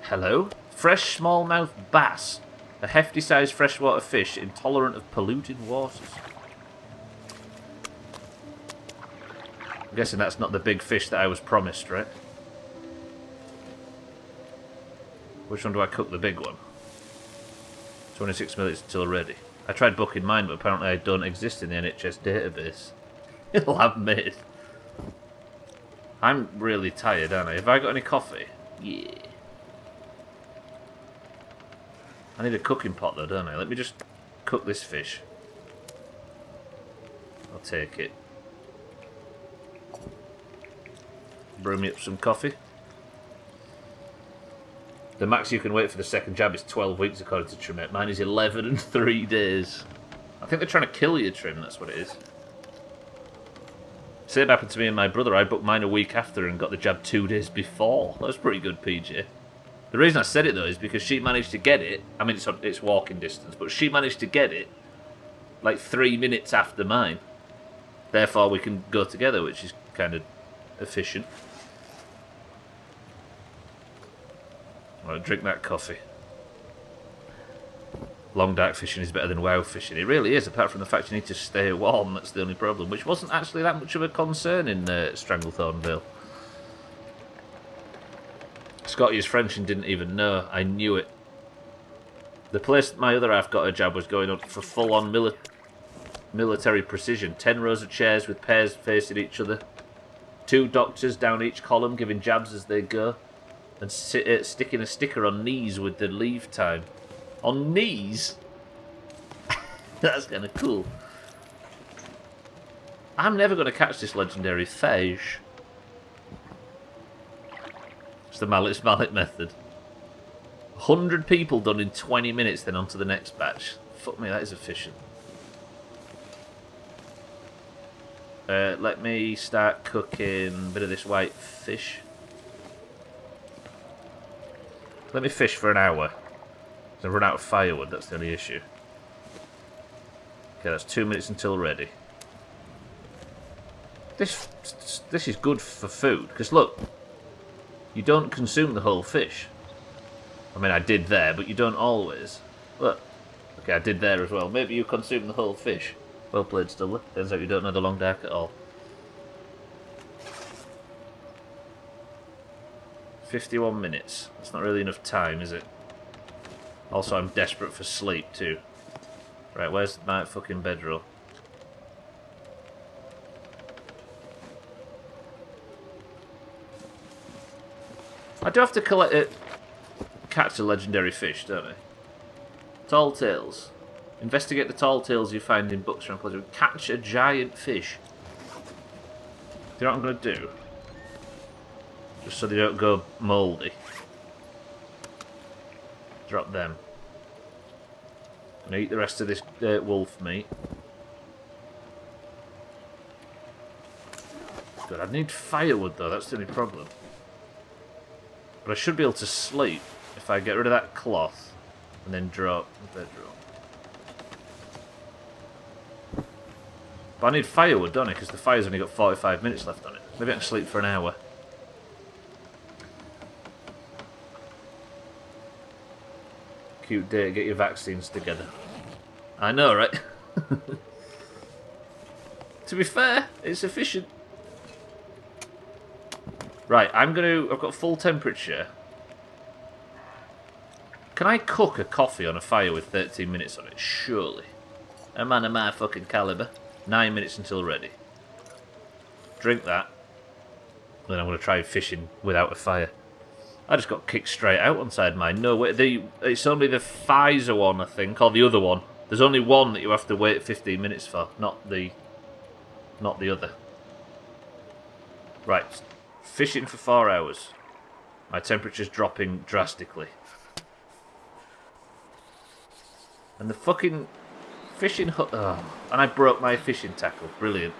Hello? Fresh smallmouth bass. A hefty-sized freshwater fish intolerant of polluted waters. I'm guessing that's not the big fish that I was promised, right? Which one do I cook? The big one. 26 minutes until ready. I tried booking mine, but apparently I don't exist in the NHS database. It'll have made. I'm really tired, aren't I? Have I got any coffee? Yeah. I need a cooking pot though, don't I? Let me just cook this fish. I'll take it. Brew me up some coffee. The max you can wait for the second jab is 12 weeks according to Trimette. Mine is 11 and 3 days. I think they're trying to kill you, Trim, that's what it is. Same happened to me and my brother. I booked mine a week after and got the jab 2 days before. That was pretty good, PJ. The reason I said it though is because she managed to get it. I mean, it's walking distance, but she managed to get it like 3 minutes after mine. Therefore, we can go together, which is kind of efficient. Right, drink that coffee. Long dark fishing is better than wow fishing. It really is, apart from the fact you need to stay warm. That's the only problem, which wasn't actually that much of a concern in Stranglethorn Vale. Scotty is French and didn't even know. I knew it. The place my other half got her jab was going up for full-on military precision. 10 rows of chairs with pairs facing each other. 2 doctors down each column giving jabs as they go. And sticking a sticker on knees with the leave time. On knees? That's kind of cool. I'm never going to catch this legendary fish. It's the mallet method. 100 people done in 20 minutes, then on to the next batch. Fuck me, that is efficient. Let me start cooking a bit of this white fish. Let me fish for an hour. I've run out of firewood, that's the only issue. Okay, that's 2 minutes until ready. This is good for food, because look, you don't consume the whole fish. I mean, I did there, but you don't always. Look. Okay, I did there as well. Maybe you consume the whole fish. Well played, Stubbler. Turns out you don't know the long dark at all. 51 minutes. That's not really enough time, is it? Also, I'm desperate for sleep, too. Right, where's my fucking bedroll? I do have to collect it. Catch a legendary fish, don't I? Tall tales. Investigate the tall tales you find in books around pleasure. Catch a giant fish. Do you know what I'm going to do? Just so they don't go mouldy. Drop them. And eat the rest of this wolf meat. Good, I need firewood though, that's the only problem. But I should be able to sleep if I get rid of that cloth and then drop the bedroll. But I need firewood, don't I? Because the fire's only got 45 minutes left on it. Maybe I can sleep for an hour. Cute day, get your vaccines together. I know, right? To be fair, it's efficient. Right, I've got full temperature. Can I cook a coffee on a fire with 13 minutes on it? Surely. A man of my fucking caliber. 9 minutes until ready. Drink that. Then I'm going to try fishing without a fire. I just got kicked straight out on side mine. No, wait, it's only the Pfizer one, I think, or the other one. There's only one that you have to wait 15 minutes for, not the other. Right, fishing for 4 hours. My temperature's dropping drastically. And the fucking fishing hut... Oh, and I broke my fishing tackle. Brilliant.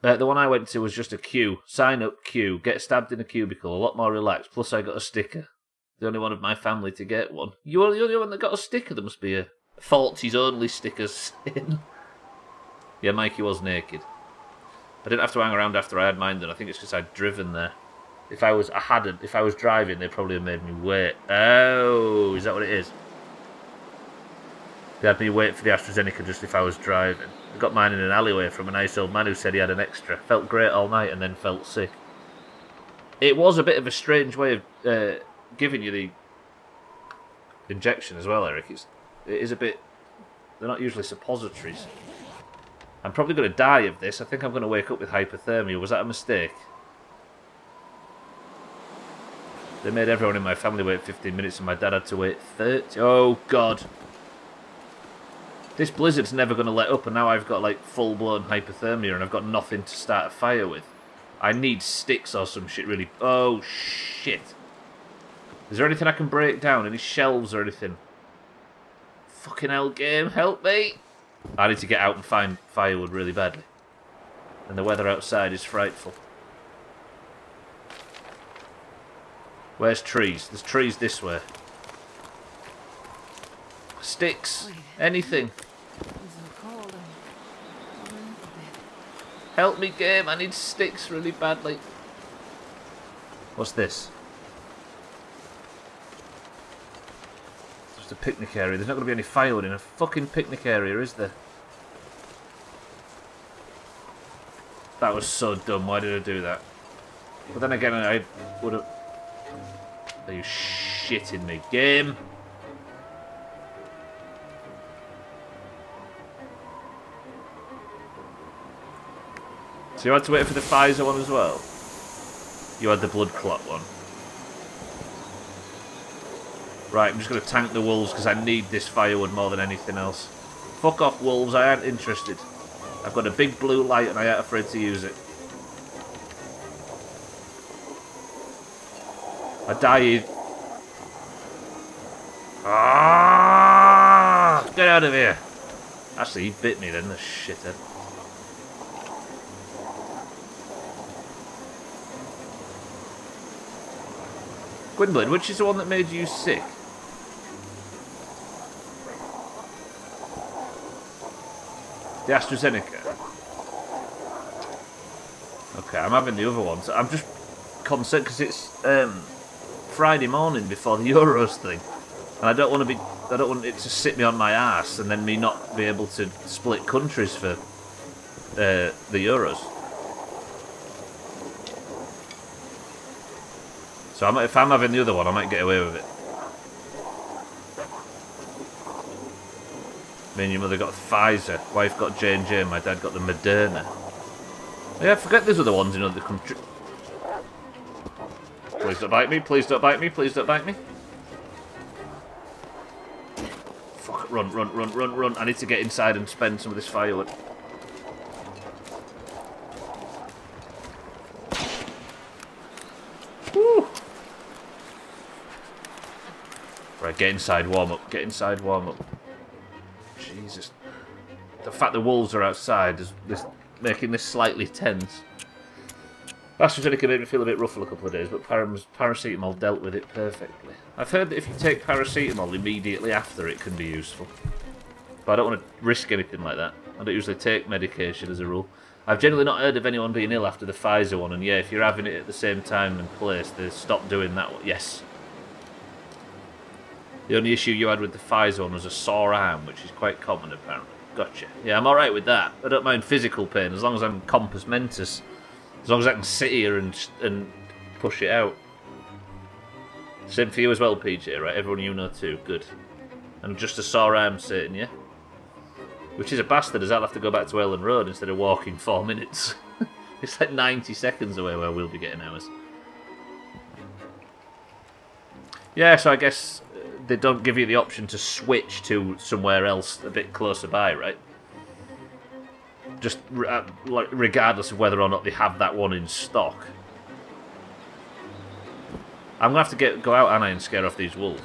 The one I went to was just a queue. Sign up, queue, get stabbed in a cubicle, a lot more relaxed. Plus I got a sticker. The only one of my family to get one. You are the only one that got a sticker. There must be a Faulty's only stickers in. Yeah, Mikey was naked. I didn't have to hang around after I had mine done. I think it's because I'd driven there. If I was driving, they'd probably have made me wait. Oh, is that what it is? They had me wait for the AstraZeneca just if I was driving. I got mine in an alleyway from a nice old man who said he had an extra. Felt great all night and then felt sick. It was a bit of a strange way of giving you the injection as well, Eric. It is a bit... They're not usually suppositories. I'm probably going to die of this. I think I'm going to wake up with hypothermia. Was that a mistake? They made everyone in my family wait 15 minutes and my dad had to wait 30. Oh, God. This blizzard's never going to let up and now I've got, like, full-blown hypothermia and I've got nothing to start a fire with. I need sticks or some shit, really. Oh, shit. Is there anything I can break down? Any shelves or anything? Fucking hell, game, help me! I need to get out and find firewood really badly. And the weather outside is frightful. Where's trees? There's trees this way. Sticks. Anything. Help me, game. I need sticks really badly. What's this? Just a picnic area. There's not going to be any firewood in a fucking picnic area, is there? That was so dumb. Why did I do that? But then again, I would have... Are you shitting me? Game? So you had to wait for the Pfizer one as well? You had the blood clot one. Right, I'm just going to tank the wolves because I need this firewood more than anything else. Fuck off, wolves, I ain't interested. I've got a big blue light and I ain't afraid to use it. I died. Ah! Get out of here! Actually, he bit me then, the shithead. Gwynblade, which is the one that made you sick? The AstraZeneca? Okay, I'm having the other ones. I'm just concerned because it's Friday morning before the Euros thing. And I don't want it to sit me on my ass and then me not be able to split countries for the Euros. So if I'm having the other one, I might get away with it. Me and your mother got Pfizer, wife got J&J, and my dad got the Moderna. Yeah, forget there's other ones in other countries. Please don't bite me, please don't bite me, please don't bite me. Fuck, run, run, run, run, run. I need to get inside and spend some of this firewood. Woo! Right, get inside, warm up, get inside, warm up. Jesus. The fact the wolves are outside is making this slightly tense. AstraZeneca made me feel a bit rough for a couple of days, but paracetamol dealt with it perfectly. I've heard that if you take paracetamol immediately after, it can be useful. But I don't want to risk anything like that. I don't usually take medication as a rule. I've generally not heard of anyone being ill after the Pfizer one, and yeah, if you're having it at the same time and place, they stop doing that one. Yes. The only issue you had with the Pfizer one was a sore arm, which is quite common apparently. Gotcha. Yeah, I'm alright with that. I don't mind physical pain, as long as I'm compos mentis. As long as I can sit here and push it out. Same for you as well, PJ, right? Everyone you know too. Good. And just a sore arm sitting, yeah? Which is a bastard, as I'll have to go back to Ellen Road instead of walking 4 minutes. It's like 90 seconds away where we'll be getting ours. Yeah, so I guess they don't give you the option to switch to somewhere else a bit closer by, right? Just like regardless of whether or not they have that one in stock. I'm going to have to go out, Anna, and scare off these wolves.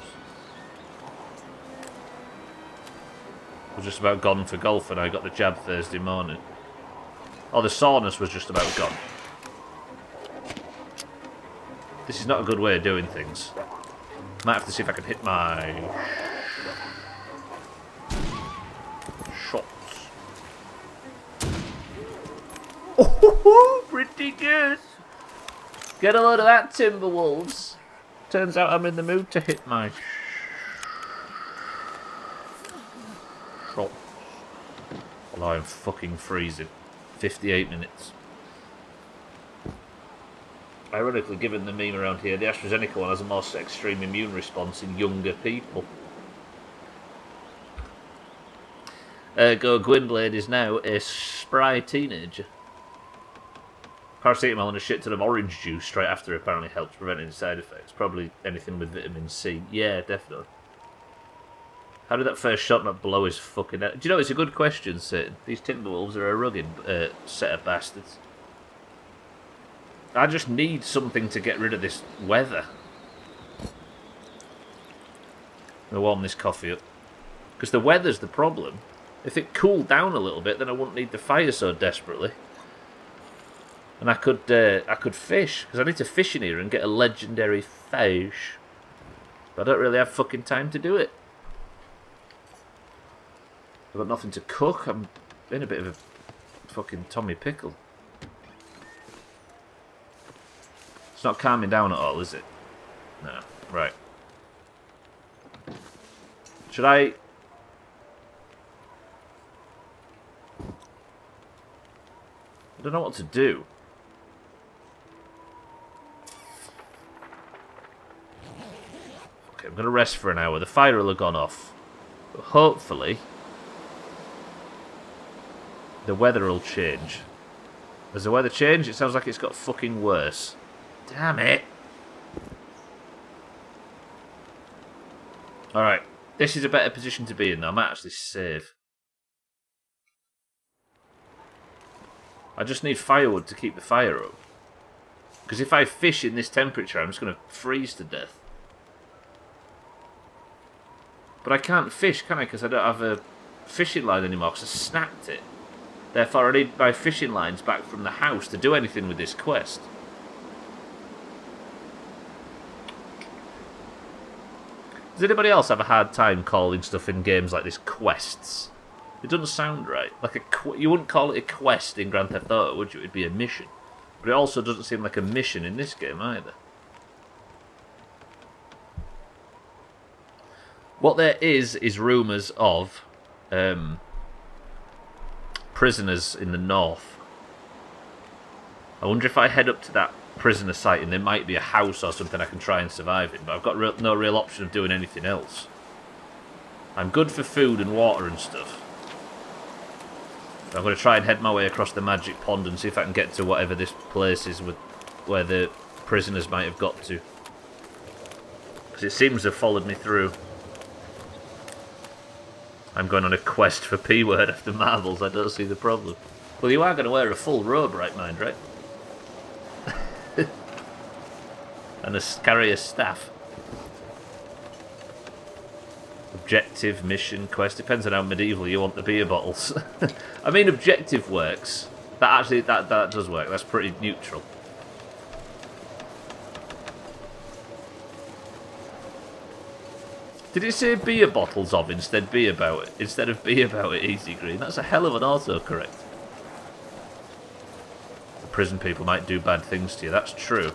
I was just about gone for golf and I got the jab Thursday morning. Oh, the soreness was just about gone. This is not a good way of doing things. Might have to see if I can hit my shots. Oh, pretty good. Get a load of that, Timberwolves. Turns out I'm in the mood to hit my shots. Although I'm fucking freezing. 58 minutes. Ironically, given the meme around here, the AstraZeneca one has a more extreme immune response in younger people. Go Gwynblade is now a spry teenager. Paracetamol and a shit ton of orange juice straight after apparently helps prevent any side effects. Probably anything with vitamin C. Yeah, definitely. How did that first shot not blow his fucking head? Do you know, it's a good question, Satan. These Timberwolves are a rugged set of bastards. I just need something to get rid of this weather. I'll warm this coffee up. Because the weather's the problem. If it cooled down a little bit, then I wouldn't need the fire so desperately. And I could fish, because I need to fish in here and get a legendary fish. But I don't really have fucking time to do it. I've got nothing to cook. I'm in a bit of a fucking Tommy Pickle. It's not calming down at all, is it? No. Right. Should I... I don't know what to do. Okay, I'm going to rest for an hour. The fire will have gone off. But hopefully... the weather will change. Has the weather changed? It sounds like it's got fucking worse. Damn it. Alright. This is a better position to be in, though. I might actually save. I just need firewood to keep the fire up. Because if I fish in this temperature, I'm just going to freeze to death. But I can't fish, can I? Because I don't have a fishing line anymore, because I snapped it. Therefore, I need my fishing lines back from the house to do anything with this quest. Does anybody else have a hard time calling stuff in games like this quests? It doesn't sound right. Like you wouldn't call it a quest in Grand Theft Auto, would you? It'd be a mission. But it also doesn't seem like a mission in this game either. What there is rumours of prisoners in the north. I wonder if I head up to that prisoner site and there might be a house or something I can try and survive in, but I've got no real option of doing anything else. I'm good for food and water and stuff. I'm going to try and head my way across the magic pond and see if I can get to whatever this place is with where the prisoners might have got to. Because it seems to have followed me through. I'm going on a quest for P-word after marbles, I don't see the problem. Well, you are going to wear a full robe, right mind, right? And carry a staff. Objective, mission, quest, depends on how medieval you want the beer bottles. I mean, objective works. That does work, that's pretty neutral. Did it say beer bottles of instead of be about it, Easy Green? That's a hell of an autocorrect. The prison people might do bad things to you, that's true.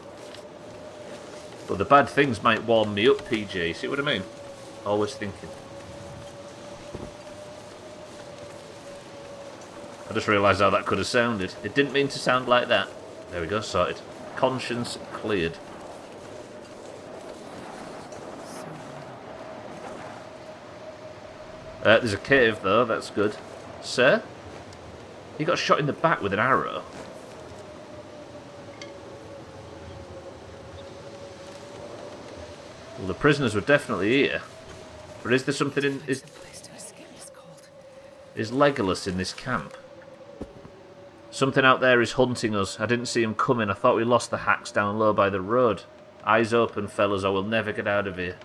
But the bad things might warm me up, PJ, see what I mean? Always thinking. I just realised how that could have sounded. It didn't mean to sound like that. There we go, sorted. Conscience cleared. There's a cave, though. That's good. Sir? He got shot in the back with an arrow. Well, the prisoners were definitely here. But is there something in... Is Legolas in this camp? Something out there is hunting us. I didn't see him coming. I thought we lost the hacks down low by the road. Eyes open, fellas, or we'll never get out of here.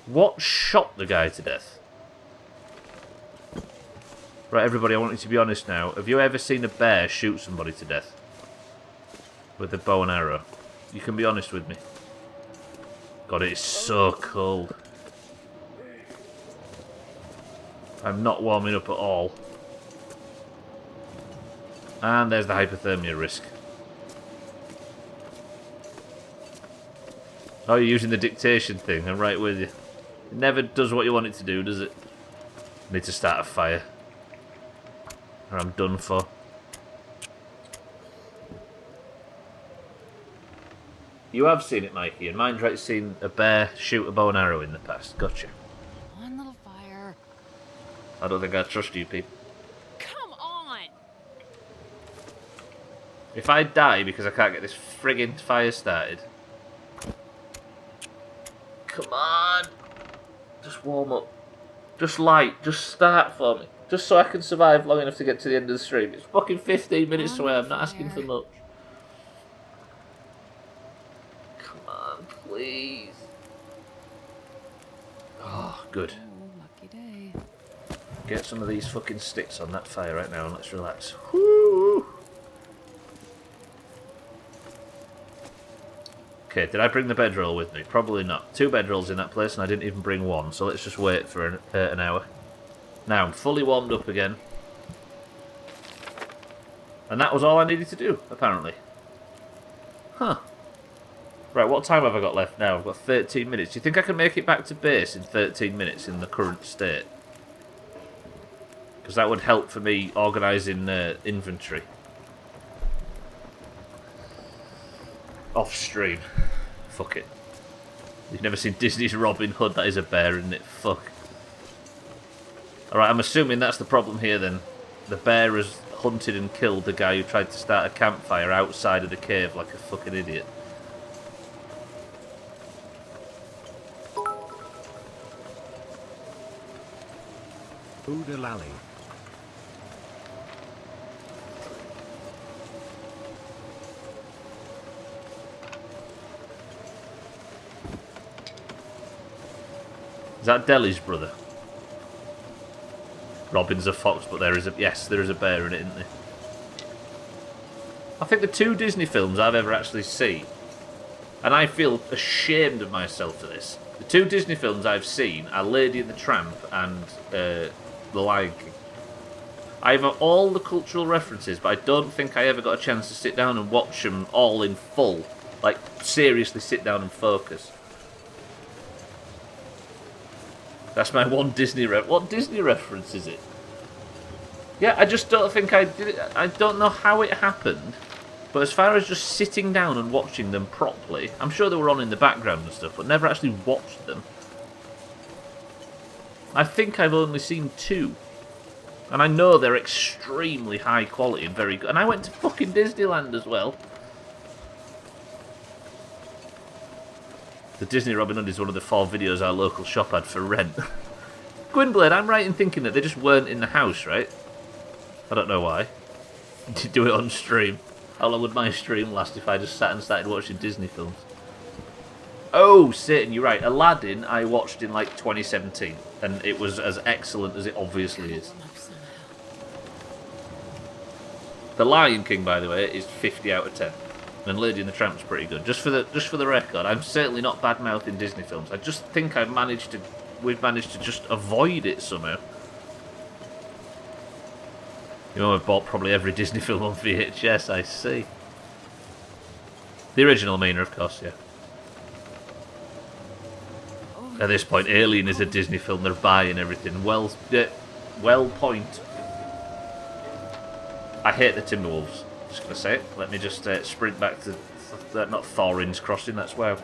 What shot the guy to death? Right, everybody, I want you to be honest now. Have you ever seen a bear shoot somebody to death? With a bow and arrow? You can be honest with me. God, it is so cold. I'm not warming up at all. And there's the hypothermia risk. Oh, you're using the dictation thing. I'm right with you. It never does what you want it to do, does it? I need to start a fire. Or I'm done for. You have seen it, Mikey, and mine's right seen a bear shoot a bow and arrow in the past. Gotcha. One little fire. I don't think I trust you people. Come on! If I die because I can't get this friggin' fire started... Come on! Just warm up. Just light. Just start for me. Just so I can survive long enough to get to the end of the stream. It's fucking 15 minutes away. I'm not asking for much. Come on, please. Oh, good. Oh, lucky day. Get some of these fucking sticks on that fire right now and let's relax. Woo! Okay, did I bring the bedroll with me? Probably not. 2 bedrolls in that place and I didn't even bring 1, so let's just wait for an hour. Now, I'm fully warmed up again. And that was all I needed to do, apparently. Huh. Right, what time have I got left now? I've got 13 minutes. Do you think I can make it back to base in 13 minutes in the current state? Because that would help for me organising inventory. Off stream. Fuck it. You've never seen Disney's Robin Hood? That is a bear, isn't it? Fuck. Alright, I'm assuming that's the problem here then. The bear has hunted and killed the guy who tried to start a campfire outside of the cave like a fucking idiot. Oodalali. Is that Deli's brother? Robin's a fox, but there is a... Yes, there is a bear in it, isn't there? I think the 2 Disney films I've ever actually seen, and I feel ashamed of myself for this, the 2 Disney films I've seen are Lady and the Tramp and The Lion King. I have all the cultural references, but I don't think I ever got a chance to sit down and watch them all in full. Like, seriously sit down and focus. That's my one Disney What Disney reference is it? Yeah, I just don't think I did it. I don't know how it happened. But as far as just sitting down and watching them properly, I'm sure they were on in the background and stuff, but never actually watched them. I think I've only seen 2. And I know they're extremely high quality and very good. And I went to fucking Disneyland as well. The Disney Robin Hood is one of the 4 videos our local shop had for rent. Gwynblade, I'm right in thinking that they just weren't in the house, right? I don't know why. Did you do it on stream? How long would my stream last if I just sat and started watching Disney films? Oh, Satan, you're right. Aladdin I watched in like 2017, and it was as excellent as it obviously is. The Lion King, by the way, is 50 out of 10. And Lady and the Tramp's pretty good. Just for the record, I'm certainly not bad-mouthing Disney films. I just think we've managed to just avoid it somehow. You know, I've bought probably every Disney film on VHS, I see. The original Mina, of course, yeah. At this point, Alien is a Disney film, they're buying everything. Well point. I hate the Timberwolves. Just gonna say it. Let me just sprint back to not Thorin's Crossing. That's wow.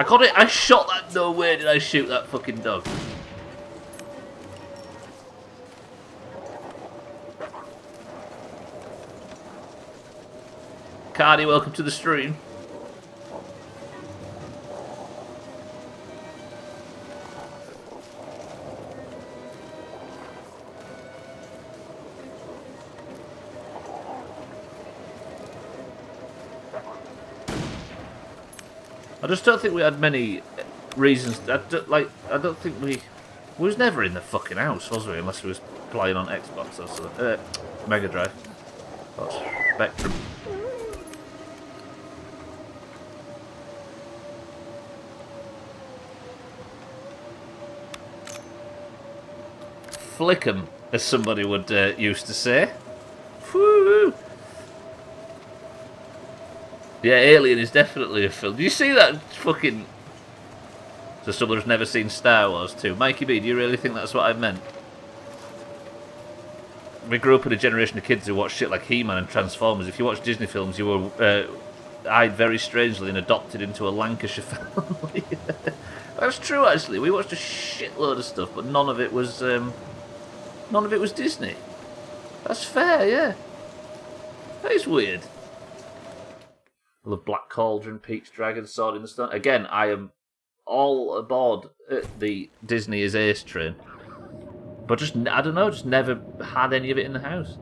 got it! I shot that! No way did I shoot that fucking dog. Cardi, welcome to the stream. I just don't think we had many reasons. I don't think we was never in the fucking house, was we? Unless we was playing on Xbox or something. Mega Drive. Or Spectrum. Flick 'em, as somebody would used to say. Woo! Yeah, Alien is definitely a film. Do you see that fucking... So Stubbler's never seen Star Wars 2. Mikey B, do you really think that's what I meant? We grew up in a generation of kids who watched shit like He-Man and Transformers. If you watched Disney films, you were eyed very strangely and adopted into a Lancashire family. That's true, actually. We watched a shitload of stuff, but none of it was Disney. That's fair, yeah. That is weird. I love Black Cauldron, Pete's Dragon, Sword in the Stone. Again, I am all aboard the Disney is Ace train. But just, I don't know, just never had any of it in the house.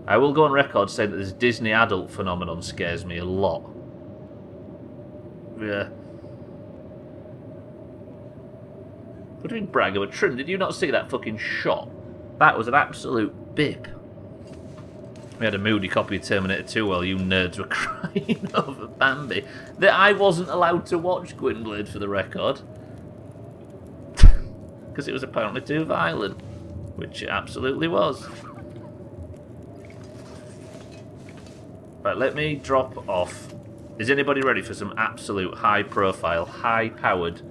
I will go on record saying that this Disney adult phenomenon scares me a lot. Yeah. What do you mean, brag about Trim? Did you not see that fucking shot? That was an absolute bip. We had a moody copy of Terminator 2 while you nerds were crying over Bambi. That I wasn't allowed to watch Gwynblade, for the record. Because it was apparently too violent. Which it absolutely was. Right, let me drop off. Is anybody ready for some absolute high-profile, high-powered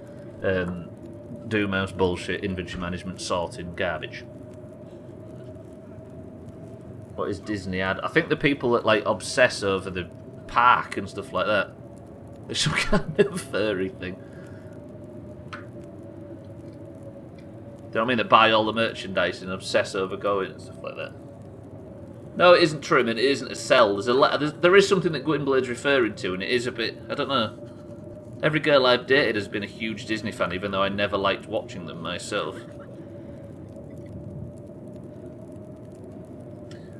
Doomhaus bullshit, inventory management, sorting garbage? What is Disney ad? I think the people that like obsess over the park and stuff like that. It's some kind of furry thing. Do you know what I mean? That buy all the merchandise and obsess over going and stuff like that. No, it isn't Trim and it isn't a cell. There is something that Gwynblade's referring to, and it is a bit... I don't know. Every girl I've dated has been a huge Disney fan, even though I never liked watching them myself.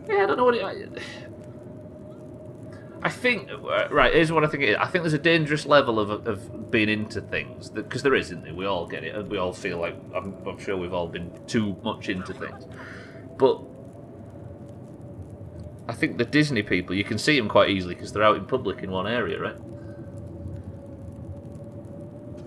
Yeah, I don't know what I think... Right, here's what I think it is. I think there's a dangerous level of being into things. Because there is, isn't there? We all get it. And we all feel like... I'm sure we've all been too much into things. But... I think the Disney people, you can see them quite easily because they're out in public in one area, right?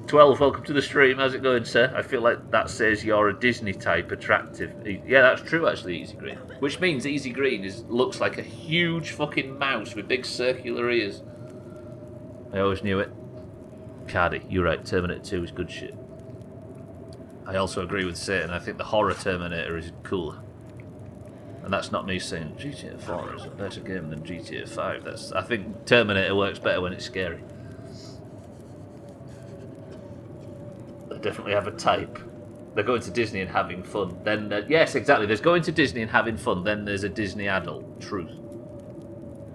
12, welcome to the stream. How's it going, sir? I feel like that says you're a Disney type attractive. Yeah, that's true, actually, Easy Green. Which means Easy Green looks like a huge fucking mouse with big circular ears. I always knew it. Cardi, you're right. Terminator 2 is good shit. I also agree with Satan. I think the horror Terminator is cooler. And that's not me saying GTA 4 is a better game than GTA 5. I think Terminator works better when it's scary. They definitely have a type. They're going to Disney and having fun. Then yes, exactly. There's going to Disney and having fun. Then there's a Disney adult. Truth.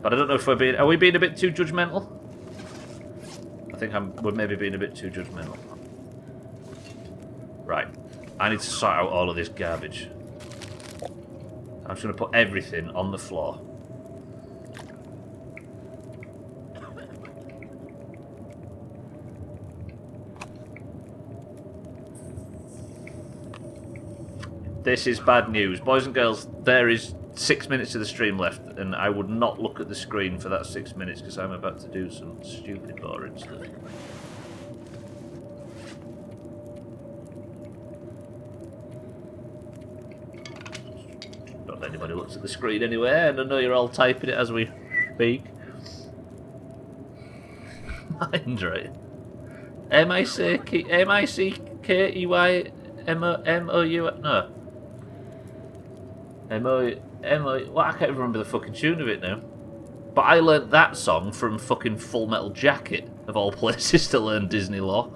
But I don't know if are we being a bit too judgmental? I think we're maybe being a bit too judgmental. Right. I need to sort out all of this garbage. I'm just going to put everything on the floor. This is bad news. Boys and girls, there is 6 minutes of the stream left, and I would not look at the screen for that 6 minutes because I'm about to do some stupid, boring stuff. Not that anybody looks at the screen anyway, and I know you're all typing it as we speak. Mind right. M-I-C-K-E-Y-M-O-U... No. M-O... Well, I can't remember the fucking tune of it now. But I learnt that song from fucking Full Metal Jacket. of all places to learn Disney law.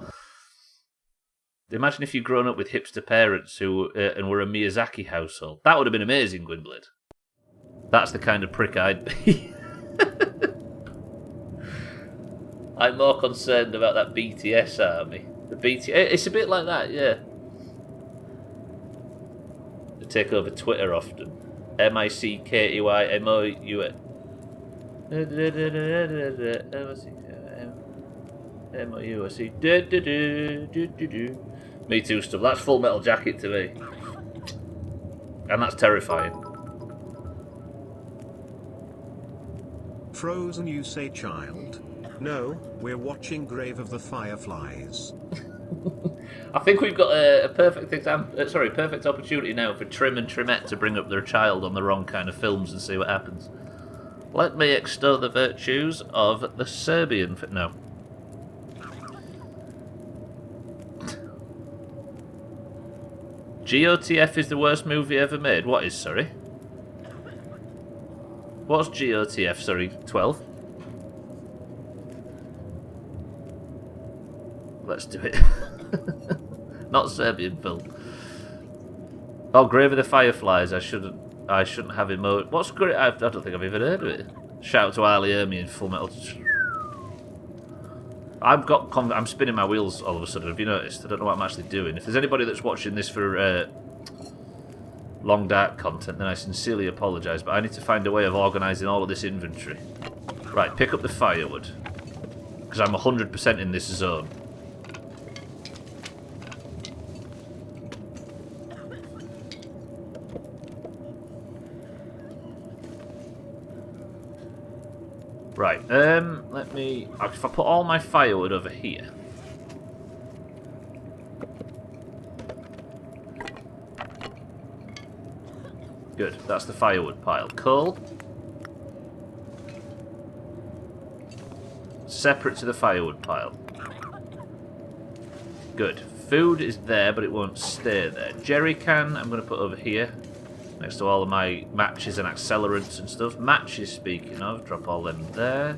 Imagine if you'd grown up with hipster parents who and were a Miyazaki household. That would have been amazing, Gwynblade. That's the kind of prick I'd be. I'm more concerned about that BTS army. The BTS, it's a bit like that, yeah. They take over Twitter often. MICKEYMOU. Me too stuff. That's Full Metal Jacket to me. And that's terrifying. Frozen, you say, child? No, we're watching Grave of the Fireflies. I think we've got a perfect perfect opportunity now for Trim and Trimette to bring up their child on the wrong kind of films and see what happens. Let me extol the virtues of the Serbian... No. GOTF is the worst movie ever made. What is, sorry? What's GOTF, sorry? 12? Let's do it. Not Serbian film. Oh, Grave of the Fireflies. I shouldn't have emo. What's great? I don't think I've even heard of it. Shout out to Ali Ermi in Full Metal. I'm spinning my wheels all of a sudden. Have you noticed? I don't know what I'm actually doing. If there's anybody that's watching this for long dark content, then I sincerely apologise. But I need to find a way of organising all of this inventory. Right, pick up the firewood because I'm 100% in this zone. Right, let me... If I put all my firewood over here... Good, that's the firewood pile. Coal. Separate to the firewood pile. Good. Food is there, but it won't stay there. Jerry can, I'm going to put over here. Next to all of my matches and accelerants and stuff. Matches, speaking of, drop all them there.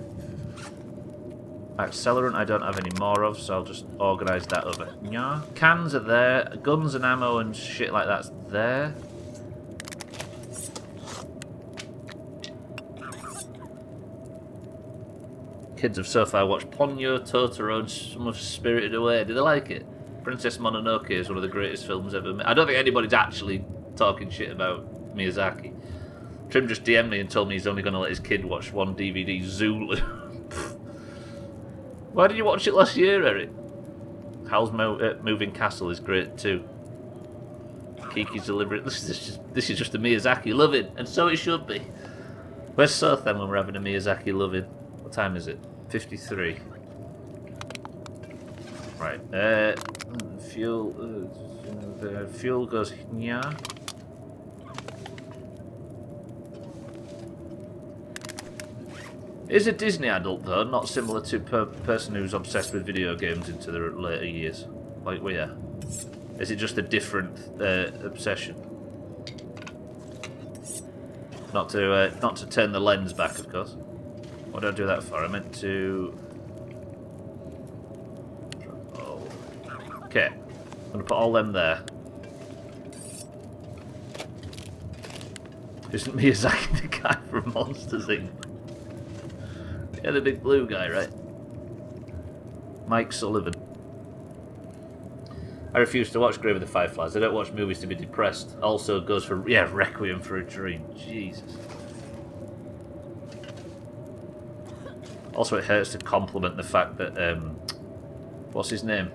Accelerant I don't have any more of, so I'll just organise that over here. Cans are there. Guns and ammo and shit like that's there. Kids have so far watched Ponyo, Totoro, and some of Spirited Away. Did they like it? Princess Mononoke is one of the greatest films ever made. I don't think anybody's actually talking shit about Miyazaki. Trim just DM'd me and told me he's only going to let his kid watch one DVD, Zulu. Why did you watch it last year, Eric? Hal's Moving Castle is great too. Kiki's deliberate. This is just a Miyazaki loving, and so it should be. Where's Sothan when we're having a Miyazaki loving? What time is it? 53. Right. Fuel goes here. Is a Disney adult though, not similar to a person who's obsessed with video games into their later years, like we are. Is it just a different obsession? Not to turn the lens back, of course. What did I do that for? I meant to. Oh. Okay, I'm gonna put all them there. Isn't Miyazaki the guy from Monsters Inc? Yeah, the big blue guy, right? Mike Sullivan. I refuse to watch Grave of the Fireflies. I don't watch movies to be depressed. Also goes for, yeah, Requiem for a Dream. Jesus. Also, it hurts to compliment the fact that, what's his name?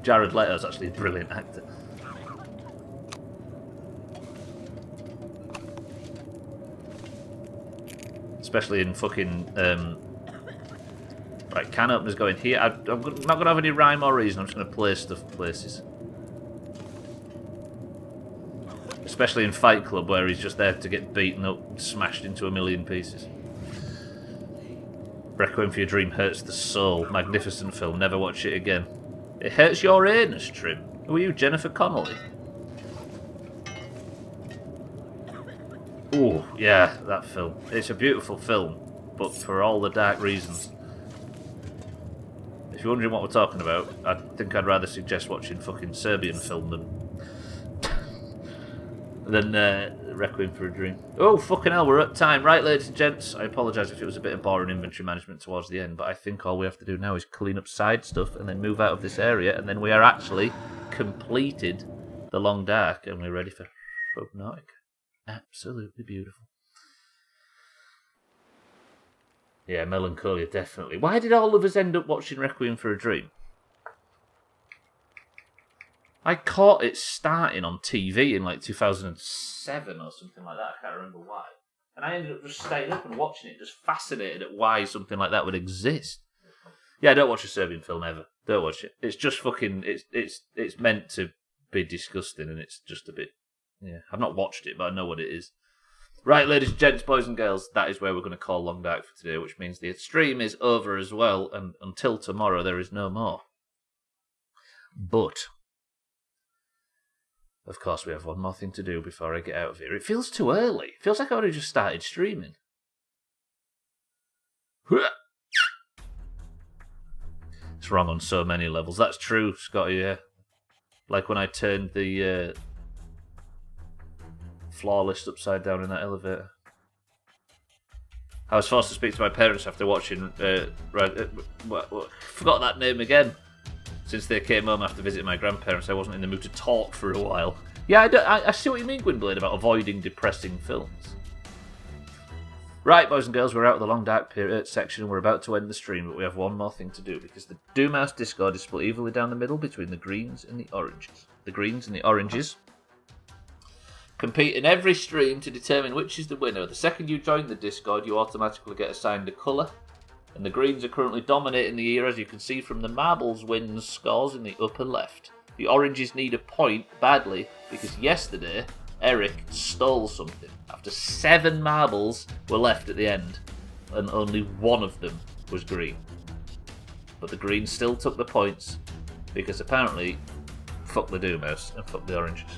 Jared Leto's actually a brilliant actor. Especially in fucking... Right, can openers going here. I'm not going to have any rhyme or reason. I'm just going to place stuff places. Especially in Fight Club, where he's just there to get beaten up, smashed into a million pieces. Requiem for Your Dream hurts the soul. Magnificent film. Never watch it again. It hurts your anus, Trim. Who are you, Jennifer Connelly? Ooh, yeah, that film. It's a beautiful film, but for all the dark reasons. If you're wondering what we're talking about, I think I'd rather suggest watching fucking Serbian film than Requiem for a Dream. Oh, fucking hell, we're at time. Right, ladies and gents, I apologise if it was a bit of boring inventory management towards the end, but I think all we have to do now is clean up side stuff and then move out of this area, and then we are actually completed the Long Dark, and we're ready for Subnautica. Absolutely beautiful. Yeah, Melancholia, definitely. Why did all of us end up watching Requiem for a Dream? I caught it starting on TV in like 2007 or something like that. I can't remember why. And I ended up just staying up and watching it, just fascinated at why something like that would exist. Yeah, don't watch a Serbian film ever. Don't watch it. It's just fucking... It's meant to be disgusting, and it's just a bit... Yeah, I've not watched it, but I know what it is. Right, ladies and gents, boys and girls, that is where we're going to call Long Dark for today, which means the stream is over as well, and until tomorrow there is no more. But... of course, we have one more thing to do before I get out of here. It feels too early. It feels like I already just started streaming. It's wrong on so many levels. That's true, Scotty, yeah. Like when I turned the floor list upside down in that elevator. I was forced to speak to my parents after watching... forgot that name again. Since they came home after visiting my grandparents, I wasn't in the mood to talk for a while. Yeah, I see what you mean, Gwynblade, about avoiding depressing films. Right, boys and girls, we're out of the Long Dark period section and we're about to end the stream, but we have one more thing to do, because the Doomhaus Discord is split evenly down the middle between the greens and the oranges. The greens and the oranges compete in every stream to determine which is the winner. The second you join the Discord, you automatically get assigned a colour. And the greens are currently dominating the year, as you can see from the marbles wins scores in the upper left. The oranges need a point badly, because yesterday, Eric stole something. After 7 marbles were left at the end, and only one of them was green. But the greens still took the points, because apparently, fuck the Doomhaus and fuck the oranges.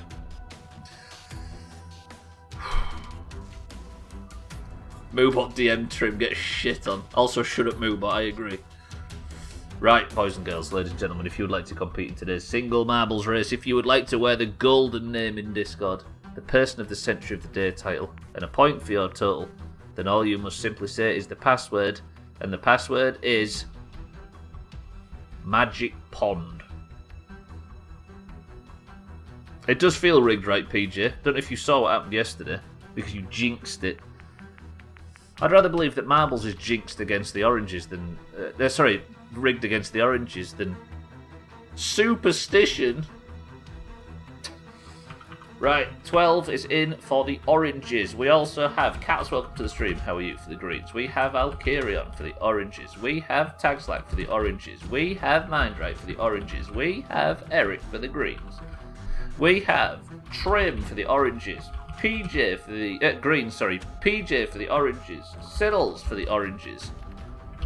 Moobot DM trim gets shit on. Also, shut up, Moobot, I agree. Right, boys and girls, ladies and gentlemen, if you would like to compete in today's single marbles race, if you would like to wear the golden name in Discord, the Person of the Century of the Day title, and a point for your total, then all you must simply say is the password, and the password is... Magic Pond. It does feel rigged, right, PJ? Don't know if you saw what happened yesterday, because you jinxed it. I'd rather believe that marbles is jinxed against the oranges than... rigged against the oranges than... superstition. Right, 12 is in for the oranges. We also have Cats, welcome to the stream. How are you for the greens? We have Alkarion for the oranges. We have Tagslack for the oranges. We have Mindright for the oranges. We have Eric for the greens. We have Trim for the oranges. PJ for the greens, PJ for the oranges, Siddles for the oranges,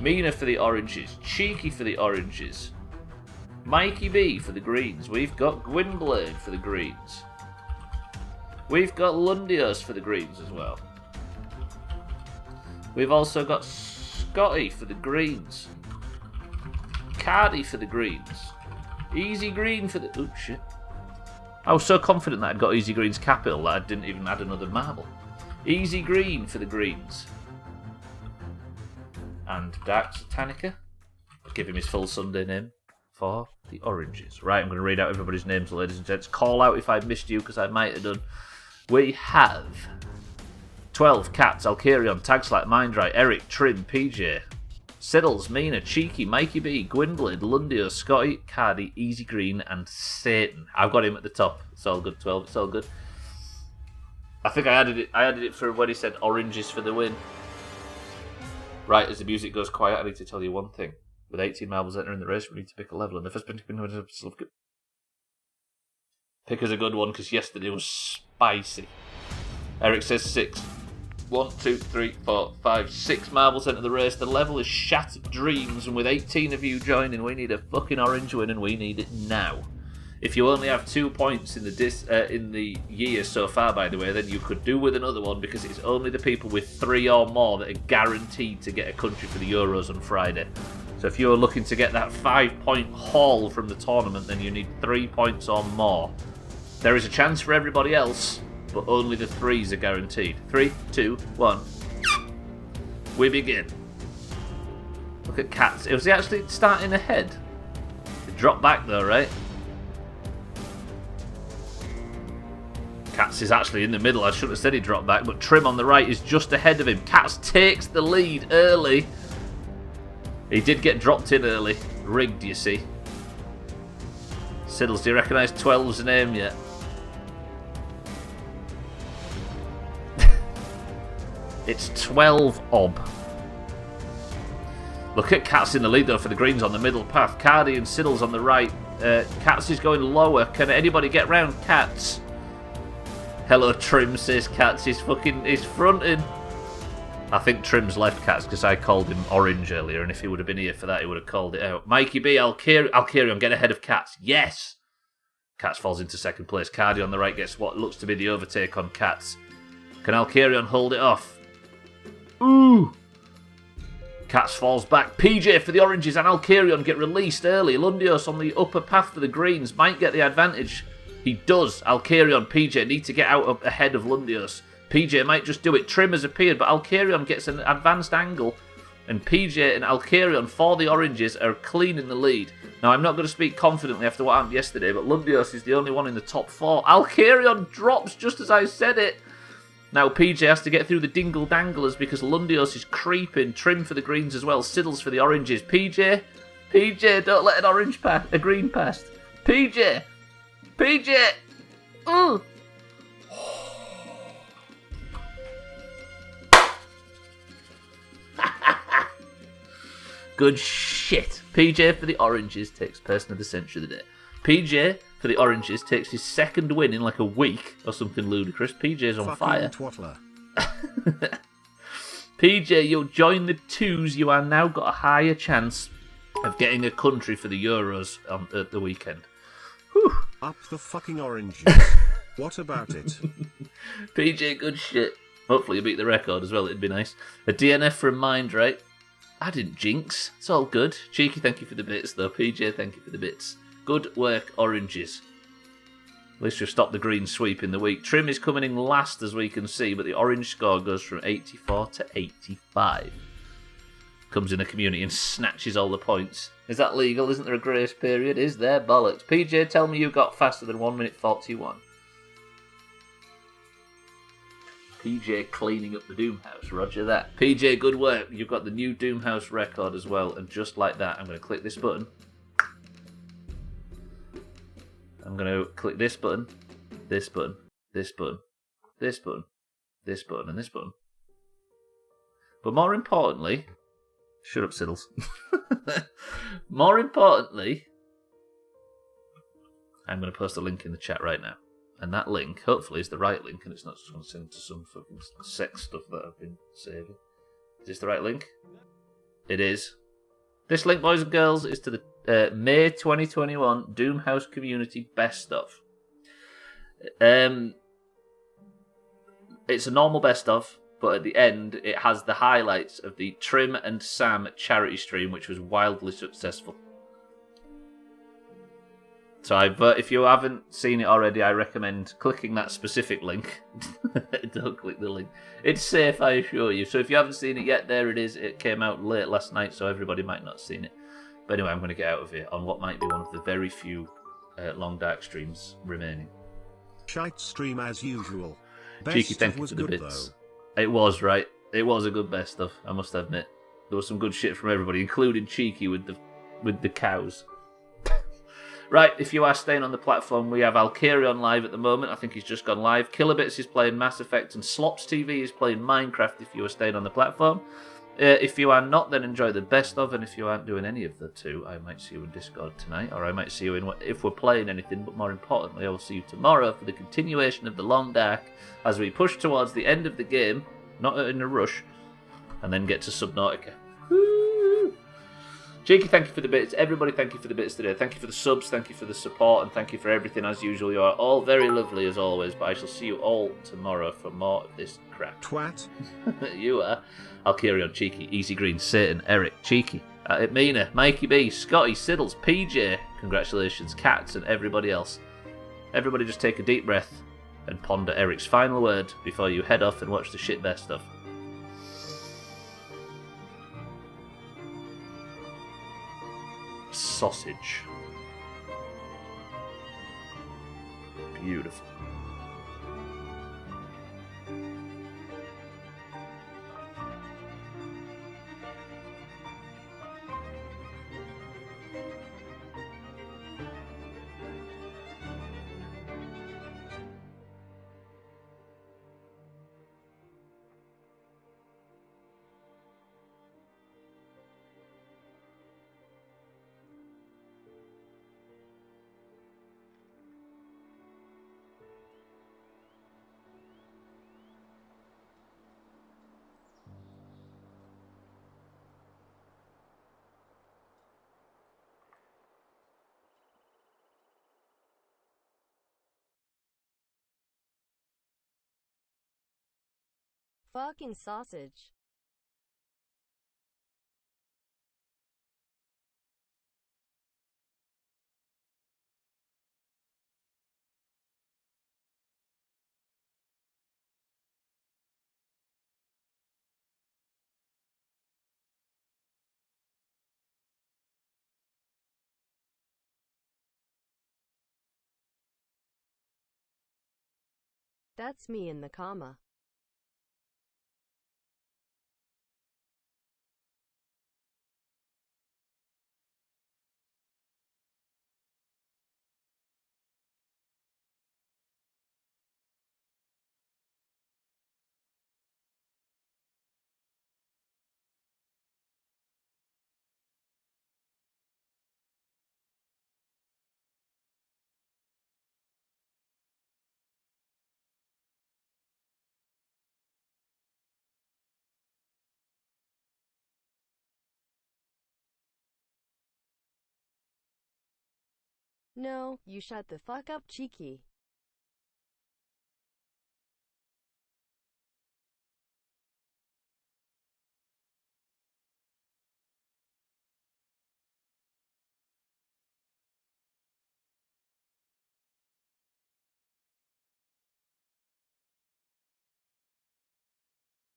Mina for the oranges, Cheeky for the oranges, Mikey B for the greens. We've got Gwynblade for the greens. We've got Lundios for the greens as well. We've also got Scotty for the greens, Cardi for the greens, Easy Green for the... oh shit. I was so confident that I'd got Easy Green's capital that I didn't even add another marble. Easy Green for the greens. And Dark Satanica. I'll give him his full Sunday name for the oranges. Right, I'm going to read out everybody's names, ladies and gents. Call out if I missed you, because I might have done. We have 12 Cats, Alkarion, Tagslack, Mindright, Eric, Trim, PJ, Siddles, Mina, Cheeky, Mikey B, Gwynblade, Lundio, Scotty, Cardi, Easy Green, and Satan. I've got him at the top. It's all good, 12. It's all good. I think I added it for when he said oranges for the win. Right, as the music goes quiet, I need to tell you one thing. With 18 marbles entering the race, we need to pick a level, and the first pick is a good one, because yesterday was spicy. Eric says 6. 1, 2, 3, 4, 5, 6 marbles enter the race. The level is Shattered Dreams, and with 18 of you joining, we need a fucking orange win, and we need it now. If you only have 2 points in the year so far, by the way, then you could do with another one, because it's only the people with 3 or more that are guaranteed to get a country for the Euros on Friday. So if you're looking to get that 5-point haul from the tournament, then you need 3 points or more. There is a chance for everybody else, but only the 3s are guaranteed. 3, 2, 1. We begin. Look at Cats. Was he actually starting ahead? It dropped back though, right? Cats is actually in the middle. I should have said he dropped back, but Trim on the right is just ahead of him. Cats takes the lead early. He did get dropped in early. Rigged, you see. Siddles, do you recognise 12's name yet? It's 12-ob. Look at Cats in the lead though for the greens on the middle path. Cardi and Siddles on the right. Cats is going lower. Can anybody get round Cats? Hello Trim, says Cats. He's fronting. I think Trim's left Cats because I called him orange earlier, and if he would have been here for that, he would have called it out. Mikey B, Alkirion, get ahead of Cats. Yes! Cats falls into second place. Cardi on the right gets what looks to be the overtake on Cats. Can Alkirion hold it off? Ooh! Cats falls back. PJ for the oranges and Alkirion get released early. Lundios on the upper path for the greens might get the advantage. He does. Alkirion, PJ need to get out ahead of Lundios. PJ might just do it. Trim has appeared, but Alkirion gets an advanced angle. And PJ and Alkirion for the oranges are clean in the lead. Now, I'm not going to speak confidently after what happened yesterday, but Lundios is the only one in the top 4. Alkirion drops just as I said it. Now, PJ has to get through the dingle-danglers because Lundios is creeping. Trim for the greens as well. Siddles for the oranges. PJ, don't let a green pass. PJ! Ooh! Good shit. PJ for the oranges takes person of the century of the day. PJ for the oranges takes his second win in like a week or something ludicrous. PJ's on fire. PJ, you'll join the 2s. You are now got a higher chance of getting a country for the Euros at the weekend. Whew. Up the fucking oranges. What about it? PJ, good shit. Hopefully you beat the record as well. It'd be nice. A DNF from Mind, right? I didn't jinx. It's all good. Cheeky, thank you for the bits, though. PJ, thank you for the bits. Good work, oranges. At least you've stopped the green sweep in the week. Trim is coming in last, as we can see, but the orange score goes from 84 to 85. Comes in the community and snatches all the points. Is that legal? Isn't there a grace period? Is there? Bollocks. PJ, tell me you got faster than 1 minute 41. PJ cleaning up the Doomhaus. Roger that. PJ, good work. You've got the new Doomhaus record as well. And just like that, I'm going to click this button. I'm going to click this button, this button, this button, this button, this button, and this button. But more importantly... Shut up, Siddles. More importantly... I'm going to post a link in the chat right now. And that link, hopefully, is the right link, and it's not just going to send to some fucking sex stuff that I've been saving. Is this the right link? It is. This link, boys and girls, is to the May 2021 Doomhaus Community Best Of. It's a normal best of, but at the end, it has the highlights of the Trim and Sam charity stream, which was wildly successful. So if you haven't seen it already, I recommend clicking that specific link. Don't click the link. It's safe, I assure you. So if you haven't seen it yet, there it is. It came out late last night, so everybody might not have seen it. But anyway, I'm going to get out of here on what might be one of the very few Long Dark streams remaining. Shite stream as usual. Cheeky, thank you for the bits. Though. It was, right? It was a good best of, I must admit. There was some good shit from everybody, including Cheeky with the cows. Right, if you are staying on the platform, we have Alkirion live at the moment. I think he's just gone live. Killerbits is playing Mass Effect, and Slops TV is playing Minecraft if you are staying on the platform. If you are not, then enjoy the best of, and if you aren't doing any of the two, I might see you in Discord tonight, or I might see you if we're playing anything, but more importantly, I will see you tomorrow for the continuation of the Long Dark as we push towards the end of the game, not in a rush, and then get to Subnautica. Cheeky, thank you for the bits. Everybody, thank you for the bits today. Thank you for the subs, thank you for the support, and thank you for everything as usual. You are all very lovely as always, but I shall see you all tomorrow for more of this crap. Twat. You are. Alkirion, Cheeky, Easy Green, Satan, Eric, Cheeky, Mina, Mikey B, Scotty, Siddles, PJ, congratulations, Cats, and everybody else. Everybody just take a deep breath and ponder Eric's final word before you head off and watch the shit best of. Sausage. Beautiful. Fucking sausage. That's me in the comma. No, you shut the fuck up, cheeky.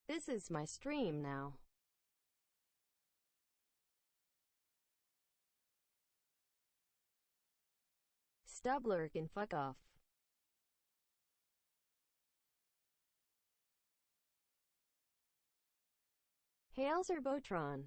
This is my stream now. Stubbler can fuck off. Hail Zerbotron.